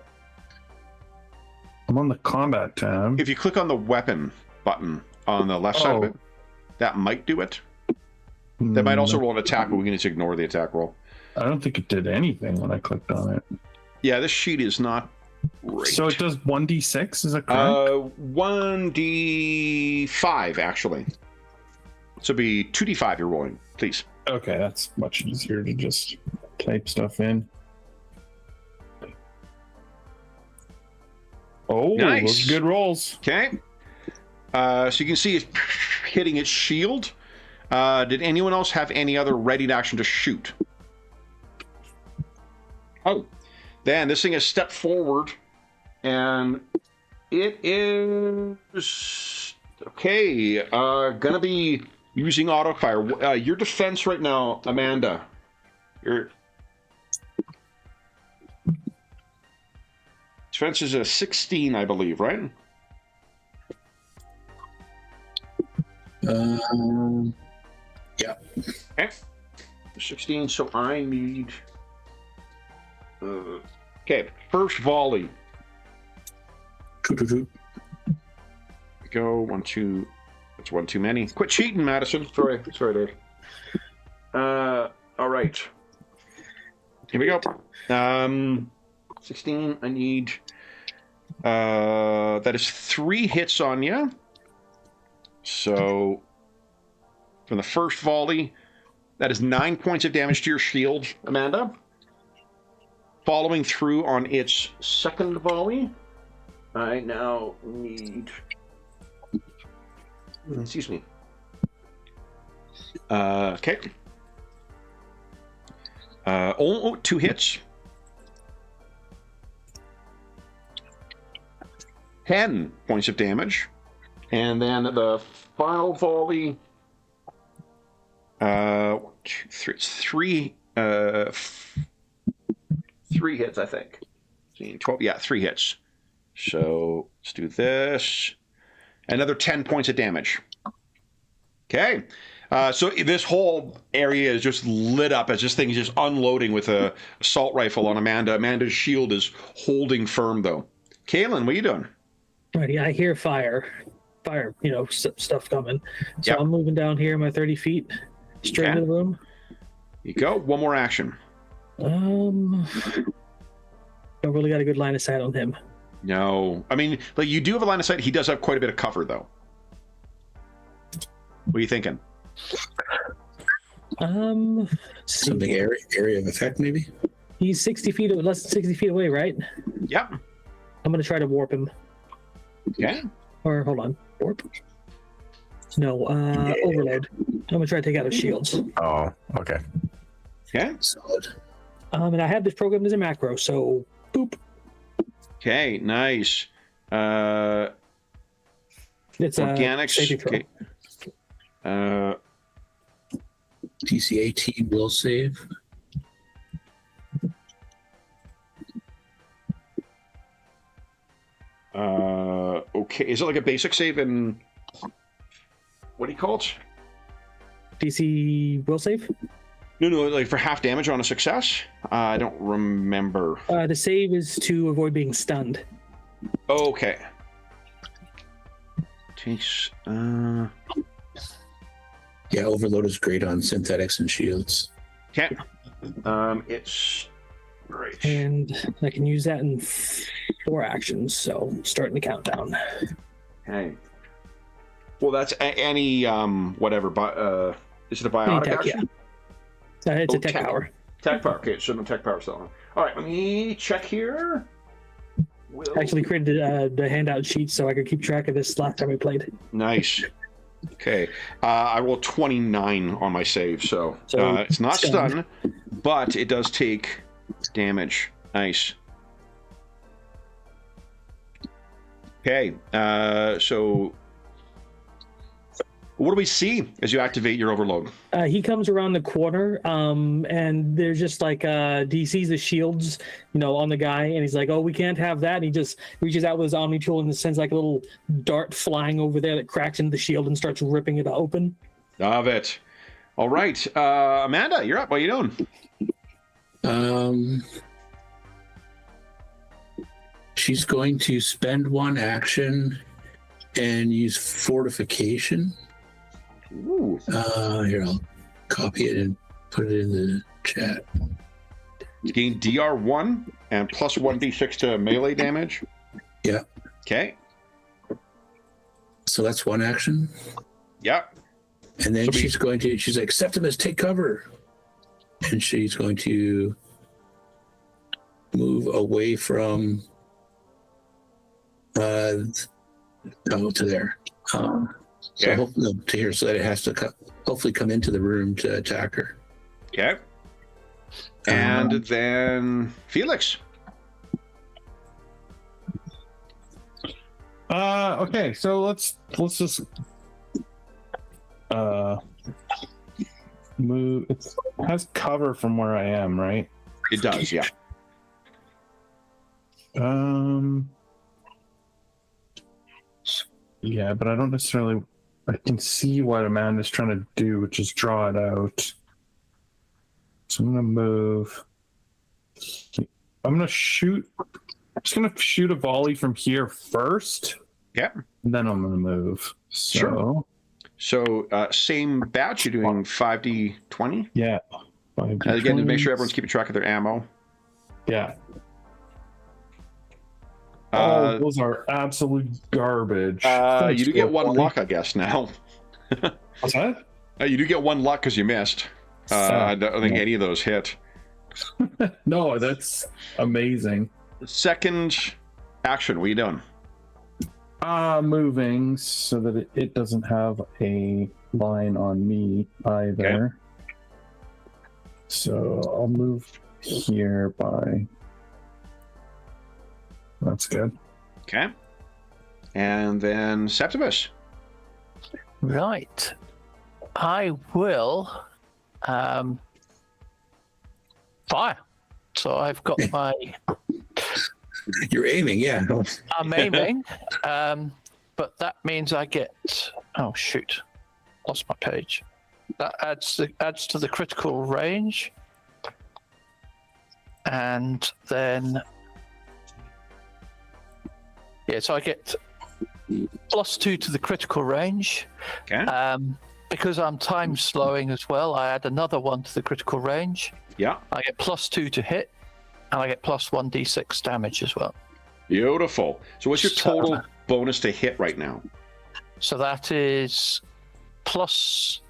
F: on the combat tab.
A: If you click on the weapon button on the left side of it, that might do it. That might also roll an attack, but we can just ignore the attack roll.
F: I don't think it did anything when I clicked on it.
A: Yeah, this sheet is not Great.
F: So it does 1d6, is that correct?
A: 1d5, actually. So it'd be 2d5 you're rolling, please.
F: Okay, that's much easier to just type stuff in. Oh,
A: Nice.
F: those are good rolls.
A: Okay. So you can see it hitting its shield. Did anyone else have any other ready action to shoot? Oh, then this thing has stepped forward, and it is okay. Gonna be using auto fire. Your defense right now, Amanda. Your defense is a 16, I believe, right?
D: Yeah.
A: Okay. 16. So I need. Okay, first volley. Go 1, 2. That's one too many. Quit cheating, Madison. Sorry, Dave. All right. Here we go. 16. I need. That is 3 hits on you. So from the first volley, that is 9 points of damage to your shield, Amanda. Following through on its second volley, I now need. Excuse me. Okay. 2 hits. 10 points of damage. And then the final volley. 1, 2, 3. It's 3. 3 hits, I think. 12. Yeah, 3 hits. So let's do this. Another 10 points of damage. Okay. So this whole area is just lit up as this thing is just unloading with a assault rifle on Amanda. Amanda's shield is holding firm, though. Kaylin, what are you doing?
C: Right, I hear fire, stuff coming. So
A: Yep.
C: I'm moving down here, my 30 feet, straight
A: Okay.
C: into the room.
A: You go. One more action.
C: Don't really got a good line of sight on him.
A: No. I mean, like, you do have a line of sight. He does have quite a bit of cover, though. What are you thinking?
D: Something area of effect, maybe?
C: He's 60 feet, less than 60 feet away, right?
A: Yep.
C: I'm going to try to warp him.
A: Okay.
C: Or, hold on, warp? No, overload. I'm going to try to take out his shields.
B: Oh, okay.
A: Okay.
D: Solid.
C: And I have this programmed as a macro, so boop.
A: Okay. Nice.
C: It's
A: Organics.
C: safety throw.
A: Okay.
D: DC 18 will save.
A: Okay. Is it like a basic save in what do you call it?
C: DC will save?
A: No, like for half damage on a success? I don't remember.
C: The save is to avoid being stunned.
A: Okay. Takes.
D: Yeah, overload is great on synthetics and shields.
A: Okay. It's great.
C: And I can use that in 4 actions, so starting the countdown.
A: Okay. Well, that's any whatever. Is it a biotic
C: Tech,
A: action?
C: yeah. It's
A: Oh,
C: a tech power.
A: Tech power. Okay, so no tech power still. All right, let me check here.
C: I actually created the handout sheet so I could keep track of this last time we played.
A: Nice. Okay. I rolled 29 on my save, so it's not stun, but it does take damage. Nice. Okay. So what do we see as you activate your overload?
C: He comes around the corner, and there's just like he sees the shields, on the guy, and he's like, "Oh, we can't have that." And he just reaches out with his Omni tool and sends like a little dart flying over there that cracks into the shield and starts ripping it open.
A: Love it. All right, Amanda, you're up. What are you doing?
D: She's going to spend 1 action and use fortification.
A: Ooh.
D: Here, I'll copy it and put it in the chat.
A: Gain DR1 and plus 1d6 to melee damage.
D: Yeah.
A: Okay.
D: So that's one action.
A: Yeah.
D: And then she's like, Septimus, take cover. And she's going to move away from to there. To here, so that it has to hopefully come into the room to attack her.
A: Okay. And then Felix.
F: Okay, so let's just move. It has cover from where I am, right?
A: It does, yeah.
F: Yeah, but I don't necessarily. I can see what Amanda's trying to do, which is draw it out. So I'm gonna move. I'm gonna shoot. I'm just gonna shoot a volley from here first.
A: Yeah.
F: And then I'm gonna move. So,
A: sure. So same batch. You're doing 5d20.
F: Yeah.
A: Again, to make sure everyone's keeping track of their ammo.
F: Yeah. Oh, those are absolute garbage.
A: You do get one luck, I guess, now.
F: What's that?
A: You do get one luck because you missed. I don't think any of those hit.
F: No, that's amazing.
A: Second action, what are you doing?
F: Moving so that it doesn't have a line on me either. Okay. So I'll move here by... That's good.
A: Okay. And then Septimus.
E: Right. I will fire. So I've got my...
D: You're aiming, yeah.
E: I'm aiming, but that means I get... Oh, shoot. Lost my page. That adds to the critical range. And then... Yeah, so I get +2 to the critical range.
A: Okay.
E: Because I'm time slowing as well, I add another 1 to the critical range.
A: Yeah.
E: I get +2 to hit, and I get +1d6 damage as well.
A: Beautiful. So what's your total bonus to hit right now?
E: So that is plus...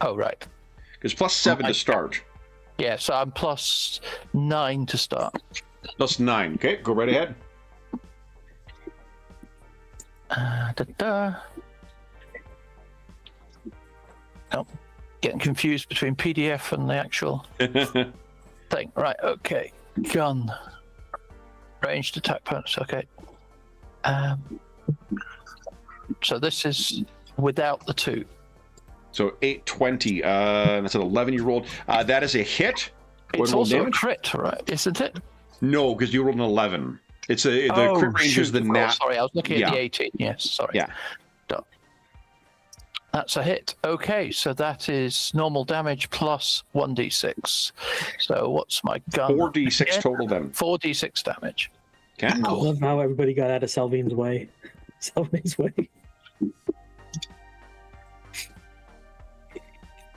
E: Oh, right.
A: It's +7 to start.
E: Yeah, so I'm +9 to start.
A: +9. Okay, go right ahead.
E: Oh, getting confused between PDF and the actual thing. Right, okay. Gun. Ranged attack bonus, okay. So this is without the 2.
A: So 820. That's an 11 you rolled. That is a hit.
E: It's also a crit, right? Isn't it?
A: No, because you rolled an 11. It's the crit range is the nat.
E: Sorry, I was looking at the 18. Yes, sorry.
A: Yeah.
E: That's a hit. Okay, so that is normal damage plus 1d6. So what's my gun?
A: 4d6 total then.
E: 4d6 damage.
A: Okay.
C: I love how everybody got out of Selvine's way. Selvine's way.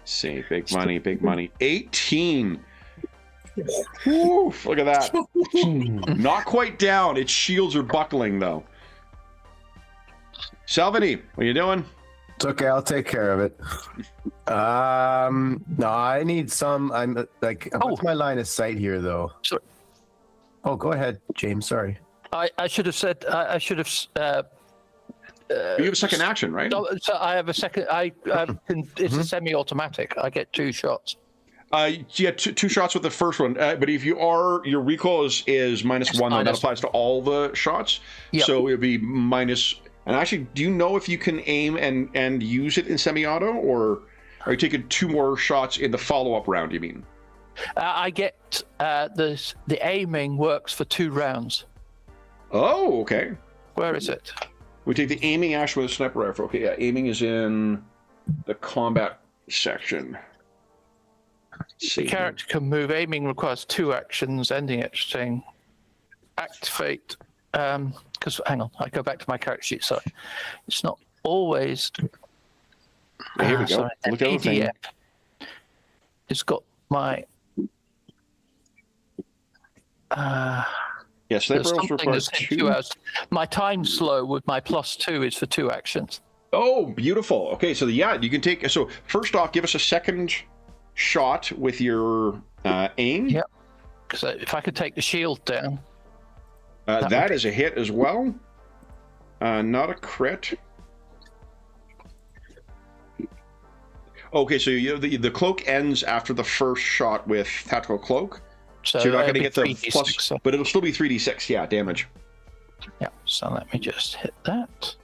A: See, big money, big money. 18. Woo, look at that. Not quite down. Its shields are buckling, though. Salvini, what are you doing?
B: It's okay. I'll take care of it. No, I need some. I'm like, what's my line of sight here, though?
E: Sorry.
B: Oh, go ahead, James. Sorry.
E: I should have said. I should have.
A: You have a second action, right?
E: So I have a second. It's a semi-automatic. I get 2 shots.
A: Yeah, two shots with the first one. But if you are, your recoil is -1, though. That applies to all the shots. Yep. So it would be minus. And actually, do you know if you can aim and use it in semi-auto, or are you taking 2 more shots in the follow-up round? You mean?
E: I get the aiming works for 2 rounds.
A: Oh, okay.
E: Where is it?
A: We take the aiming action with a sniper rifle. Okay, yeah, aiming is in the combat section.
E: The character can move. Aiming requires 2 actions. Ending action. Activate. Because hang on, I go back to my character sheet. Sorry, it's not always.
A: Here we go.
E: Sorry,
A: Look at the thing.
E: It's got my
A: Yes, that
E: there's
A: rolls
E: something
A: require
E: that's in 2
A: 2.
E: hours. My time's slow with my +2 is for 2 actions.
A: Oh, beautiful. Okay, so yeah, you can take. So first off, give us a second shot with your aim.
E: Yep. So if I could take the shield down.
A: That is a hit as well. Not a crit. Okay, so the cloak ends after the first shot with tactical cloak. So you're not going to get the
E: 3d6,
A: plus,
E: so.
A: but it'll still be 3d6. Yeah, damage.
E: Yeah. So let me just hit that.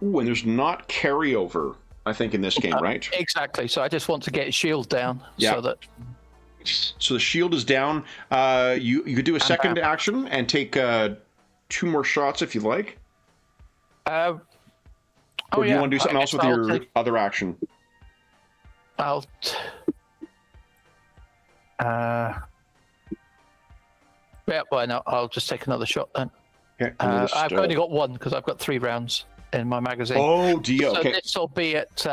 A: Ooh, and there's not carryover, I think, in this game, right?
E: Exactly. So I just want to get his shield down so that.
A: So the shield is down. You could do a second action and take 2 more shots if you like. Or do you want to do something else with your other action?
E: I'll. Yeah, why not? I'll just take another shot then.
A: Okay,
E: I've only got 1 because I've got 3 rounds in my magazine.
A: Oh dear. Okay.
E: So this will be at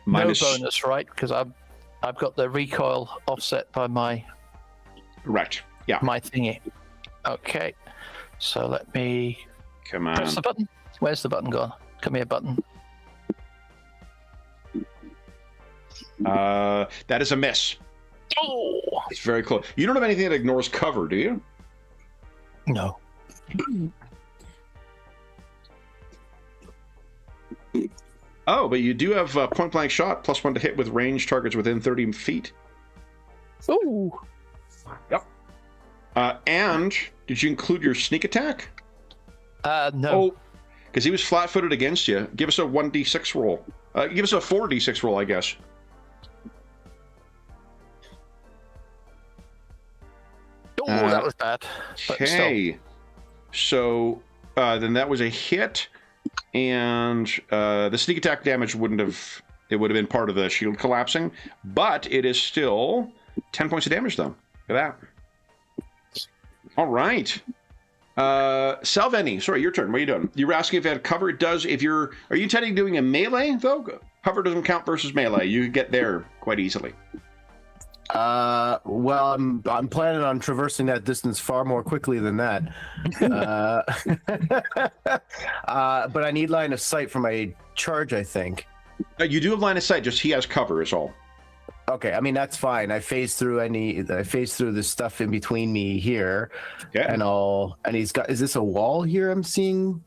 A: Minus...
E: no bonus, right? Because I've got the recoil offset by my.
A: Right. Yeah.
E: My thingy. Okay. So let me.
A: Come on.
E: Press the button. Where's the button gone? Come here, button.
A: That is a miss.
E: Oh.
A: It's very close. You don't have anything that ignores cover, do you?
E: No.
A: Oh, but you do have point blank shot, +1 to hit with range targets within 30 feet.
E: Ooh.
A: Yep. And did you include your sneak attack?
E: No.
A: Oh, because he was flat-footed against you. Give us a 1d6 roll. Give us a 4d6 roll, I guess.
E: Oh, that was bad.
A: Okay. So then that was a hit, and the sneak attack damage wouldn't have. It would have been part of the shield collapsing, but it is still 10 points of damage, though. Look at that. All right. Salveni, sorry, your turn. What are you doing? You were asking if it had cover. It does. If you're, are you intending doing a melee though? Cover doesn't count versus melee. You get there quite easily.
B: Well, I'm planning on traversing that distance far more quickly than that. But I need line of sight for my charge, I think.
A: You do have line of sight. Just he has cover, is all.
B: Okay, I mean that's fine. I phase through the stuff in between me here,
A: Okay.
B: and he's got. Is this a wall here? I'm seeing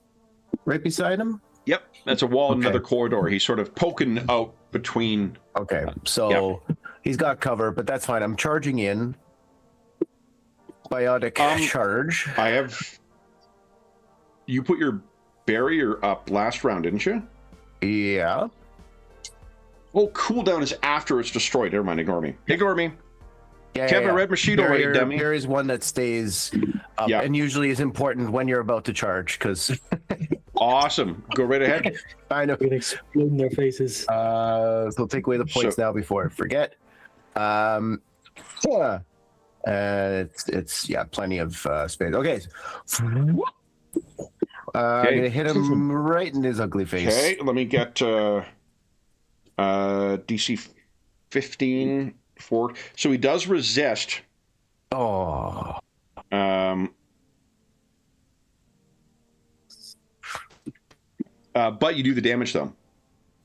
B: right beside him.
A: Yep, that's a wall in
B: Okay.
A: another corridor. He's sort of poking out between.
B: Okay, so he's got cover, but that's fine. I'm charging in. Biotic charge.
A: I have. You put your barrier up last round, didn't you?
B: Yeah.
A: Oh, cooldown is after it's destroyed. Never mind, ignore me. Ignore me.
B: Yeah,
A: Kevin, red machine already, dummy.
B: There is one that stays up and usually is important when you're about to charge, because...
A: Awesome. Go right ahead.
B: I know.
C: We're gonna explode in their faces.
B: So take away the points now before I forget. It's plenty of space. Okay. I'm gonna hit him right in his ugly face.
A: Okay, let me get DC 15 for. So he does resist.
B: Oh.
A: But you do the damage though.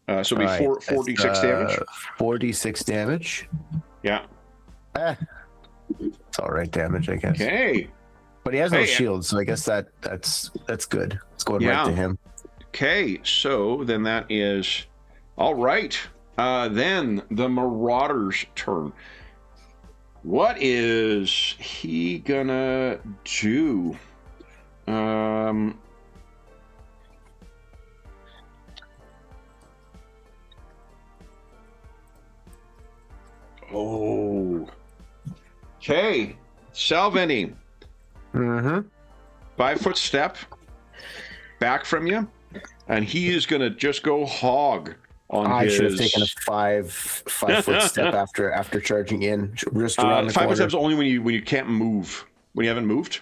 A: So it'll be 4d6 damage.
B: 4d6 damage.
A: Yeah.
B: It's all right damage, I guess.
A: Okay.
B: But he has no shield, so I guess that's good. It's going right to him.
A: Okay, so then that is all right. Then the Marauder's turn. What is he gonna do? Oh. Okay. Salvini. 5-foot step back from you, and he is going to just go hog on
B: I
A: his...
B: should have taken a 5-foot step after charging in. Just around the
A: 5-foot steps only when you can't move. When you haven't moved?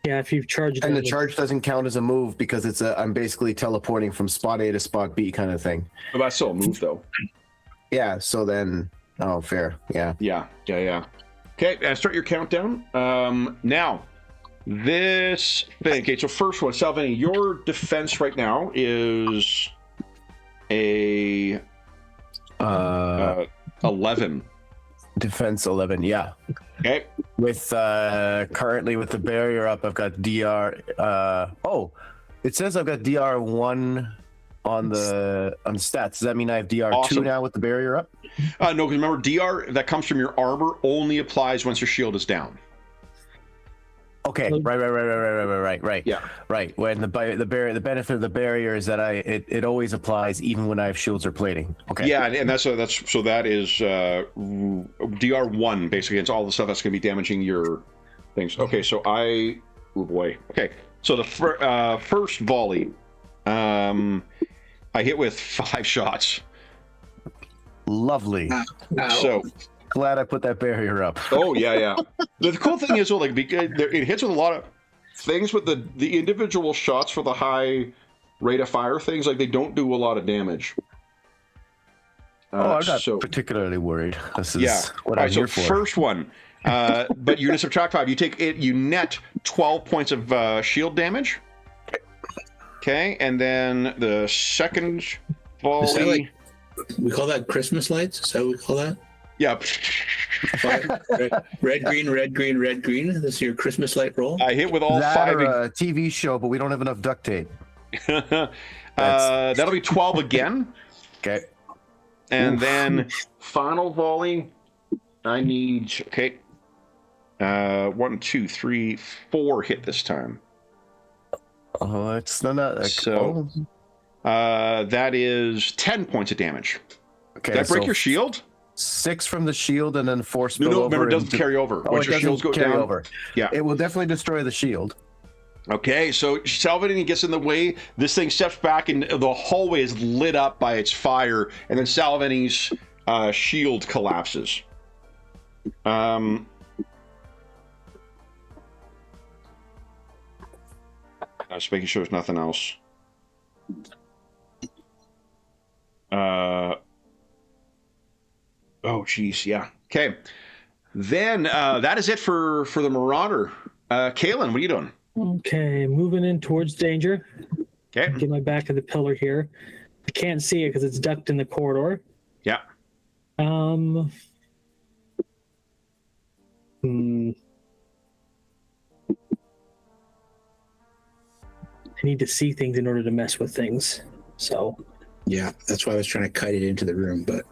C: Yeah, if you've charged...
B: And the charge doesn't count as a move because I'm basically teleporting from spot A to spot B kind of thing.
A: But that's still a move, though.
B: Yeah. So then, oh, fair. Yeah.
A: Yeah. Okay, start your countdown. Now, this thing. Okay, so first one, Salvini, your defense right now is a 11.
B: Defense 11. Yeah.
A: Okay.
B: With currently with the barrier up, I've got DR. It says I've got DR1 on the stats. Does that mean I have DR2
A: Awesome.
B: now with the barrier up?
A: No, because remember, DR that comes from your armor only applies once your shield is down.
B: Okay. Right.
A: Yeah.
B: Right. When the benefit of the barrier is that it always applies even when I have shields or plating. Okay.
A: Yeah, and that is DR1 basically. It's all the stuff that's going to be damaging your things. Okay, so oh boy. Okay, so the first volley, I hit with 5 shots.
B: Lovely.
A: So
B: glad I put that barrier up.
A: Oh yeah. The cool thing is, like, because it hits with a lot of things, with the individual shots for the high rate of fire things, like, they don't do a lot of damage.
B: I'm not particularly worried. This is what I'm here for.
A: First one, but you're gonna subtract 5. You net 12 points of shield damage. Okay, and then the second volley.
D: We call that Christmas lights. Is that what we call that?
A: Yeah.
D: Red, green. This is your Christmas light roll.
A: I hit with all
B: that
A: 5.
B: Or a TV show, but we don't have enough duct tape.
A: That'll be 12 again.
B: Okay.
A: And then final volley, I need 1, 2, 3, 4 hit this time.
B: Oh, it's not
A: so. That is 10 points of damage.
B: Okay.
A: Did that break your shield?
B: 6 from the shield and then 4 spill
A: No,
B: over.
A: remember, it doesn't carry over.
B: Oh,
A: Once your shields go down.
B: Over.
A: Yeah.
B: It will definitely destroy the shield.
A: Okay, so Salvini gets in the way. This thing steps back, and the hallway is lit up by its fire, and then Salvini's shield collapses. I was making sure there's nothing else. Oh, geez, yeah. Okay. Then that is it for the Marauder. Kaylin, what are you doing?
C: Okay, moving in towards danger.
A: Okay.
C: Get my back to the pillar here. I can't see it because it's ducked in the corridor.
A: Yeah.
C: I need to see things in order to mess with things. So.
D: Yeah, that's why I was trying to kite it into the room, but.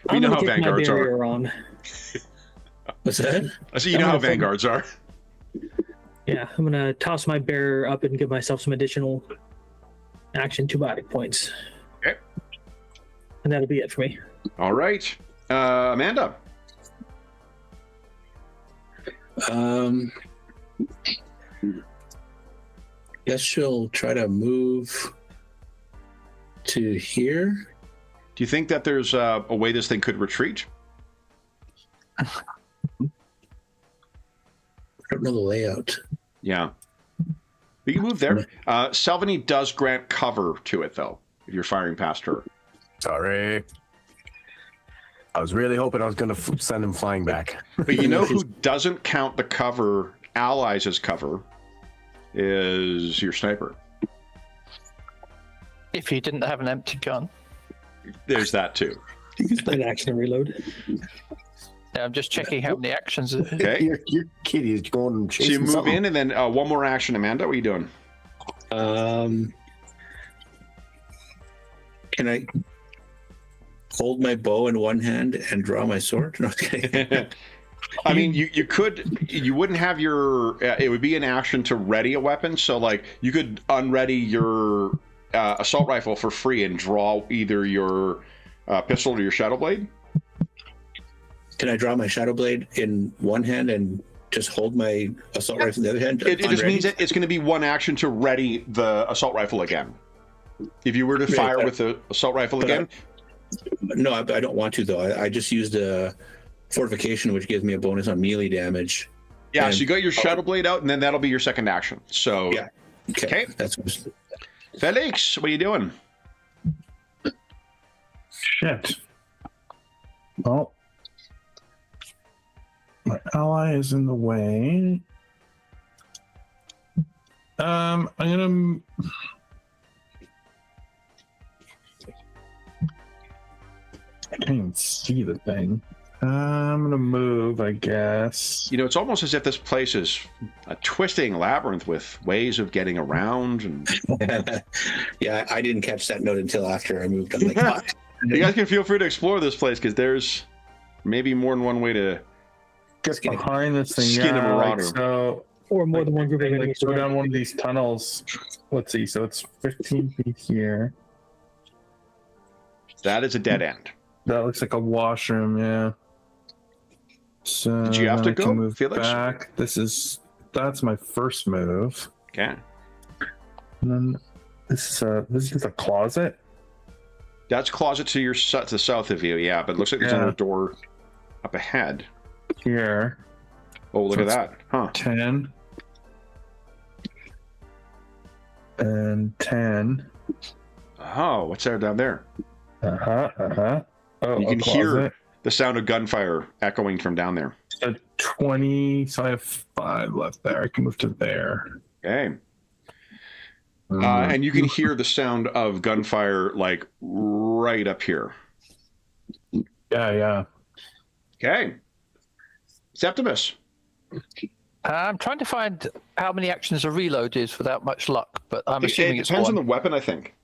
A: We know how vanguards are.
C: On.
D: What's that?
A: I see. You know how vanguards are.
C: Yeah, I'm gonna toss my barrier up and give myself some additional action 2 body points.
A: Okay.
C: And that'll be it for me.
A: All right, Amanda.
D: Guess she'll try to move to here.
A: Do you think that there's a way this thing could retreat?
D: I don't know the layout.
A: Yeah. You can move there. Salvini does grant cover to it, though, if you're firing past her.
B: Sorry. I was really hoping I was going to send him flying back.
A: But you know who doesn't count the cover, allies as cover, is your sniper.
E: If you didn't have an empty gun.
A: There's that, too.
C: You can spend action and reload.
E: Yeah, I'm just checking how many actions.
A: Okay.
B: Your kitty is going and chasing
A: So you move
B: something.
A: in, and then one more action. Amanda, what are you doing?
D: Can I hold my bow in one hand and draw my sword? No, okay.
A: I mean, you wouldn't have your, it would be an action to ready a weapon. So, like, you could unready your assault rifle for free and draw either your pistol or your shadow blade.
D: Can I draw my shadow blade in one hand and just hold my assault rifle in the other hand?
A: It just means that it's going to be one action to ready the assault rifle again. If you were to fire with the assault rifle again.
D: No, I don't want to, though. I just used a fortification, which gives me a bonus on melee damage.
A: Yeah, so you got your shadow blade out, and then that'll be your second action. So,
D: yeah. Okay. That's what
A: Felix, what are you doing?
F: Shit. Well, my ally is in the way. I'm gonna. I can't even see the thing. I'm gonna move, I guess.
A: You know, it's almost as if this place is a twisting labyrinth with ways of getting around. And
D: Yeah, I didn't catch that note until after I moved. I'm like, what?
A: you guys can feel free to explore this place because there's maybe more than one way to
F: Get behind this thing,
A: skin a
F: yeah.
A: marauder.
F: So,
C: Or more than one group of
F: like,
C: enemies.
F: go down one of these tunnels. Let's see. So it's 15 feet here.
A: That is a dead end.
F: That looks like a washroom, yeah. So
A: Did you have to
F: I can
A: go,
F: move
A: Felix?
F: back. That's my first move.
A: Okay.
F: And then this is a closet.
A: That's closet to the south of you, yeah, but it looks like there's another door up ahead.
F: Here.
A: Oh, look
F: So
A: at that. Huh.
F: 10. And 10.
A: Oh, what's there down there?
F: Oh,
A: You can hear the sound of gunfire echoing from down there.
F: a 20, so I have 5 left there. I can move to there.
A: Okay. And you can hear the sound of gunfire like right up here.
F: Yeah.
A: Okay. Septimus.
E: I'm trying to find how many actions a reload is without much luck, but I'm assuming
A: It
E: it's
A: depends
E: one.
A: on the weapon, I think.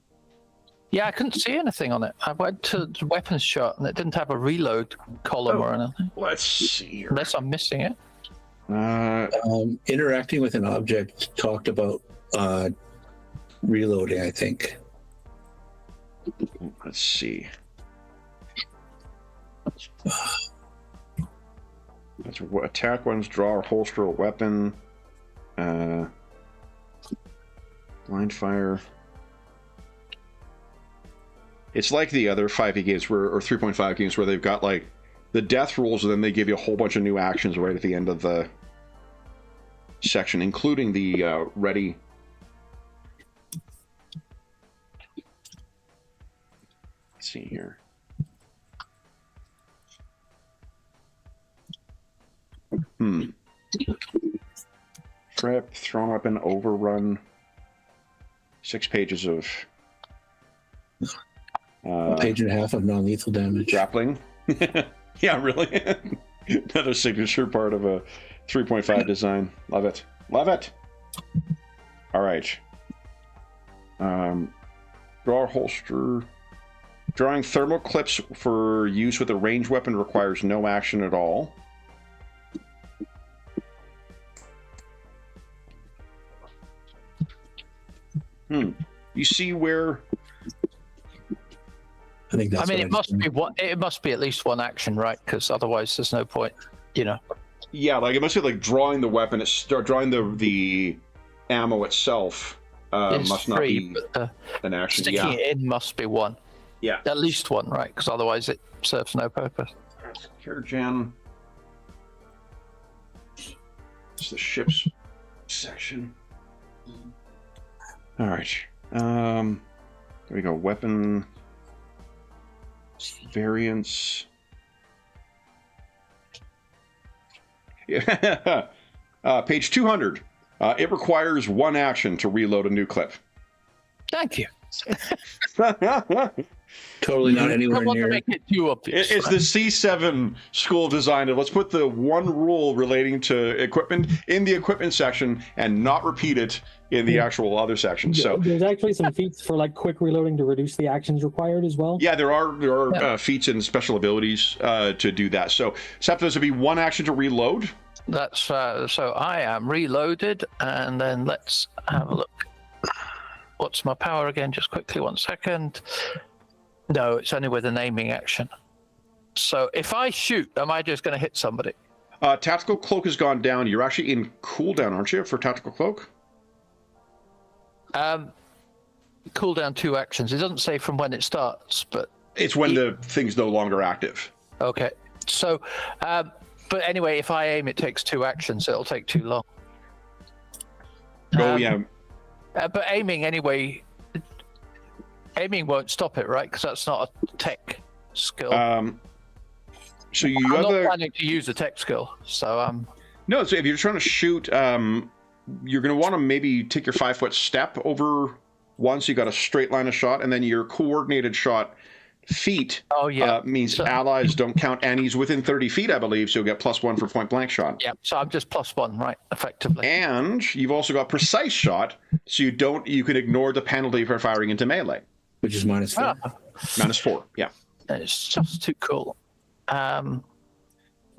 E: Yeah, I couldn't see anything on it. I went to the weapons chart and it didn't have a reload column or anything.
A: Let's see here.
E: Unless I'm missing it.
D: Interacting with an object talked about reloading, I think.
A: Let's see. That's what attack ones, draw or holster a weapon. Blind fire. It's like the other 5e games or 3.5 games where they've got like the death rules and then they give you a whole bunch of new actions right at the end of the section, including the ready. Let's see here. Trip, thrown weapon, overrun. 6 pages of
D: Page and a half of non-lethal damage.
A: grappling. Yeah, really. Another signature part of a 3.5 design. Love it. Love it. All right. Draw or holster. Drawing thermal clips for use with a ranged weapon requires no action at all. You see where?
D: I think that's.
E: I mean, it must be one. It must be at least one action, right? Because otherwise, there's no point. You know.
A: Yeah, like it must be like drawing the weapon. It's drawing the ammo itself.
E: It's
A: Must not
E: free,
A: be
E: but
A: an action.
E: sticking
A: Yeah,
E: it in must be one.
A: yeah.
E: At least one, right? Because otherwise, it serves no purpose.
A: Here, Jen. It's the ships section. All right. There we go. Weapon variants. Yeah. Page 200. It requires one action to reload a new clip.
E: Thank you.
D: Totally not
E: I
D: anywhere
E: want to
D: near.
E: make it too obvious.
A: It's the C7 school of design. Let's put the one rule relating to equipment in the equipment section and not repeat it in the actual other section. So
C: there's actually some feats for like quick reloading to reduce the actions required as well.
A: yeah, there are feats and special abilities to do that. So Septimus would be one action to reload.
E: That's so I am reloaded, and then let's have a look. What's my power again? Just quickly, 1 second. No, it's only with an aiming action. So if I shoot, am I just going to hit somebody?
A: Tactical cloak has gone down. You're actually in cooldown, aren't you, for tactical cloak?
E: Cooldown 2 actions. It doesn't say from when it starts, but
A: It's when the thing's no longer active.
E: okay. So, but anyway, if I aim, it takes 2 actions. It'll take too long.
A: Oh yeah.
E: But aiming anyway, aiming won't stop it, right? Because that's not a tech skill.
A: So you
E: I'm
A: have
E: not
A: the
E: planning to use a tech skill, so
A: no. So if you're trying to shoot, you're going to want to maybe take your 5-foot step over once. You got a straight line of shot, and then your coordinated shot feet. Means
E: so,
A: allies don't count, and he's within 30 feet, I believe. So you'll get +1 for point blank shot.
E: Yeah, so I'm just +1, right? Effectively.
A: And you've also got precise shot, so you can ignore the penalty for firing into melee,
D: which is -4.
A: -4. Yeah.
E: It's just too cool.
A: So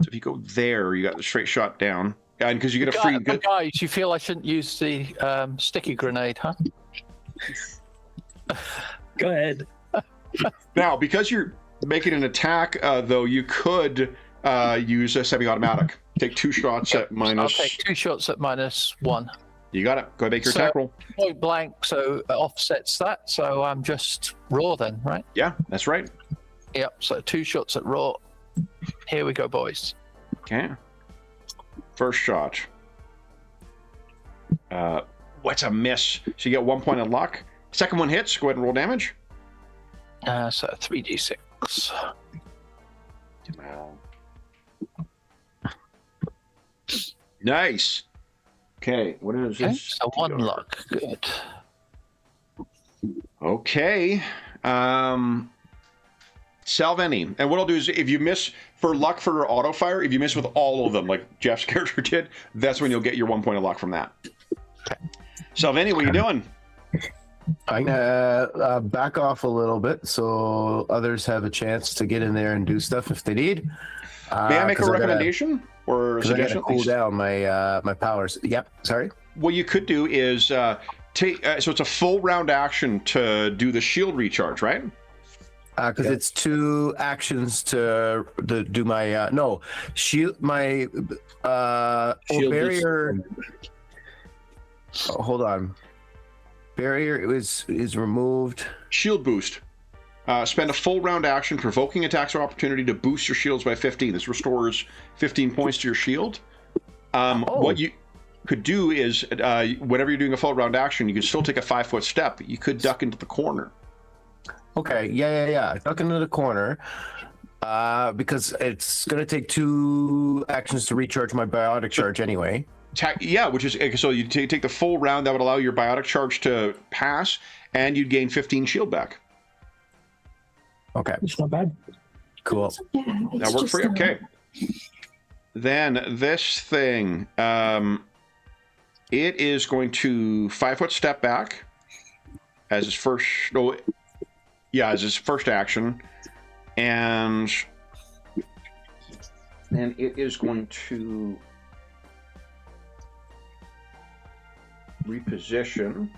A: if you go there, you got the straight shot down, and because you get a free.
E: Guys, you feel I shouldn't use the sticky grenade, huh?
C: Go ahead.
A: Now, because you're making an attack, though, you could use a semi-automatic. Take 2 shots at minus.
E: I'll take 2 shots at -1.
A: You got it. Go ahead, make your attack roll.
E: Point blank, so it offsets that. So I'm just raw then, right?
A: Yeah, that's right.
E: Yep. So 2 shots at raw. Here we go, boys.
A: Okay. First shot. What's a miss? So you get 1 point of luck. Second one hits. Go ahead and roll damage.
E: So 3d6.
A: Nice. Okay, what is
E: Okay,
A: this?
E: so 1 luck. Good.
A: Okay. Salveni. And what I'll do is if you miss for luck for auto fire, if you miss with all of them, like Jeff's character did, that's when you'll get your 1 point of luck from that.
E: Okay.
A: Salveni, what are you doing?
B: I'm gonna back off a little bit so others have a chance to get in there and do stuff if they need.
A: May I make a recommendation or a suggestion?
B: I gotta cool down my my powers. Yep. Sorry.
A: What you could do is take. So it's a full round action to do the shield recharge, right?
B: Because it's 2 actions to do my no shield my
D: Shield
B: barrier. Oh, hold on. Barrier is removed.
A: Shield boost. Spend a full round action provoking attacks or opportunity to boost your shields by 15. This restores 15 points to your shield. What you could do is, whenever you're doing a full round action, you can still take a 5-foot step, but you could duck into the corner.
B: Okay, yeah. Duck into the corner. Because it's gonna take 2 actions to recharge my biotic charge anyway.
A: Which is so you take the full round. That would allow your biotic charge to pass, and you'd gain 15 shield back.
B: Okay,
C: It's not bad.
B: cool.
A: That worked for you. Okay. Then this thing, it is going to 5-foot step back as its first. As its first action, and then it is going to reposition.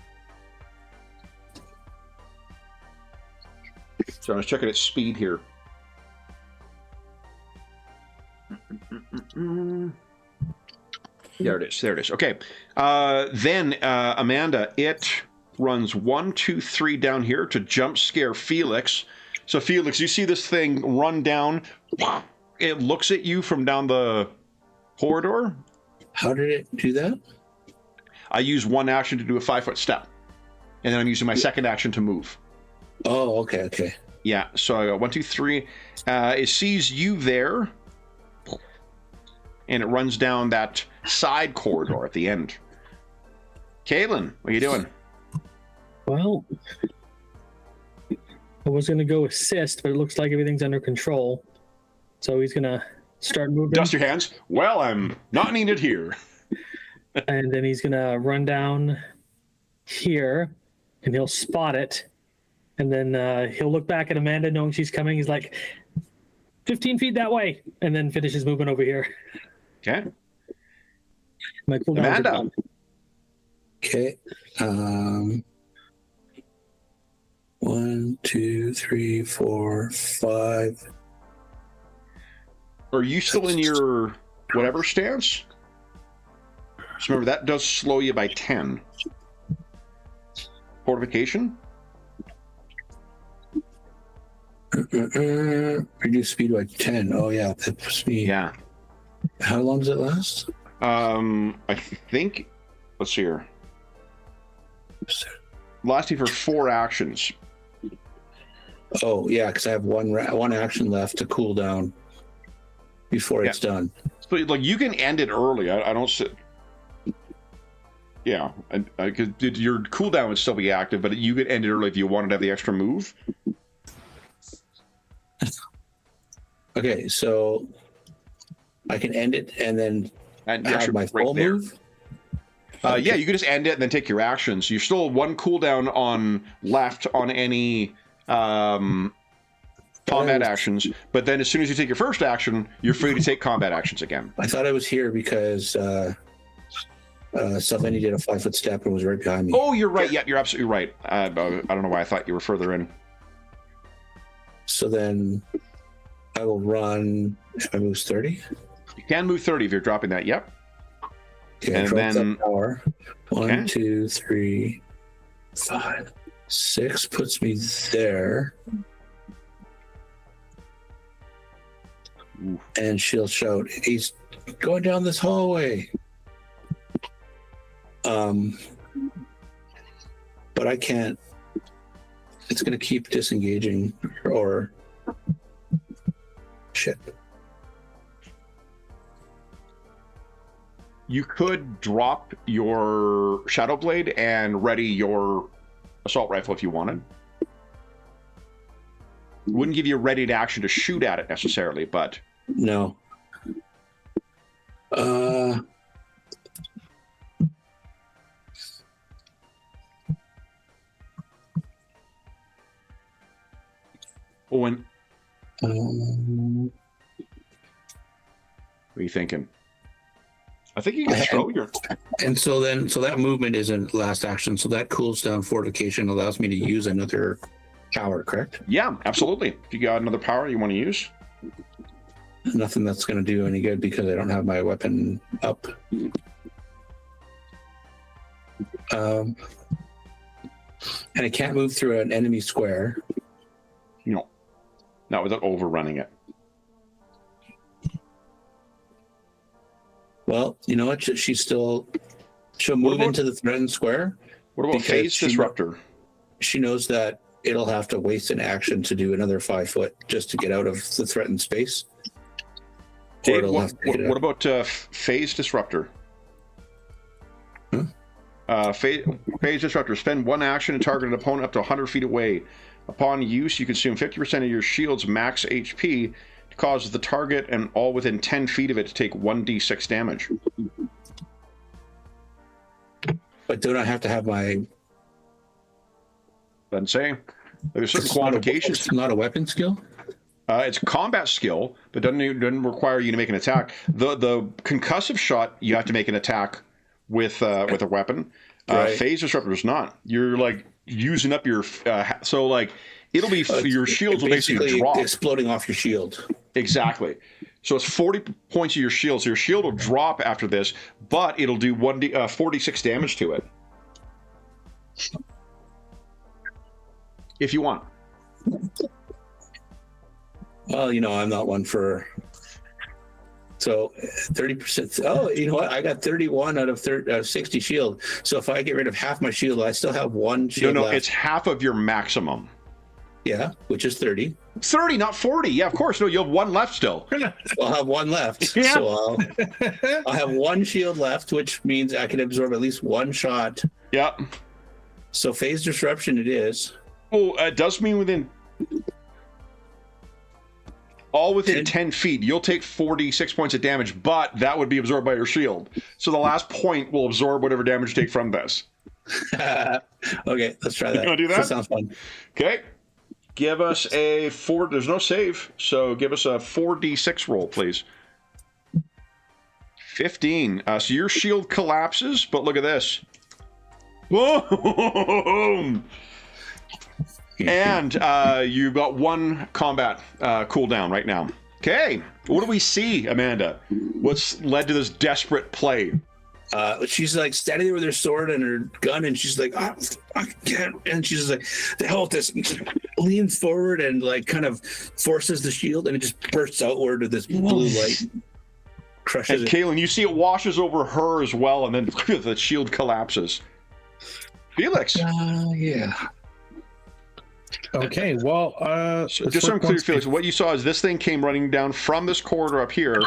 A: So I was checking its speed here. There it is. Okay. Then Amanda, it runs 1, 2, 3 down here to jump scare Felix. So Felix, you see this thing run down. It looks at you from down the corridor.
D: How did it do that?
A: I use 1 action to do a 5-foot step, and then I'm using my second action to move.
D: Oh, okay.
A: Yeah, so I got 1, 2, 3. It sees you there, and it runs down that side corridor at the end. Caitlin, what are you doing?
C: Well, I was going to go assist, but it looks like everything's under control. So he's going to start moving.
A: Dust your hands. Well, I'm not needed here.
C: And then he's going to run down here, and he'll spot it. And then he'll look back at Amanda, knowing she's coming. He's like, 15 feet that way. And then finishes moving over here.
A: Okay.
C: My cooldowns are
A: Amanda.
C: done.
D: Okay. 1, 2, 3, 4, 5.
A: Are you still in your whatever stance? So remember, that does slow you by 10. Fortification?
D: Reduce speed by 10. Oh, yeah. That's speed.
A: Yeah.
D: How long does it last?
A: I think, let's see here. Lasting for 4 actions.
D: Oh yeah, because I have one action left to cool down before it's done.
A: So like you can end it early. I don't sit. Yeah, because your cooldown would still be active, but you could end it early if you wanted to have the extra move.
D: Okay, so I can end it and then have my full move.
A: Yeah, you can just end it and then take your actions. You're still one cooldown on left on any combat actions, but then as soon as you take your first action, you're free to take combat actions again.
D: I thought I was here because Sylvanie did a 5-foot step and was right behind me.
A: Oh, you're right. Yeah, you're absolutely right. I don't know why I thought you were further in.
D: So then I will run. If I move 30,
A: you can move 30 if you're dropping that. Yep.
D: Okay, and then power. 1, 2, 3, 5, 6 puts me there.
A: Ooh.
D: And she'll shout, "He's going down this hallway." But I can't. It's going to keep disengaging or shit.
A: You could drop your Shadow Blade and ready your assault rifle if you wanted. Wouldn't give you a ready to action to shoot at it necessarily, but
D: no.
A: Owen, what are you thinking? I think you can show your.
D: And so that movement isn't last action. So that cools down fortification, allows me to use another power, correct?
A: Yeah, absolutely. If you got another power you want to use.
D: Nothing that's going to do any good because I don't have my weapon up. And I can't move through an enemy square.
A: No, not without overrunning it.
D: Well, you know what? She'll move into the threatened square.
A: What about Phase Disruptor?
D: She knows that it'll have to waste an action to do another 5 foot just to get out of the threatened space.
A: Dave, what about Phase Disruptor? Phase Disruptor. Spend one action to target an opponent up to 100 feet away. Upon use, you consume 50% of your shield's max HP to cause the target and all within 10 feet of it to take 1d6 damage.
D: But don't I have to have my...
A: Doesn't say. There's certain qualifications.
D: It's not a weapon skill?
A: It's a combat skill, but doesn't require you to make an attack. The concussive shot, you have to make an attack with a weapon.
D: Right.
A: Phase Disruptor is not. You're like using up your so like it'll be your shields will basically drop,
D: exploding off your shield.
A: Exactly. So it's 40 points of your shield. So your shield will drop after this, but it'll do 46 damage to it if you want.
D: Well, you know, I'm not one for... So 30%. Oh, you know what? I got 31 out of 60 shield. So if I get rid of half my shield, I still have one shield left.
A: It's half of your maximum.
D: Yeah, which is 30.
A: 30, not 40. Yeah, of course. No, you'll have one left still.
D: I'll have one left.
A: Yeah.
D: So I'll have one shield left, which means I can absorb at least one shot.
A: Yeah.
D: So phase disruption it is.
A: Oh, it does mean within 10 feet. You'll take 46 points of damage, but that would be absorbed by your shield. So the last point will absorb whatever damage you take from this.
D: Okay, let's try that.
A: You want to do that?
D: That sounds fun.
A: Okay. Give us a 4. There's no save, so give us a 4d6 roll, please. 15. So your shield collapses, but look at this. Boom! And you've got one combat cooldown right now. Okay. What do we see, Amanda? What's led to this desperate play?
D: She's like standing there with her sword and her gun, and she's like, I can't. And she's like, the hell with this. Leans forward and like kind of forces the shield, and it just bursts outward with this blue light. Crushes
A: and
D: it.
A: Kaylin, you see it washes over her as well, and then the shield collapses. Felix.
D: Yeah.
F: Okay, well,
A: So just so I'm clear, Felix, what you saw is this thing came running down from this corridor up here,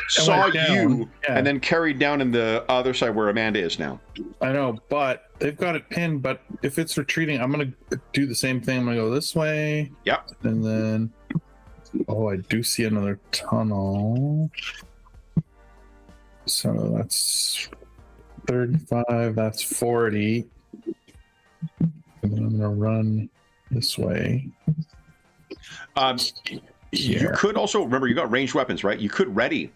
A: saw
F: went down,
A: you,
F: yeah.
A: and then carried down in the other side where Amanda is now.
F: I know, but they've got it pinned. But if it's retreating, I'm gonna do the same thing. I'm gonna go this way.
A: Yep.
F: And then, I do see another tunnel. So that's 35. That's 40. And then I'm gonna run this way.
A: You could also remember you got ranged weapons, right? You could ready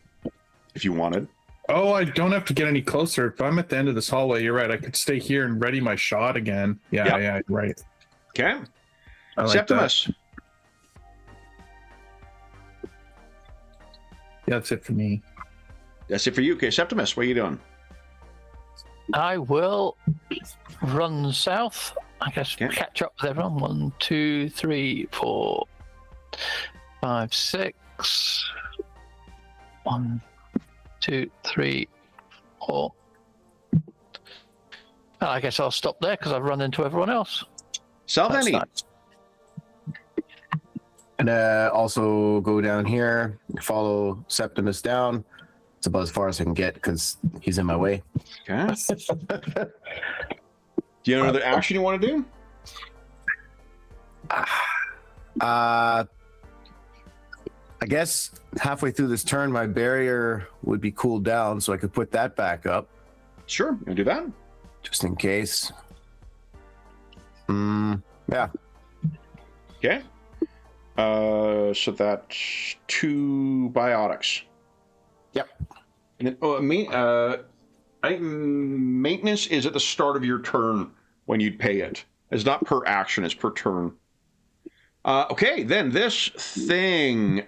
A: if you wanted.
F: Oh, I don't have to get any closer. If I'm at the end of this hallway, you're right. I could stay here and ready my shot again. Yeah, yeah, right.
A: Okay.
F: I like
A: Septimus.
F: that. Yeah, that's it for me.
A: That's it for you. Okay, Septimus, what are you doing?
E: I will run south. I guess catch up with everyone. 1, 2, 3, 4, 5, 6. 1, 2, 3, 4. I guess I'll stop there because I've run into everyone else.
A: Salvini.
E: Nice.
B: And also go down here, follow Septimus down. It's about as far as I can get because he's in my way.
A: Okay. Do you have another action you want to do?
B: I guess halfway through this turn, my barrier would be cooled down, so I could put that back up.
A: Sure, you do that.
B: Just in case. Yeah.
A: Okay. So that's 2 biotics.
B: Yep.
A: And then, I think maintenance is at the start of your turn when you'd pay it. It's not per action; it's per turn. Okay, then this thing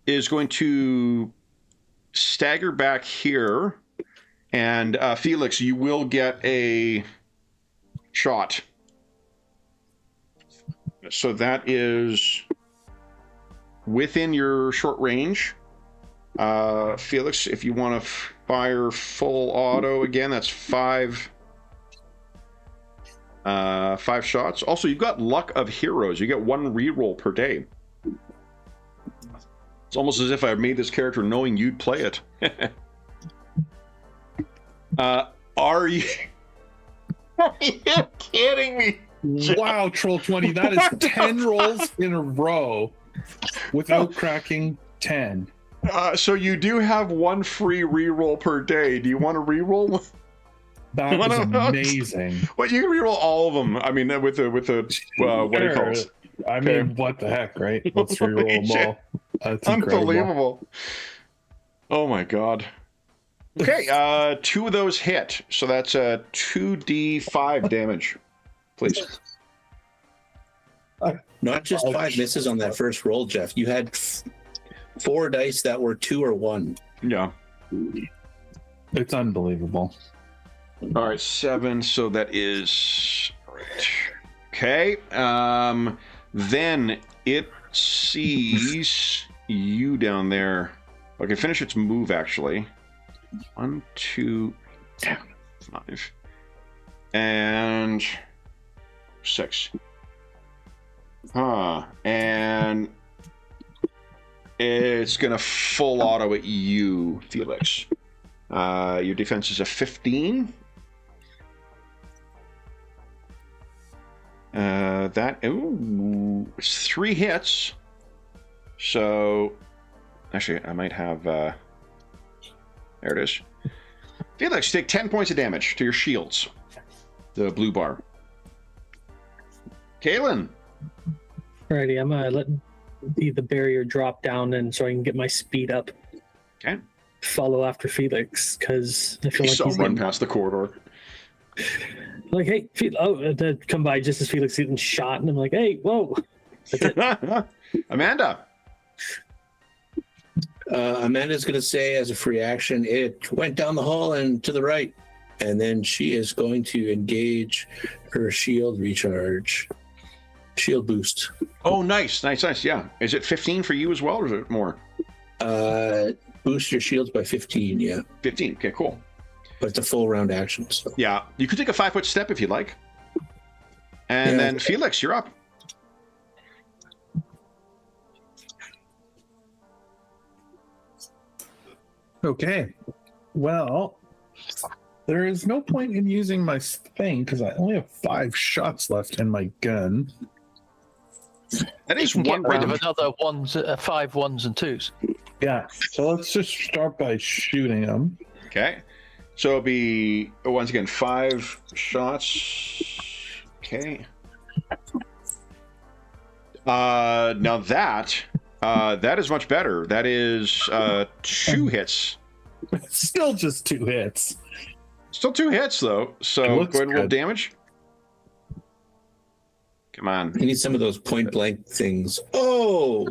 A: is going to stagger back here, and Felix, you will get a shot. So that is within your short range. Felix, if you want to fire full auto again, that's 5 shots. Also, you've got Luck of Heroes. You get 1 reroll per day. It's almost as if I made this character knowing you'd play it. Are you kidding me?
F: Wow, Troll 20. That is 10 rolls in a row without cracking 10.
A: So you do have 1 free reroll per day. Do you want to reroll?
F: That is amazing.
A: Well, you can reroll all of them. I mean, with the what do you call it?
F: I mean, what the heck, right? Let's reroll them all. That's
A: unbelievable. Oh my god. Okay, 2 of those hit, so that's 2d5 damage. Please.
D: Not just 5 misses on that first roll, Jeff. You had 4 dice that were 2 or 1.
A: Yeah.
F: It's unbelievable.
A: All right, 7. So that is right. Okay. Then it sees you down there. Okay, finish its move actually. 1, 2, 5, and 6. And it's gonna full auto at you, Felix. Your defense is a 15. It's 3 hits. So, actually, I might have. There it is. Felix, take 10 points of damage to your shields. The blue bar. Kaylin.
C: Alrighty, I'm gonna let the barrier drop down, and so I can get my speed up.
A: Okay.
C: Follow after Felix because I feel like
A: he's run past the corridor.
C: Like, hey, to come by just as Felix is getting shot, and I'm like, hey, whoa.
A: Amanda.
D: Amanda's going to say as a free action, it went down the hall and to the right. And then she is going to engage her shield recharge. Shield boost.
A: Oh, nice. Yeah. Is it 15 for you as well, or is it more?
D: Boost your shields by 15, yeah.
A: 15. Okay, cool.
D: But it's a full round action. So.
A: Yeah. You could take a 5-foot step if you'd like. And then Felix, you're up.
F: Okay. Well, there is no point in using my thing because I only have 5 shots left in my gun.
A: That is
E: Get
A: one
E: rid of
A: round.
E: another 5 1s and 2s.
F: Yeah. So let's just start by shooting them.
A: Okay. So it'll be, once again, 5 shots. Okay. Now that is much better. That is 2 hits.
F: Still just 2 hits.
A: Still 2 hits, though. So go ahead and roll damage. Come on.
D: You need some of those point blank things. Oh,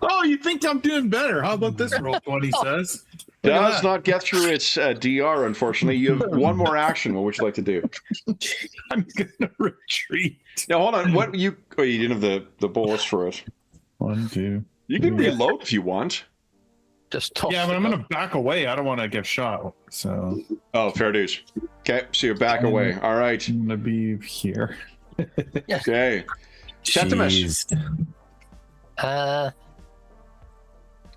F: Oh, you think I'm doing better? How about this roll 20 says? Look at
A: Does
F: that.
A: not get through its DR, unfortunately. You have one more action. What would you like to do?
F: I'm gonna retreat.
A: Now, hold on. What you? Oh, you didn't have the bullets for it.
F: 1, 2.
A: You can reload if you want.
E: Just toss.
F: Yeah, but
E: it
F: I'm
E: up.
F: gonna back away. I don't want to get shot. So
A: Oh, fair dues. Okay, so you're back away. All right.
F: I'm gonna be here.
A: Okay. Septimus.
B: Jeez.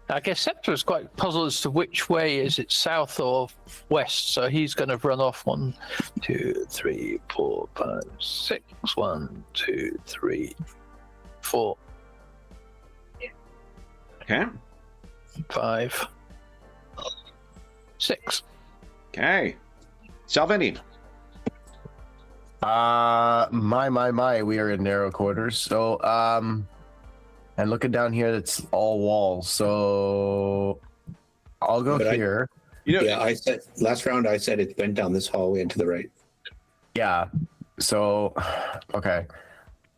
E: I guess Scepter is quite puzzled as to which way is it, south or west. So he's going to run off 1, 2, 3, 4, 5, 6. 1, 2, 3, 4,
A: Okay.
E: 5, 6.
A: Okay. Salvini.
B: My, we are in narrow quarters. So, and looking down here, it's all walls. So I'll go
D: But
B: here.
A: You know,
D: yeah. I said last round. I said it went down this hallway and to the right.
B: Yeah. So, okay.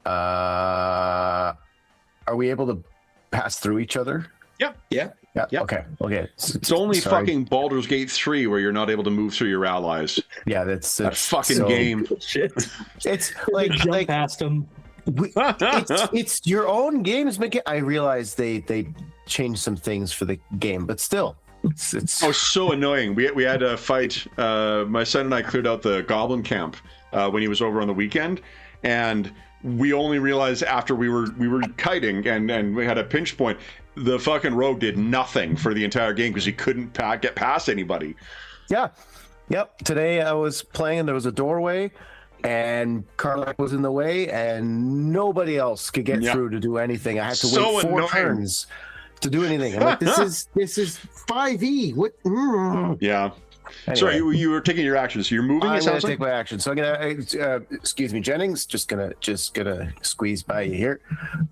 B: Are we able to pass through each other?
D: Yeah.
B: Yeah.
A: Yep.
B: Okay. Okay.
A: it's only fucking Baldur's Gate 3 where you're not able to move through your allies.
B: Yeah. That's
A: That fucking
B: so-
A: game.
C: Shit.
B: It's
C: Like, jump
B: like
C: past him.
B: it's your own games. I realize they changed some things for the game, but still, it's
A: Oh, so annoying. We had a fight. My son and I cleared out the goblin camp when he was over on the weekend, and we only realized after we were kiting and we had a pinch point. The fucking rogue did nothing for the entire game because he couldn't get past anybody.
B: yeah. Yep. Today I was playing and there was a doorway, and Karlak was in the way, and nobody else could get
A: Yeah.
B: through to do anything. I had to
A: So
B: wait 4
A: annoying.
B: turns to do anything. I'm like, this is 5e. What?
A: Yeah.
B: Anyway.
A: Sorry, you were taking your actions. So you're moving.
B: I'm
A: It
B: gonna
A: sounds like.
B: take my action. So I'm gonna excuse me, Jennings. Just gonna squeeze by you here.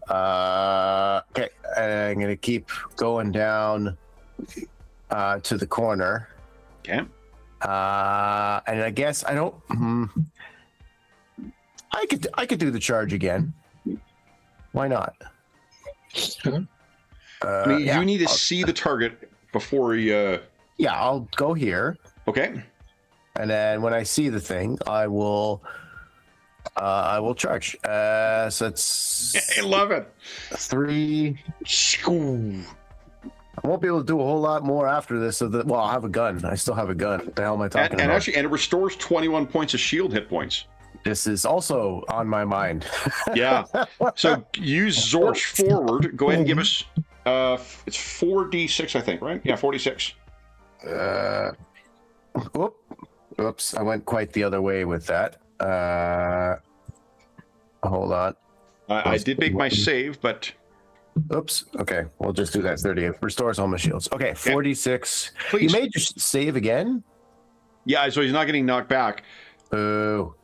B: Okay, I'm gonna keep going down to the corner.
A: Okay.
B: And I guess I don't. I could do the charge again. Why not?
A: I mean,
B: Yeah,
A: you need to see the target before you.
B: yeah, I'll go here,
A: Okay.
B: and then when I see the thing, I will charge. So it's
A: I love it.
B: 3.
A: Shoo.
B: I won't be able to do a whole lot more after this. So that, well, I have a gun. I still have a gun. What the hell am I talking
A: And
B: about?
A: actually, and it restores 21 points of shield hit points.
B: This is also on my mind.
A: Yeah. So use Zorch forward. Go ahead and give us. It's 4d6, I think, right? Yeah, 46.
B: Oops, I went quite the other way with that. Hold on.
A: I did make my save, but
B: Oops. Okay, we'll just do that. 38 restores all my shields. Okay, 46.
A: please.
B: You made your save again.
A: Yeah, so he's not getting knocked back.
B: Boo.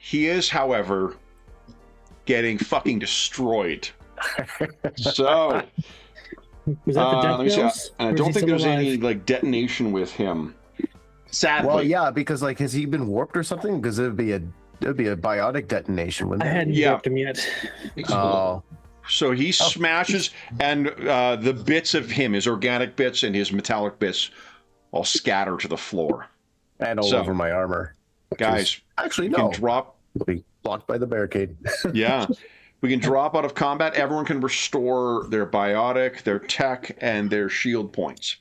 A: He is, however, getting fucking destroyed. So
C: Was that the death
A: let me see.
C: bells?
A: And I
C: Or is
A: don't
C: he
A: think
C: still
A: there's any
C: alive?
A: like detonation with him. Sadly.
B: Well, yeah, because like, has he been warped or something? Because it'd be a biotic detonation,
C: I
B: wouldn't it?
C: hadn't
A: Yeah.
C: dropped him yet.
B: Oh,
A: So he smashes, and the bits of him, his organic bits and his metallic bits, all scatter to the floor.
B: and all
A: So,
B: over my armor.
A: Guys,
B: Actually,
A: you
B: no.
A: can drop.
B: It'll be blocked by the barricade.
A: Yeah, we can drop out of combat. Everyone can restore their biotic, their tech, and their shield points.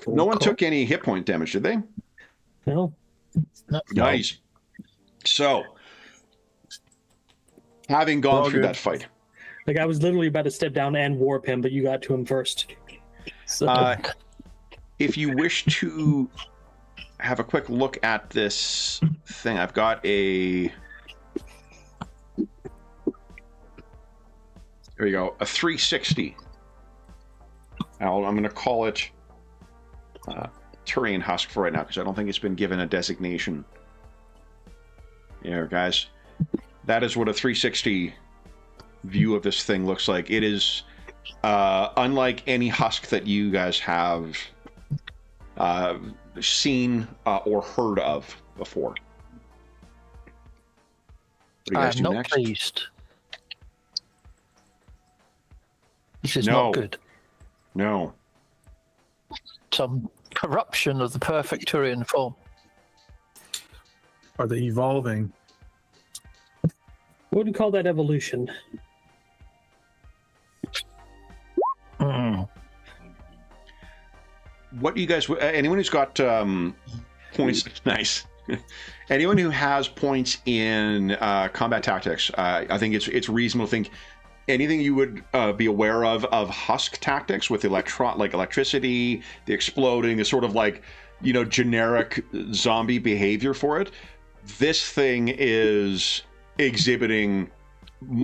A: No one took any hit point damage, did they?
C: No.
A: Nice. So, having gone
F: All
A: through
F: good.
A: that fight.
C: Like I was literally about to step down and warp him, but you got to him first. So
A: If you wish to have a quick look at this thing, I've got a... There you go, a 360. I'm going to call it Turian Husk for right now, because I don't think it's been given a designation. Here, guys. That is what a 360 view of this thing looks like. It is unlike any husk that you guys have seen or heard of before. What do you guys do
E: I'm not
A: next?
E: pleased. This is
A: No.
E: not good.
A: No.
E: Some corruption of the perfect Turian form.
F: Are they evolving?
C: what would you call that evolution?
A: What do you guys... Anyone who's got points... Nice. Anyone who has points in combat tactics, I think it's reasonable to think anything you would be aware of husk tactics with electricity, the exploding, the sort of like, you know, generic zombie behavior for it. This thing is exhibiting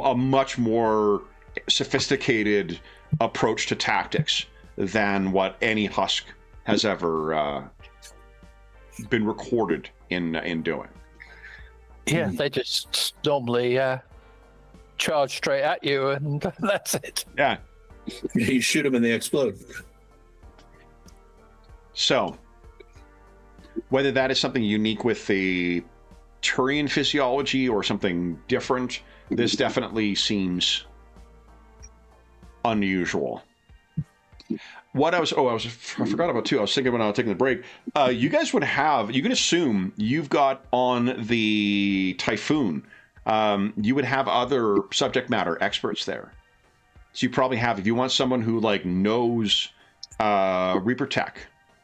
A: a much more sophisticated approach to tactics than what any husk has ever been recorded in doing.
E: Yeah, they just normally charge straight at you, and that's it.
A: Yeah.
D: You shoot them and they explode.
A: So, whether that is something unique with the Turian physiology or something different, this definitely seems unusual. I forgot about too. I was thinking when I was taking the break. You guys you can assume you've got on the Typhoon, you would have other subject matter experts there. So you probably have, if you want someone who like knows Reaper tech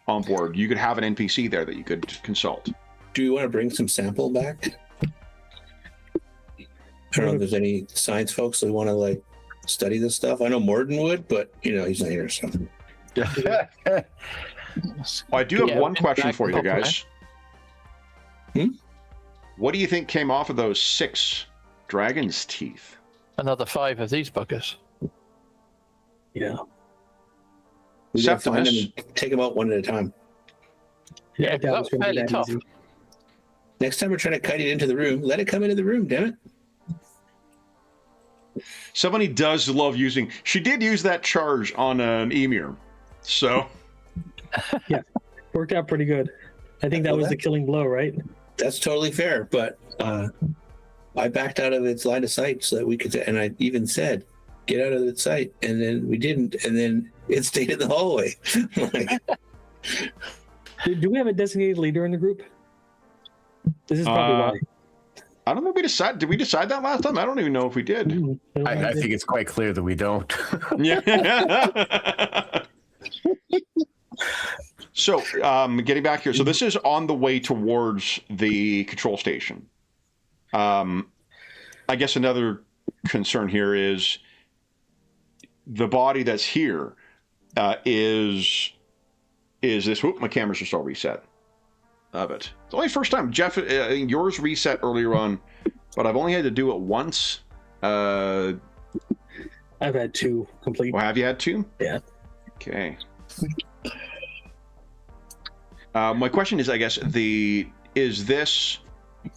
A: on board, you could have an NPC there that you could consult.
D: Do you want to bring some sample back? I don't know if there's any science folks that want to like study this stuff. I know Morden would, but you know he's not here, so.
A: I do have one question for you guys. What do you think came off of those 6 dragon's teeth?
E: Another 5 of these buggers.
C: Yeah.
D: We gotta find them
A: Septimus.
D: and take them out one at a time.
E: Yeah,
C: that was
E: that's
C: gonna be
E: fairly
C: that
E: tough.
C: easy.
D: Next time we're trying to kite it into the room, let it come into the room, damn it.
A: Somebody does love using... She did use that charge on an emir. So...
C: Worked out pretty good. I think that was the killing blow, right?
D: That's totally fair, but I backed out of its line of sight so that we could, and I even said, get out of its sight, and then we didn't, and then it stayed in the hallway. Like,
C: Do we have a designated leader in the group? This is probably why.
A: I don't know if we decided... Did we decide that last time? I don't even know if we did.
B: I think it's quite clear that we don't.
A: Yeah. So, getting back here. So this is on the way towards the control station. I guess another concern here is the body that's here is this... Whoop, my camera's just all reset. Of it. It's only the first time. Jeff, yours reset earlier on, but I've only had to do it once.
C: I've had 2 complete.
A: Well, have you had 2?
C: Yeah.
A: Okay. My question is, I guess, is this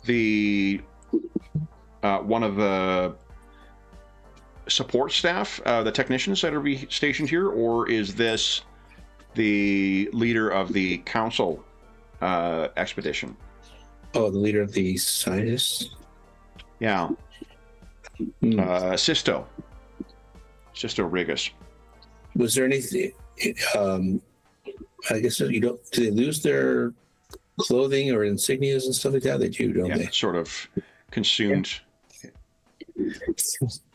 A: the one of the support staff, the technicians that are stationed here, or is this the leader of the council expedition?
D: oh, the leader of the scientists.
A: Yeah. Sisto Rigas.
D: Was there anything? I guess you don't. Do they lose their clothing or insignias and stuff like that? They do, don't they?
A: Sort of consumed.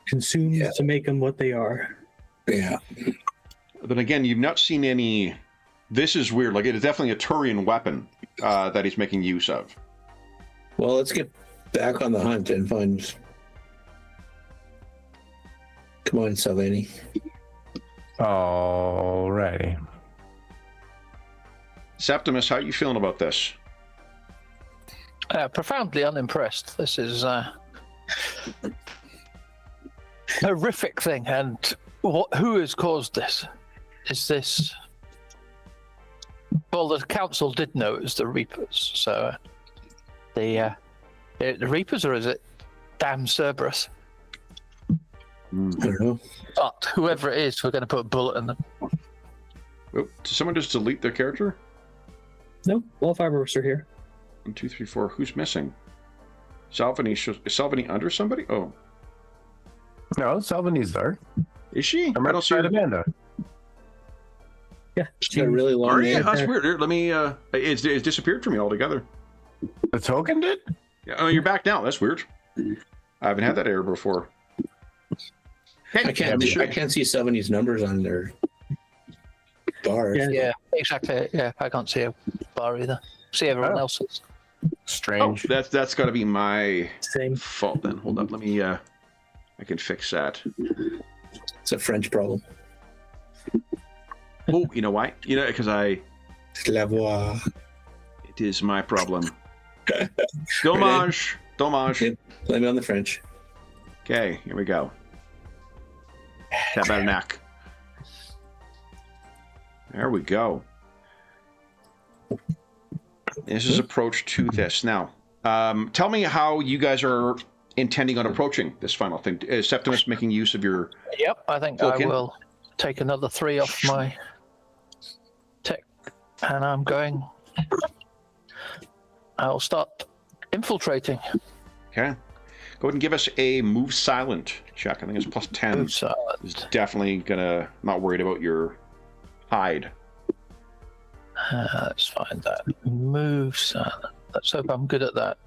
C: Consumed to make them what they are.
D: Yeah.
A: But again, you've not seen any... This is weird. Like, it is definitely a Turian weapon that he's making use of.
D: Well, let's get back on the hunt and find Come on, Salvini.
B: Alrighty.
A: Septimus, how are you feeling about this?
E: Profoundly unimpressed. This is a horrific thing. And who has caused this? Is this... Well, the council did know it was the Reapers. So the Reapers, or is it damn Cerberus?
D: I don't know.
E: But whoever it is, we're going to put a bullet in them.
A: Oh, did someone just delete their character?
C: No, all 5 of us are here.
A: 1, 2, 3, 4. Who's missing? Salvini. Is Salvini under somebody? Oh,
B: No, Salvini's there.
A: is she?
B: I'm
A: I don't see
B: right
A: her.
B: Amanda.
C: Yeah,
D: She's got a really long
A: Are you?
D: name.
A: That's weird. Here, let me. It's disappeared from me altogether.
B: The token did?
A: Yeah, oh, you're back now. That's weird. I haven't had that error before.
D: I can't see Salvini's numbers on their bars.
C: Yeah.
E: Yeah, exactly. Yeah, I can't see a bar either. See everyone else's.
A: Oh,
B: Strange.
A: that's got to be my
C: same.
A: fault then. Hold up. Let me. I can fix that.
D: It's a French problem.
A: Oh, you know why? You know, because
D: La voix.
A: it is my problem. Dommage. Dommage.
D: Yep. Blame it on the French.
A: Okay, here we go. Tabarnak. There we go. This is approach to this. Now, tell me how you guys are intending on approaching this final thing. Is Septimus making use of your...
E: Yep, I think
A: Okay.
E: I will take another 3 off my tech, and I'm going. I'll start infiltrating.
A: Okay. Go ahead and give us a move silent check. I think it's plus 10.
E: Move silent.
A: It's definitely gonna... Not worried about your hide.
E: Let's find that. Move silent. Let's hope I'm good at that.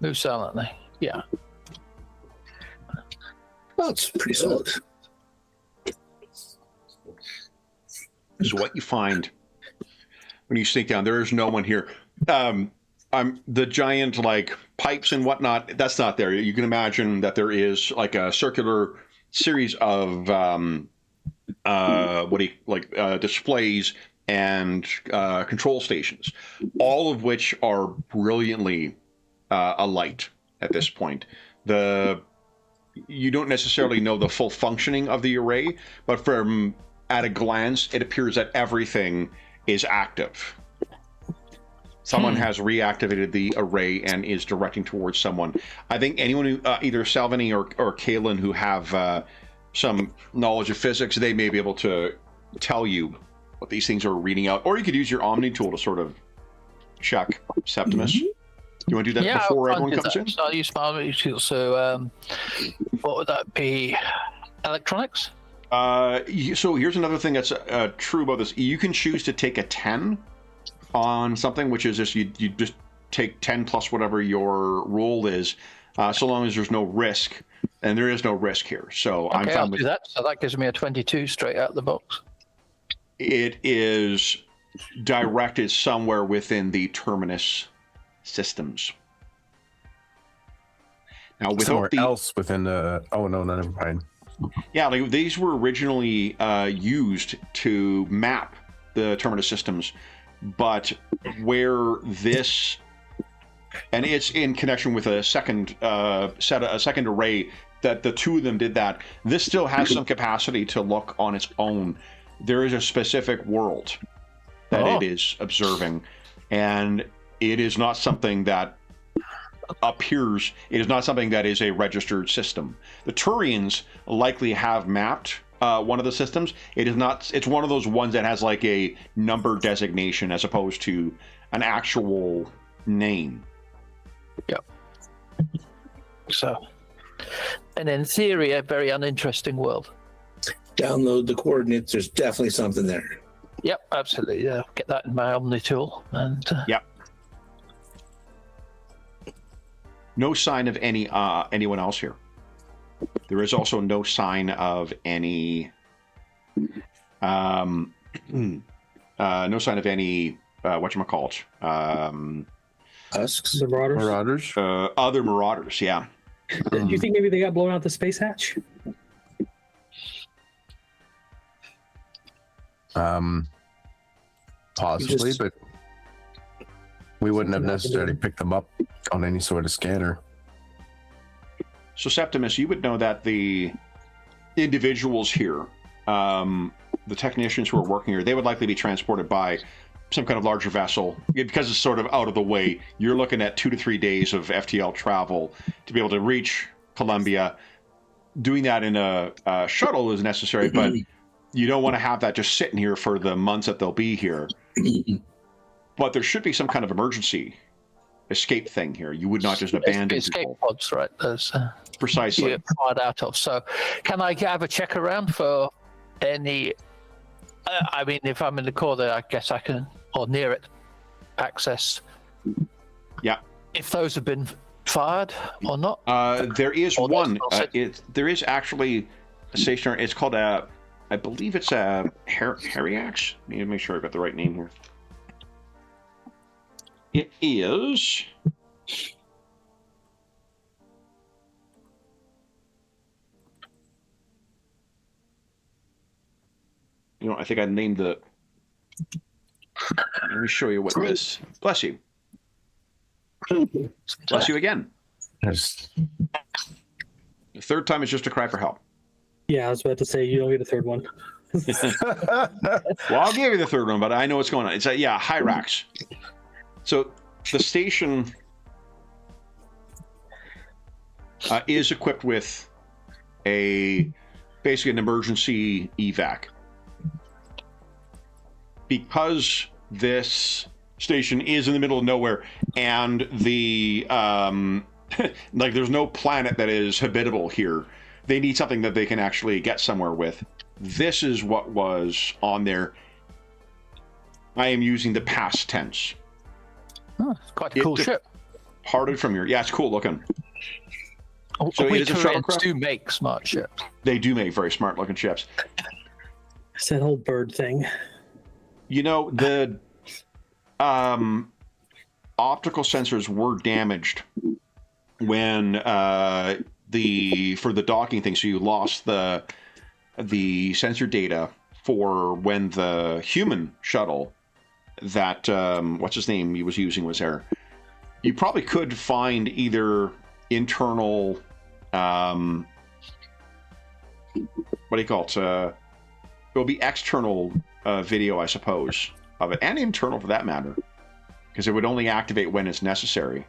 E: Move silently. Yeah.
D: Well, it's pretty solid.
A: So what you find when you sneak down, there is no one here. The giant like pipes and whatnot, that's not there. You can imagine that there is like a circular series of displays and control stations, all of which are brilliantly alight at this point. You don't necessarily know the full functioning of the array, but from at a glance, it appears that everything is active. Someone has reactivated the array and is directing towards someone. I think anyone who, either Salvini or Kalen, who have some knowledge of physics, they may be able to tell you what these things are reading out. Or you could use your Omni tool to sort of check Septimus. You want to do that before everyone comes in?
E: So I'll use my Omni tool. So what would that be? Electronics?
A: So here's another thing that's true about this. You can choose to take a 10 on something, which is just you just take 10 plus whatever your roll is, so long as there's no risk, and there is no risk here. So
E: Okay,
A: I'm fine
E: I'll
A: with
E: do that. So that gives me a 22 straight out of the box.
A: it. Is directed somewhere within the terminus systems. Now,
B: Somewhere
A: without
B: else within the... Oh, no, never mind.
A: Yeah, like these were originally used to map the terminus systems, but where this, and it's in connection with a second a second array that the two of them did that. This still has some capacity to look on its own. There is a specific world that it is observing, and it is not something that appears. It is not something that is a registered system. The Turians likely have mapped one of the systems. It is not. It's one of those ones that has like a number designation as opposed to an actual name.
E: Yep. So, and in theory, a very uninteresting world.
D: Download the coordinates. There's definitely something there.
E: Yep, absolutely. Yeah, get that in my Omni tool, and
A: Yep. No sign of anyone else here. There is also no sign of any no sign of any whatchamacallit,
D: Husks.
C: The Marauders.
B: Marauders?
A: other marauders. Yeah.
C: Do you think maybe they got blown out the space hatch?
B: Possibly, but we wouldn't have necessarily picked them up on any sort of scanner.
A: So Septimus, you would know that the individuals here, the technicians who are working here, they would likely be transported by some kind of larger vessel. Because it's sort of out of the way, you're looking at 2 to 3 days of FTL travel to be able to reach Columbia. Doing that in a shuttle is necessary, but you don't want to have that just sitting here for the months that they'll be here. But there should be some kind of emergency escape thing here. You would not just abandon
E: escape
A: people.
E: pods, right? There's
A: Precisely.
E: you get fired out of. So, can I have a check around for any? I mean, if I'm in the corner, I guess I can, or near it, access.
A: Yeah.
E: If those have been fired or not.
A: There is
E: Or
A: one.
E: that's
A: There is actually a station. It's called a. I believe it's a Harriax. Need to make sure I got the right name here. It is. You know, I think I named the. Let me show you what this. Bless you. Bless you again.
B: Yes.
A: The third time is just a cry for help.
C: Yeah, I was about to say you don't get a third one.
A: Well, I'll give you the third one, but I know what's going on. It's Hyrax. So the station is equipped with basically an emergency evac. Because this station is in the middle of nowhere, and the like there's no planet that is habitable here. They need something that they can actually get somewhere with. This is what was on there. I am using the past tense.
E: Oh, it's quite a cool ship.
A: Departed from here. Yeah, it's cool looking. So
E: we
A: it is a
E: Koreans
A: shuttlecraft?
E: do make smart ships.
A: They do make very smart looking ships.
C: It's that whole bird thing.
A: You know, the optical sensors were damaged when for the docking thing. So you lost the sensor data for when the human shuttle that what's his name he was using was there. You probably could find either internal what do you call it? It'll be external video, I suppose, of it, and internal for that matter, because it would only activate when it's necessary.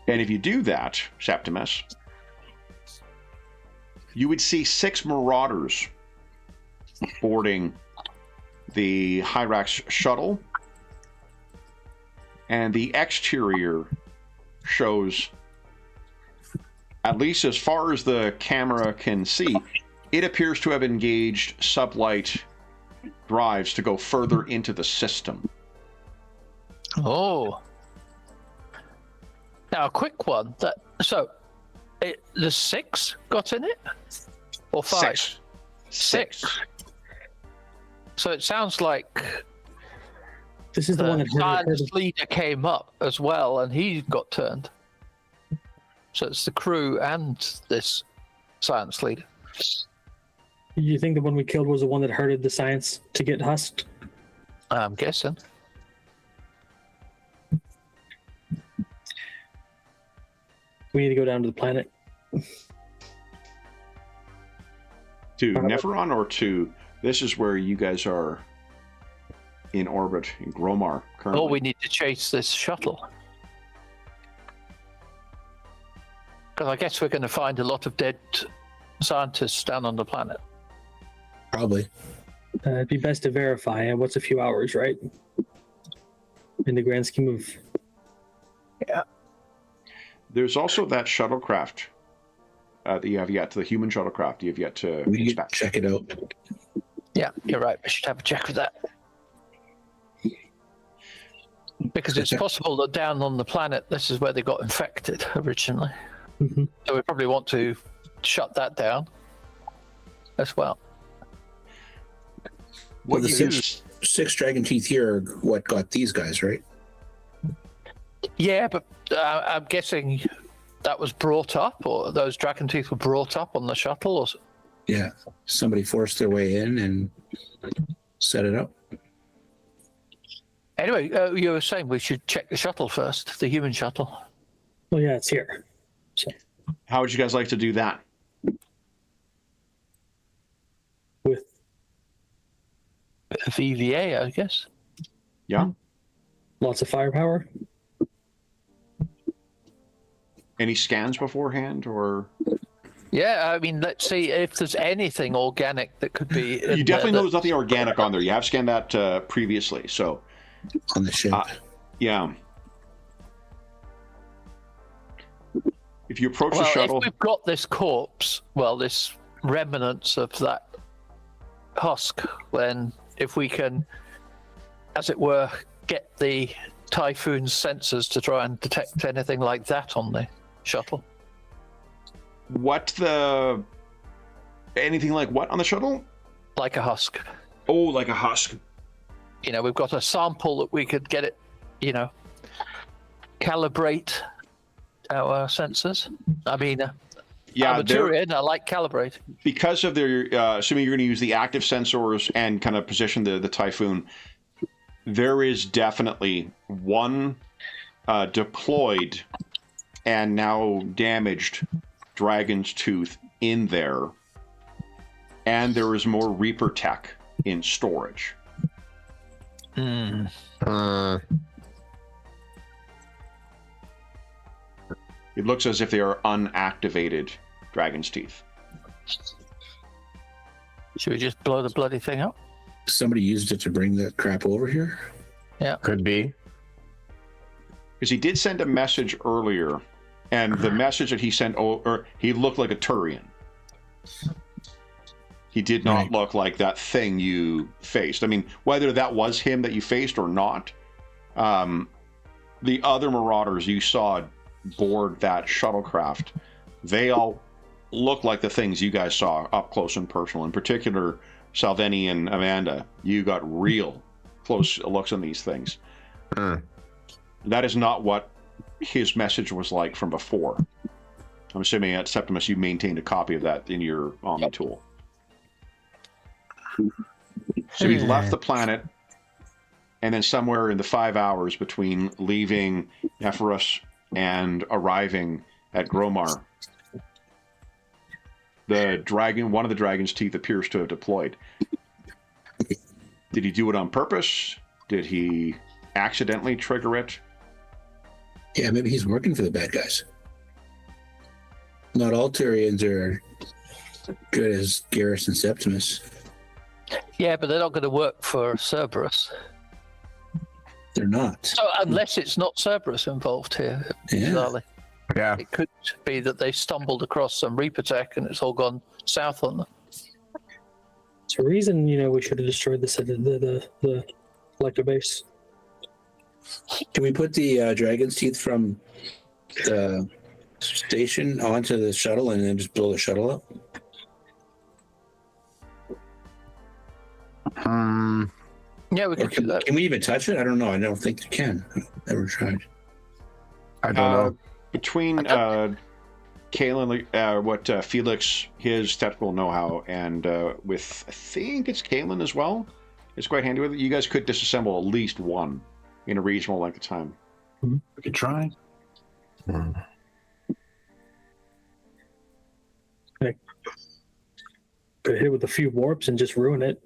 A: And if you do that, Septimus, you would see 6 marauders boarding the Hyrax shuttle, and the exterior shows, at least as far as the camera can see, it appears to have engaged sublight drives to go further into the system.
E: Oh. Now, a quick one. The 6 got in it? Or 5? 6. So it sounds like
C: This is the one that
E: science leader came up as well, and he got turned. So it's the crew and this science leader.
C: You think the one we killed was the one that herded the science to get husked?
E: I'm guessing.
C: We need to go down to the planet.
A: To Neferon or to... This is where you guys are in orbit in Gromar currently.
E: Oh, we need to chase this shuttle. Because I guess we're going to find a lot of dead scientists down on the planet.
D: Probably.
C: It'd be best to verify. What's a few hours, right? In the grand scheme of...
E: Yeah.
A: There's also that shuttlecraft that you have yet, to the human shuttlecraft you have yet to
D: We can
A: inspect.
D: check it out.
E: Yeah, you're right. We should have a check of that. Because it's possible that down on the planet, this is where they got infected originally.
C: Mm-hmm.
E: So we probably want to shut that down as well.
A: What
D: the
A: you
D: six dragon teeth here are what got these guys, right?
E: Yeah, but I'm guessing that was brought up, or those dragon teeth were brought up on the shuttle? Or...
D: Yeah, somebody forced their way in and set it up.
E: Anyway, you were saying we should check the shuttle first, the human shuttle.
C: Well, yeah, it's here. So
A: How would you guys like to do that?
C: with
E: VVA, I guess.
A: Yeah.
C: lots of firepower.
A: Any scans beforehand, or
E: Yeah, I mean, let's see if there's anything organic that could be.
A: you definitely know there's nothing organic on there. You have scanned that previously, so
D: On the ship.
A: yeah. If you approach
E: Well,
A: the shuttle,
E: if we've got this corpse, well, this remnants of that husk, then if we can, as it were, get the Typhoon's sensors to try and detect anything like that on the shuttle.
A: anything like what on the shuttle?
E: Like a husk.
A: Oh, like a husk.
E: You know, we've got a sample that we could get it, you know, calibrate our sensors. I mean,
A: Yeah,
E: I'm a Turian, I like calibrate.
A: because of their, assuming you're going to use the active sensors and kind of position the Typhoon, there is definitely one deployed and now damaged dragon's tooth in there, and there is more Reaper tech in storage.
E: Mm.
A: It looks as if they are unactivated dragon's teeth.
E: Should we just blow the bloody thing up?
D: Somebody used it to bring that crap over here.
B: Could be.
A: Because he did send a message earlier, and the message that he sent, he looked like a Turian. He did not
D: Right.
A: look like that thing you faced. I mean, whether that was him that you faced or not, the other Marauders you saw board that shuttlecraft, they all look like the things you guys saw up close and personal. In particular, Salveni and Amanda, you got real close looks on these things. That is not what his message was like from before. I'm assuming at Septimus you maintained a copy of that in your Omni tool. So he left the planet, and then somewhere in the 5 hours between leaving Ephesus and arriving at Gromar, one of the dragon's teeth appears to have deployed. Did he do it on purpose? Did he accidentally trigger it?
D: Yeah, maybe he's working for the bad guys. Not all Turians are good as Garrus and Septimus.
E: Yeah, but they're not going to work for Cerberus.
D: They're not.
E: So unless it's not Cerberus involved here,
D: Yeah.
E: bizarrely.
B: Yeah.
E: It could be that they stumbled across some Reaper tech and it's all gone south on them.
C: It's a reason, we should have destroyed the collector base.
D: Can we put the dragon's teeth from the station onto the shuttle and then just blow the shuttle up?
E: Yeah, we
D: Or
E: could do that.
D: can we even touch it? I don't know. I don't think you can. I've never tried.
B: I don't know.
A: Between Kalen, Felix, his technical know-how, and with, I think it's Kalen as well, it's quite handy with it. You guys could disassemble at least one in a reasonable length of time.
F: We could try.
C: Could hit it with a few warps and just ruin it.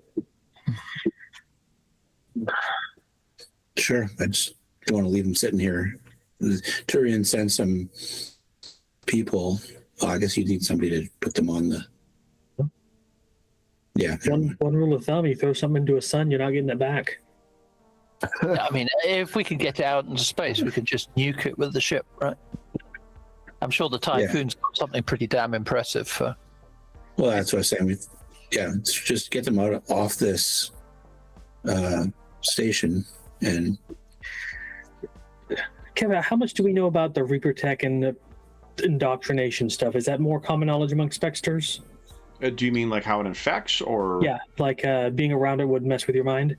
D: Sure. I just don't want to leave them sitting here. The Turian sent some people. Well, I guess you need somebody to put them on the. Yeah.
C: One rule of thumb: you throw something into a sun, you're not getting it back.
E: I mean, if we could get it out into space, we could just nuke it with the ship, right? I'm sure the Typhoon's got something pretty damn impressive for.
D: Well, that's what I was saying. Let's just get them off this station and.
C: Kevin, how much do we know about the Reaper tech and the indoctrination stuff? Is that more common knowledge among Specsters?
A: Do you mean like how it infects, or?
C: Yeah, like being around it would mess with your mind.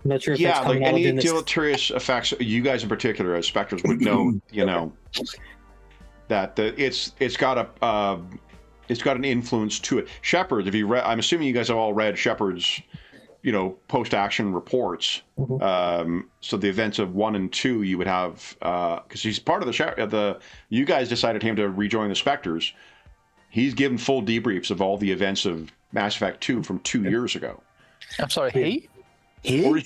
C: I'm not sure if
A: Yeah,
C: that's
A: like
C: coming out
A: any
C: in this.
A: deleterious effects, you guys in particular as specters would know, that it's got an influence to it. Shepard, if you read, I'm assuming you guys have all read Shepard's, post-action reports. So the events of 1 and 2, you would have, because he's part of the you guys decided him to rejoin the Spectres. He's given full debriefs of all the events of Mass Effect 2 from 2 years ago.
E: I'm sorry, he?
A: Sorry,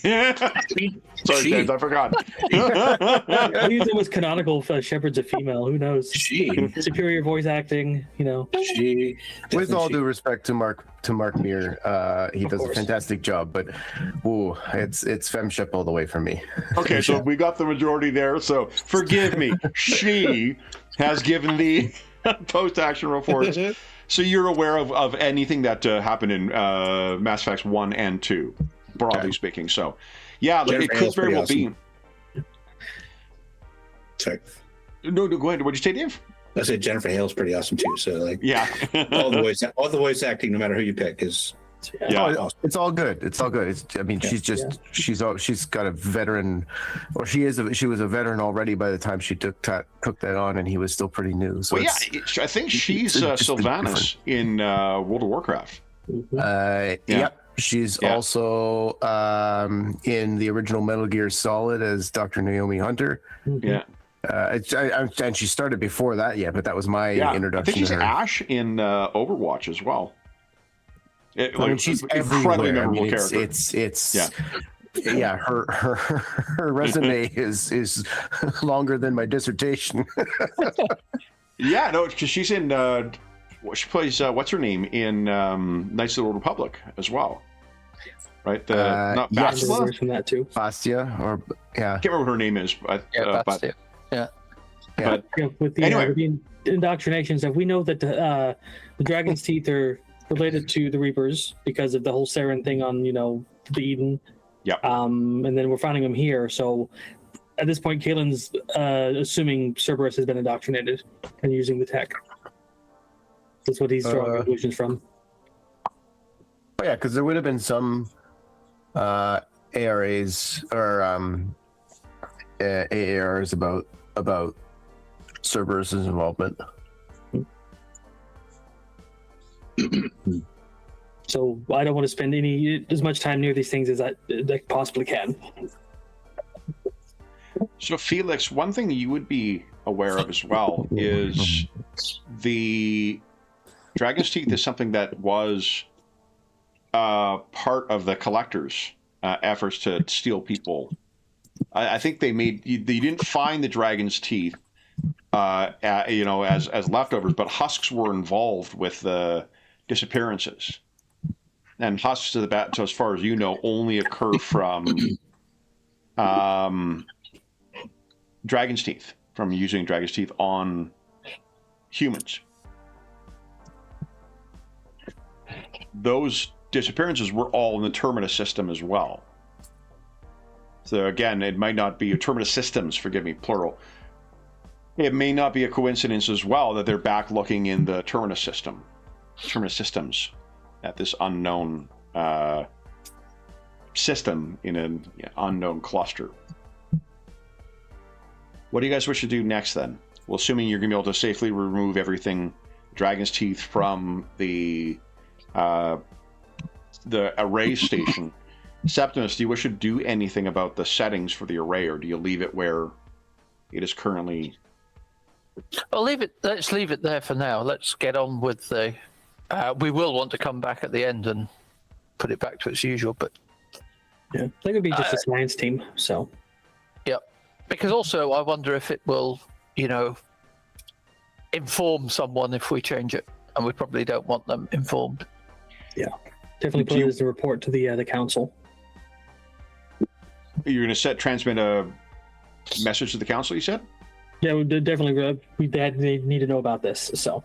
A: James, I forgot.
C: I use it was canonical. Shepard's a female. Who knows? Superior voice acting.
B: With all due respect to Mark Meir, he does a fantastic job, but it's femship all the way for me.
A: Okay, so we got the majority there. So forgive me. She has given the post-action reports. So you're aware of anything that happened in Mass Effects 1 and 2. Broadly speaking, so yeah, like, it could very well be.
D: Sorry.
A: No, go ahead. What'd you say, Dave?
D: I said Jennifer Hale's pretty awesome too. So like,
A: yeah,
D: all the voice acting, no matter who you pick, is
B: awesome. It's all good. It's all good. She's got a veteran, or she was a veteran already by the time she took that on, and he was still pretty new. So
A: I think she's Sylvanas in World of Warcraft.
B: Yep. She's also in the original Metal Gear Solid as Dr. Naomi Hunter.
A: Yeah.
B: And she started before that, but that was my introduction. I
A: think she's
B: to her.
A: Ash in Overwatch as well.
B: She's
A: incredibly memorable character.
B: Her resume is longer than my dissertation.
A: Yeah, no, because she's in. She plays what's her name in Knights of the Old Republic as well. Right, not Bastila.
C: From that too.
B: Bastia, or
A: I can't remember what her name is, but
E: Bastia.
A: But
C: with the, with the indoctrination stuff, we know that the Dragon's Teeth are related to the Reapers because of the whole Saren thing on the Eden.
A: Yeah.
C: And then we're finding them here. So at this point, Kaelin's assuming Cerberus has been indoctrinated and using the tech. That's what he's drawing conclusions from.
B: Oh yeah, because there would have been some ARAs or AARs about Cerberus's involvement.
C: So I don't want to spend as much time near these things as I possibly can.
A: So Felix, one thing you would be aware of as well is the Dragon's Teeth is something that was part of the Collector's efforts to steal people. I think they didn't find the Dragon's Teeth, as leftovers, but husks were involved with the disappearances. And husks, so as far as you know, only occur from Dragon's Teeth, from using Dragon's Teeth on humans. Those disappearances were all in the Terminus system as well. So again, it might not be Terminus systems, forgive me, plural. It may not be a coincidence as well that they're back looking in the Terminus systems at this unknown system in an unknown cluster. What do you guys wish to do next then? Well, assuming you're going to be able to safely remove everything, Dragon's Teeth, from the array station. Septimus, do you wish to do anything about the settings for the array, or do you leave it where it is currently?
E: Well, let's leave it there for now. Let's get on with the. We will want to come back at the end and put it back to its usual, but
C: yeah, that could be just a science team. So,
E: yeah, because also I wonder if it will, inform someone if we change it, and we probably don't want them informed.
C: Yeah, definitely put it as a report to the council.
A: You're going to transmit a message to the council, you said?
C: Yeah, we definitely. They need to know about this. So.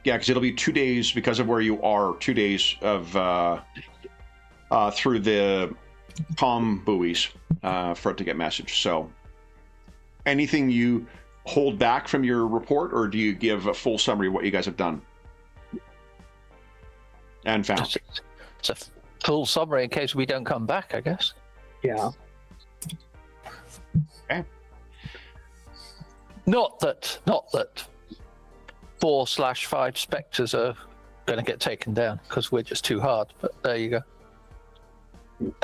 A: Yeah, because it'll be 2 days because of where you are. 2 days of through the comm buoys for it to get message. So, anything you hold back from your report, or do you give a full summary of what you guys have done and found?
E: It's a full summary in case we don't come back, I guess.
C: Yeah.
A: Okay.
E: Not that 4/5 specters are going to get taken down because we're just too hard. But there you go.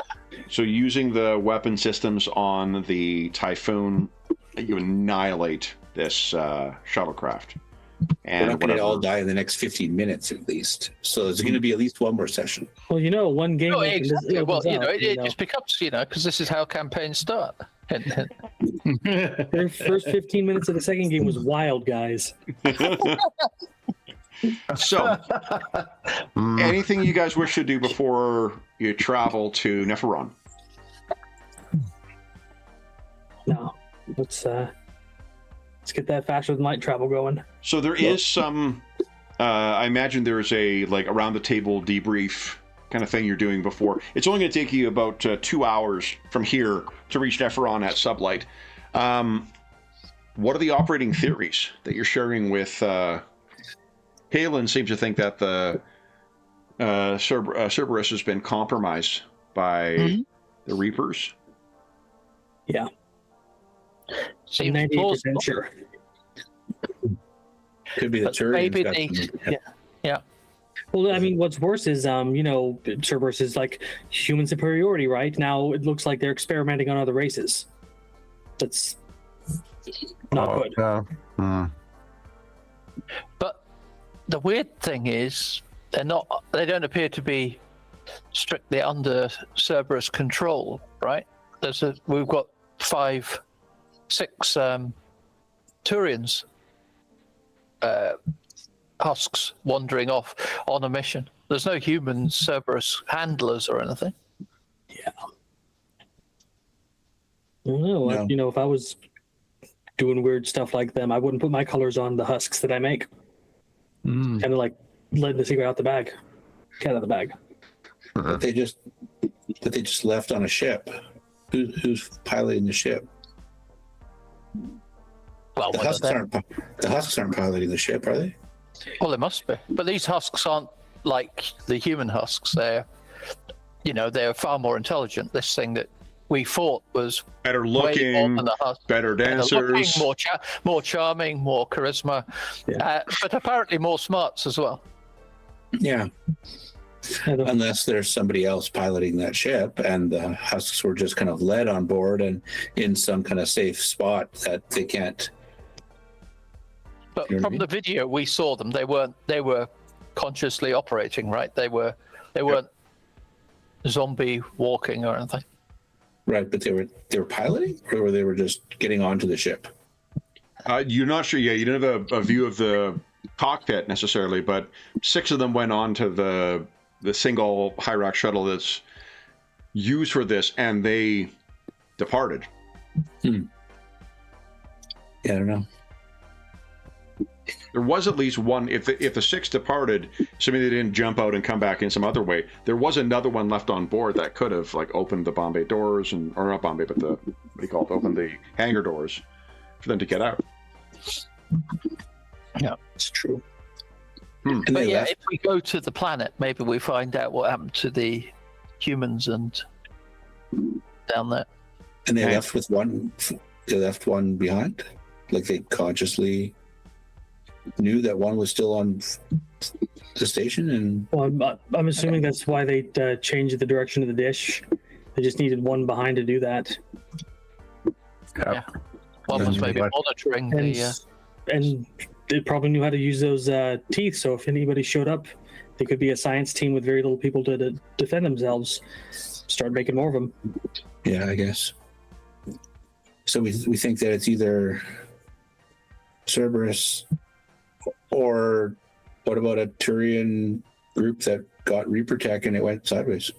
A: So using the weapon systems on the Typhoon, you annihilate this shuttlecraft. And
D: We're not going to
A: whatever.
D: all die in the next 15 minutes at least. So there's going to be at least one more session.
C: Well, one game.
E: No,
C: opens-
E: exactly. Well,
C: opens up,
E: it just becomes, because this is how campaigns start. Hint, hint.
C: Their first 15 minutes of the second game was wild, guys.
A: So, anything you guys wish to do before you travel to Neferon?
C: No, let's get that faster than light travel going.
A: So there is some. I imagine there's a around the table debrief kind of thing you're doing before. It's only going to take you about 2 hours from here to reach Neferon at sublight. What are the operating theories that you're sharing with? Halen seems to think that the Cerberus has been compromised by the Reapers.
C: Yeah,
E: Seems
C: 98%
E: plausible.
C: sure.
D: Could be the
E: But
D: Turians.
E: maybe
D: got
E: they,
D: some-
E: yeah.
C: Well, I mean, what's worse is, Cerberus is like human superiority, right? Now it looks like they're experimenting on other races. That's not good.
B: No.
E: But the weird thing is, they don't appear to be strictly under Cerberus control, right? We've got 5, 6 Turians husks wandering off on a mission. There's no human Cerberus handlers or anything.
C: I don't know.
D: No.
C: If I was doing weird stuff like them, I wouldn't put my colors on the husks that I make. Kind of like letting the secret out the bag, cat out of the bag.
D: That they just left on a ship. Who's piloting the ship?
E: Well,
D: The husks aren't piloting the ship, are they?
E: Well, they must be. But these husks aren't like the human husks. They're far more intelligent. This thing that we fought was
A: Better
E: way more
A: looking,
E: than the husk.
A: better
E: Better
A: dancers.
E: looking, more charming, more charisma, but apparently more smarts as well.
D: Yeah.
C: I don't-
D: Unless there's somebody else piloting that ship and the husks were just kind of led on board and in some kind of safe spot that they can't.
E: But
D: You know what I
E: from
D: mean?
E: the video we saw them, they were consciously operating, right? They weren't zombie walking or anything.
D: Right, but they were piloting, or they were just getting onto the ship.
A: You're not sure. Yeah, you don't have a view of the cockpit necessarily, but 6 of them went on to the single Hyrax shuttle that's used for this, and they departed.
D: Yeah, I don't know.
A: There was at least one. If the 6 departed, assuming they didn't jump out and come back in some other way, there was another one left on board that could have opened the Bombay doors or not Bombay, but opened the hangar doors for them to get out.
E: Yeah,
D: It's true.
A: Hmm.
D: And
E: but
D: they
E: yeah,
D: left.
E: if we go to the planet, maybe we find out what happened to the humans and down there.
D: And they
A: Okay.
D: left with one. They left one behind. Like they consciously knew that one was still on the station, and
C: Well, I'm assuming that's why they changed the direction of the dish. They just needed one behind to do that.
E: Yeah. One was maybe monitoring
C: And,
E: the.
C: and they probably knew how to use those teeth, so if anybody showed up, they could be a science team with very little people to defend themselves. Start making more of them.
D: yeah, I guess. So we think that it's either Cerberus or what about a Turian group that got Reaper Tech and it went sideways?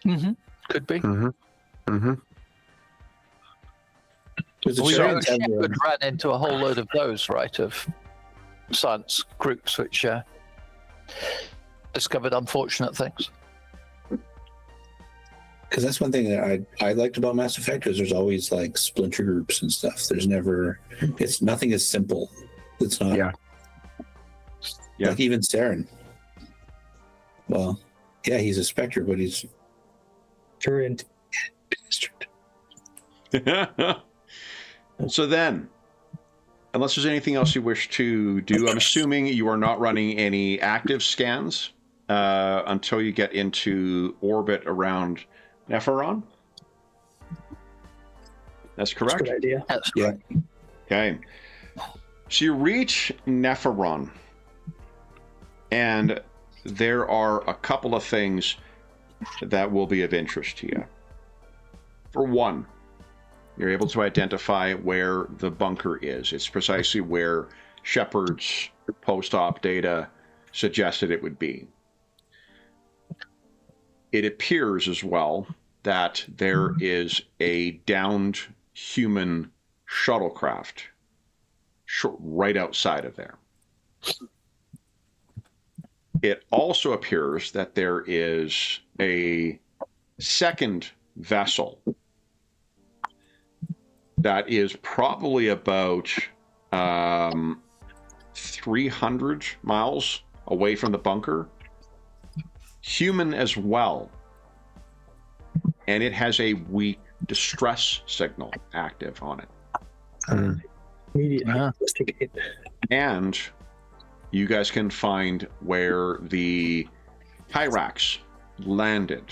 E: Could be.
D: Because the
E: We
D: Turians have
E: Shepard ran into a whole load of those, right, of science groups which discovered unfortunate things.
D: because that's one thing that I liked about Mass Effect is there's always like splinter groups and stuff. There's never nothing is simple. It's not.
B: Yeah.
A: Yeah.
D: Like even Saren. Well, yeah, he's a Spectre, but he's
C: Turian.
A: So then, unless there's anything else you wish to do, I'm assuming you are not running any active scans until you get into orbit around Nephiron. That's correct?
C: That's a good idea.
E: That's
D: Yeah.
A: Okay. So you reach Nephiron, and there are a couple of things that will be of interest to you. For one, you're able to identify where the bunker is. It's precisely where Shepard's post-op data suggested it would be. It appears as well that there is a downed human shuttlecraft right outside of there. It also appears that there is a second vessel that is probably about 300 miles away from the bunker, human as well, and it has a weak distress signal active on it.
C: Immediately
E: Uh-huh.
C: investigate.
A: And you guys can find where the Hyrax landed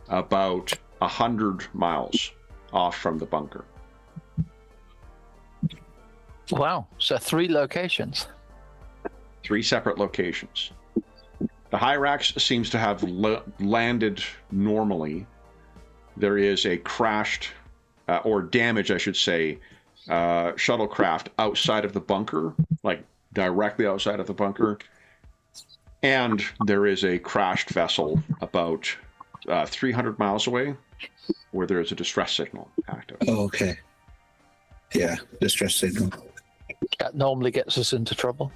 A: about 100 miles off from the bunker.
E: wow. So 3 locations.
A: 3 separate locations. The Hyrax seems to have landed normally. There is a crashed, or damaged, I should say, shuttlecraft outside of the bunker, like directly outside of the bunker. And there is a crashed vessel about 300 miles away where there is a distress signal active.
D: Oh, okay. Yeah, distress signal.
E: That normally gets us into trouble.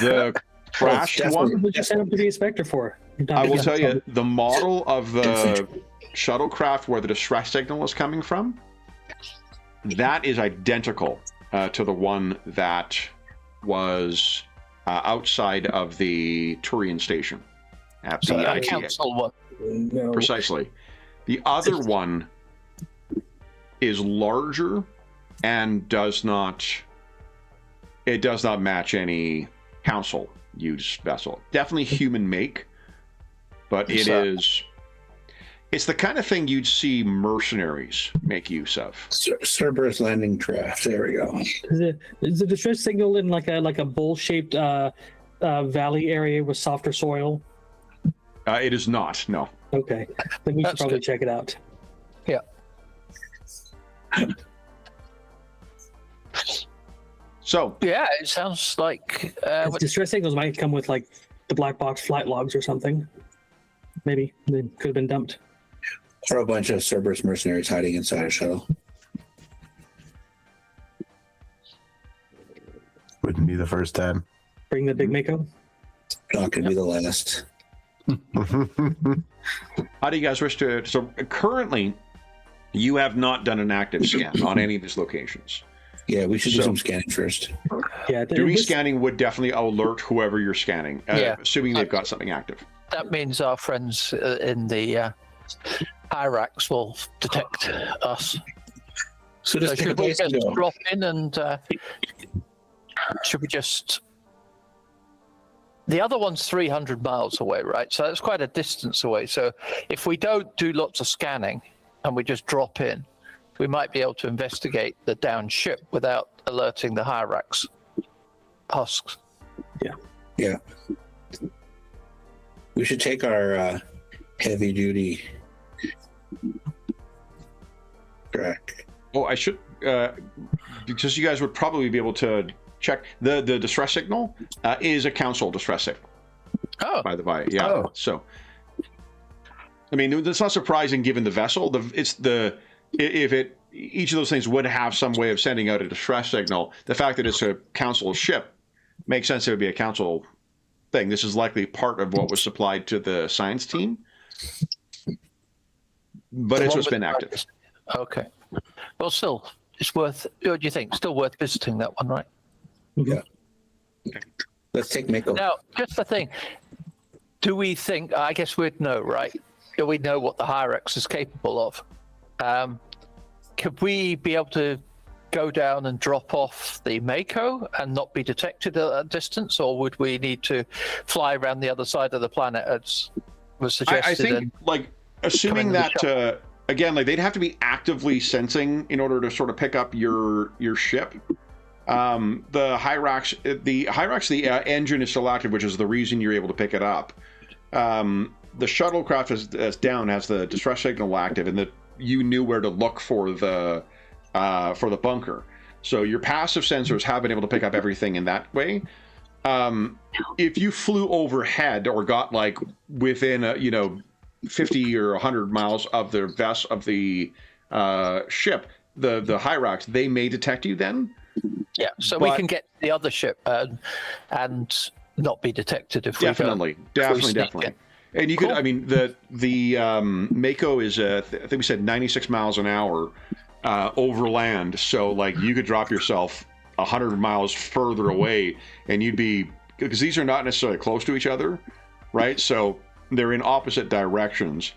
A: The crashed
D: definitely-
A: one,
C: What did you sign up to be a Spectre for?
A: I will tell you, the model of the shuttlecraft where the distress signal is coming from, that is identical to the one that was outside of the Turian station at
E: So
A: the
E: that
A: ITA.
E: council one.
C: No.
A: Precisely. The other one is larger and does not match any council used vessel. Definitely human make, but it's the kind of thing you'd see mercenaries make use of.
D: Cerberus landing craft. There we go.
C: Is the distress signal in like a bowl-shaped valley area with softer soil?
A: It is not, no.
C: Okay, then we should
E: That's
C: probably
E: good.
C: check it out.
E: Yeah.
A: So,
E: Yeah, it sounds like
C: Distress signals might come with like the black box flight logs or something. Maybe they could have been dumped.
D: Or a bunch of Cerberus mercenaries hiding inside a shuttle.
B: Wouldn't be the first time.
C: Bring the big Mako.
D: Not going to be the last.
A: how do you guys wish to... So, currently, you have not done an active scan on any of these locations.
D: Yeah, we should do
A: So-
D: some scanning first.
C: Yeah,
A: Doing scanning would definitely alert whoever you're scanning,
E: Yeah.
A: assuming they've got something active.
E: that means our friends in the Hyrax will detect us.
D: So
E: So
D: just pick a
E: should we
D: place to
E: just
D: go.
E: drop in and should we just... The other one's 300 miles away, right? So that's quite a distance away. So if we don't do lots of scanning and we just drop in, we might be able to investigate the down ship without alerting the Hyrax husks.
D: Yeah. We should take our heavy duty track.
A: Oh, I should, because you guys would probably be able to check the distress signal is a council distress signal.
E: Oh,
A: By the way, yeah.
B: Oh.
A: So, I mean, that's not surprising given the vessel. Each of those things would have some way of sending out a distress signal. The fact that it's a council ship makes sense. It would be a council thing. This is likely part of what was supplied to the science team, but
E: the
A: it's
E: one
A: what's
E: with
A: been
E: the
A: active.
E: Hyrax. Okay. Well, still, it's worth... What do you think? Still worth visiting that one, right?
D: Let's take Mako.
E: Now, just the thing. Do we think... I guess we'd know, right? we know what the Hyrax is capable of. Could we be able to go down and drop off the Mako and not be detected at a distance, or would we need to fly around the other side of the planet as was suggested?
A: I think, like, assuming that again, like, they'd have to be actively sensing in order to sort of pick up your ship. The Hyrax, the engine is still active, which is the reason you're able to pick it up. The shuttlecraft is down, has the distress signal active, and that you knew where to look for the bunker. So your passive sensors have been able to pick up everything in that way. If you flew overhead or got like within 50 or 100 miles of the ship, the Hyrax, they may detect you then.
E: Yeah, so we can get the other ship and not be detected if
A: definitely. And you could, I mean, the Mako is, I think we said 96 miles an hour overland. So, like, you could drop yourself 100 miles further away, and you'd be, because these are not necessarily close to each other, right? So they're in opposite directions.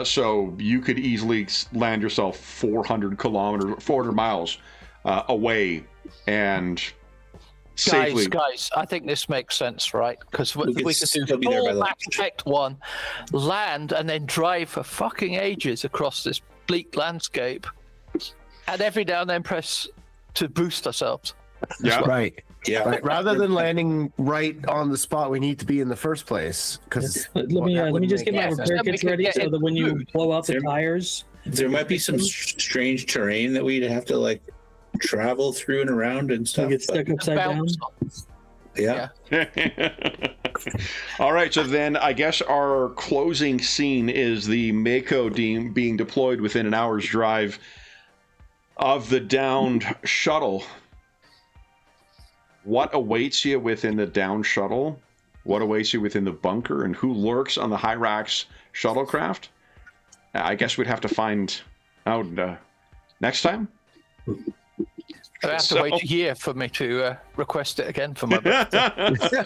A: So you could easily land yourself 400 miles away and safely.
E: Guys, I think this makes sense, right? Because we could do full Mass Effect 1, land, and then drive for fucking ages across this bleak landscape, and every now and then press to boost ourselves.
A: Yeah,
B: right. Yeah. Right. Rather than landing right on the spot we need to be in the first place. Because
C: let me just get my repair kits ready so that when you blow out the tires,
D: there might be some strange terrain that we'd have to like travel through and around and stuff.
C: Get stuck upside down.
D: Yeah.
A: All right, so then I guess our closing scene is the Mako being deployed within an hour's drive of the downed shuttle. What awaits you within the downed shuttle? What awaits you within the bunker? And who lurks on the Hyrax shuttlecraft? I guess we'd have to find out next time.
E: I have to wait a year for me to request it again for my birthday.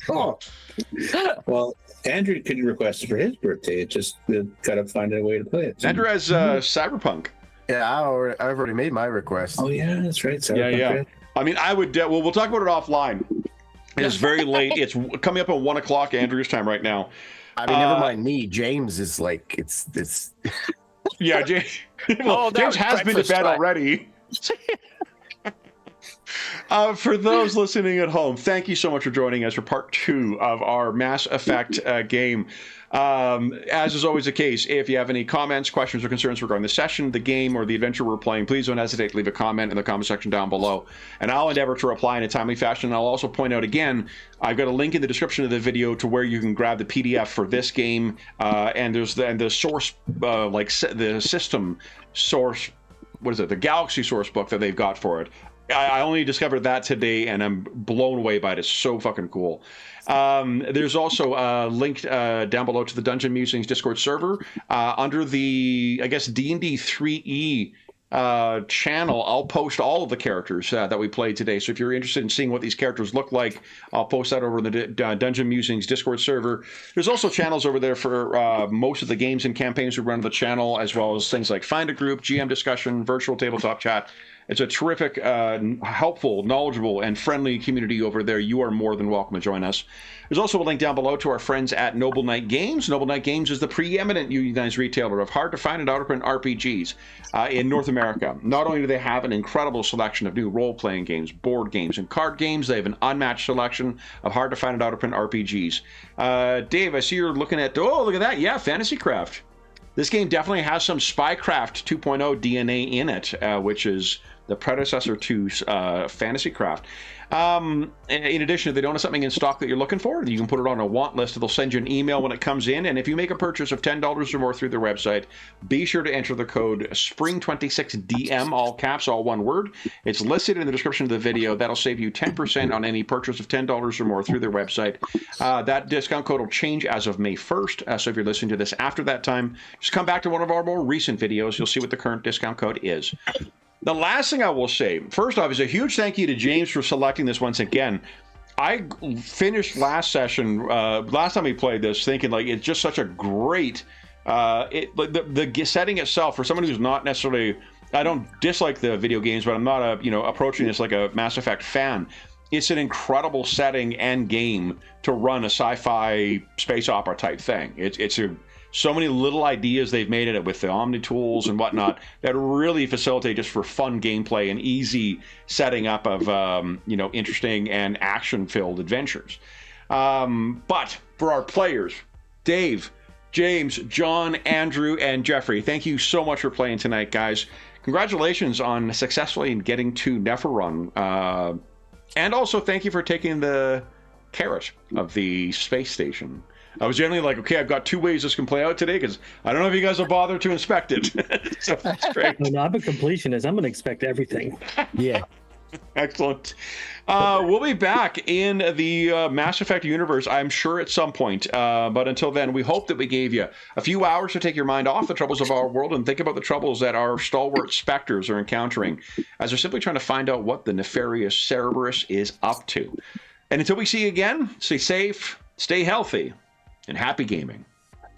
D: Well, Andrew couldn't request it for his birthday. It just got to find a way to play it.
A: Andrew has Cyberpunk.
B: Yeah, I've already made my request.
D: Oh yeah, that's right. Cyberpunk,
A: yeah.
D: right?
A: I mean, I would. Well, we'll talk about it offline. It's very late. It's coming up at 1 o'clock Andrew's time right now.
B: I mean, never mind me. James is like it's.
A: Yeah, James. Well, James has been to bed already. For those listening at home, thank you so much for joining us for part 2 of our Mass Effect game. As is always the case, if you have any comments, questions, or concerns regarding the session, the game, or the adventure we're playing, please don't hesitate to leave a comment in the comment section down below, and I'll endeavor to reply in a timely fashion. And I'll also point out again, I've got a link in the description of the video to where you can grab the PDF for this game, and there's the source, the system source, what is it, the Galaxy source book that they've got for it. I only discovered that today, and I'm blown away by it. It's so fucking cool. There's also a link down below to the Dungeon Musings Discord server. Under the, I guess, D&D 3E channel, I'll post all of the characters that we played today. So if you're interested in seeing what these characters look like, I'll post that over in the Dungeon Musings Discord server. There's also channels over there for most of the games and campaigns we run on the channel, as well as things like Find a Group, GM Discussion, Virtual Tabletop Chat. It's a terrific, helpful, knowledgeable, and friendly community over there. You are more than welcome to join us. There's also a link down below to our friends at Noble Knight Games. Noble Knight Games is the preeminent unionized retailer of hard-to-find and out-of-print RPGs in North America. Not only do they have an incredible selection of new role-playing games, board games, and card games, they have an unmatched selection of hard-to-find and out-of-print RPGs. Dave, I see you're looking at, oh, look at that. Yeah, Fantasy Craft. This game definitely has some Spycraft 2.0 DNA in it, which is the predecessor to Fantasy Craft. In addition, if they don't have something in stock that you're looking for, you can put it on a want list. They'll send you an email when it comes in. And if you make a purchase of $10 or more through their website, be sure to enter the code SPRING26DM, all caps, all one word. It's listed in the description of the video. That'll save you 10% on any purchase of $10 or more through their website. That discount code will change as of May 1st. So if you're listening to this after that time, just come back to one of our more recent videos. You'll see what the current discount code is. The last thing I will say, first off, is a huge thank you to James for selecting this once again. I finished last session, last time we played this, thinking like it's just such a great, the setting itself for someone who's not necessarily, I don't dislike the video games, but I'm not approaching this like a Mass Effect fan. It's an incredible setting and game to run a sci-fi space opera type thing. It's so many little ideas they've made in it with the Omni tools and whatnot that really facilitate just for fun gameplay and easy setting up of interesting and action-filled adventures. But for our players, Dave, James, John, Andrew, and Jeffrey, thank you so much for playing tonight, guys. Congratulations on successfully getting to Neferon. And also thank you for taking the carrot of the space station. I was generally like, okay, I've got 2 ways this can play out today because I don't know if you guys will bother to inspect it. So that's great.
C: No, I'm a completionist. I'm going to expect everything.
B: Yeah.
A: Excellent. We'll be back in the Mass Effect universe, I'm sure, at some point. But until then, we hope that we gave you a few hours to take your mind off the troubles of our world and think about the troubles that our stalwart specters are encountering as they're simply trying to find out what the nefarious Cerberus is up to. And until we see you again, stay safe, stay healthy, and happy gaming.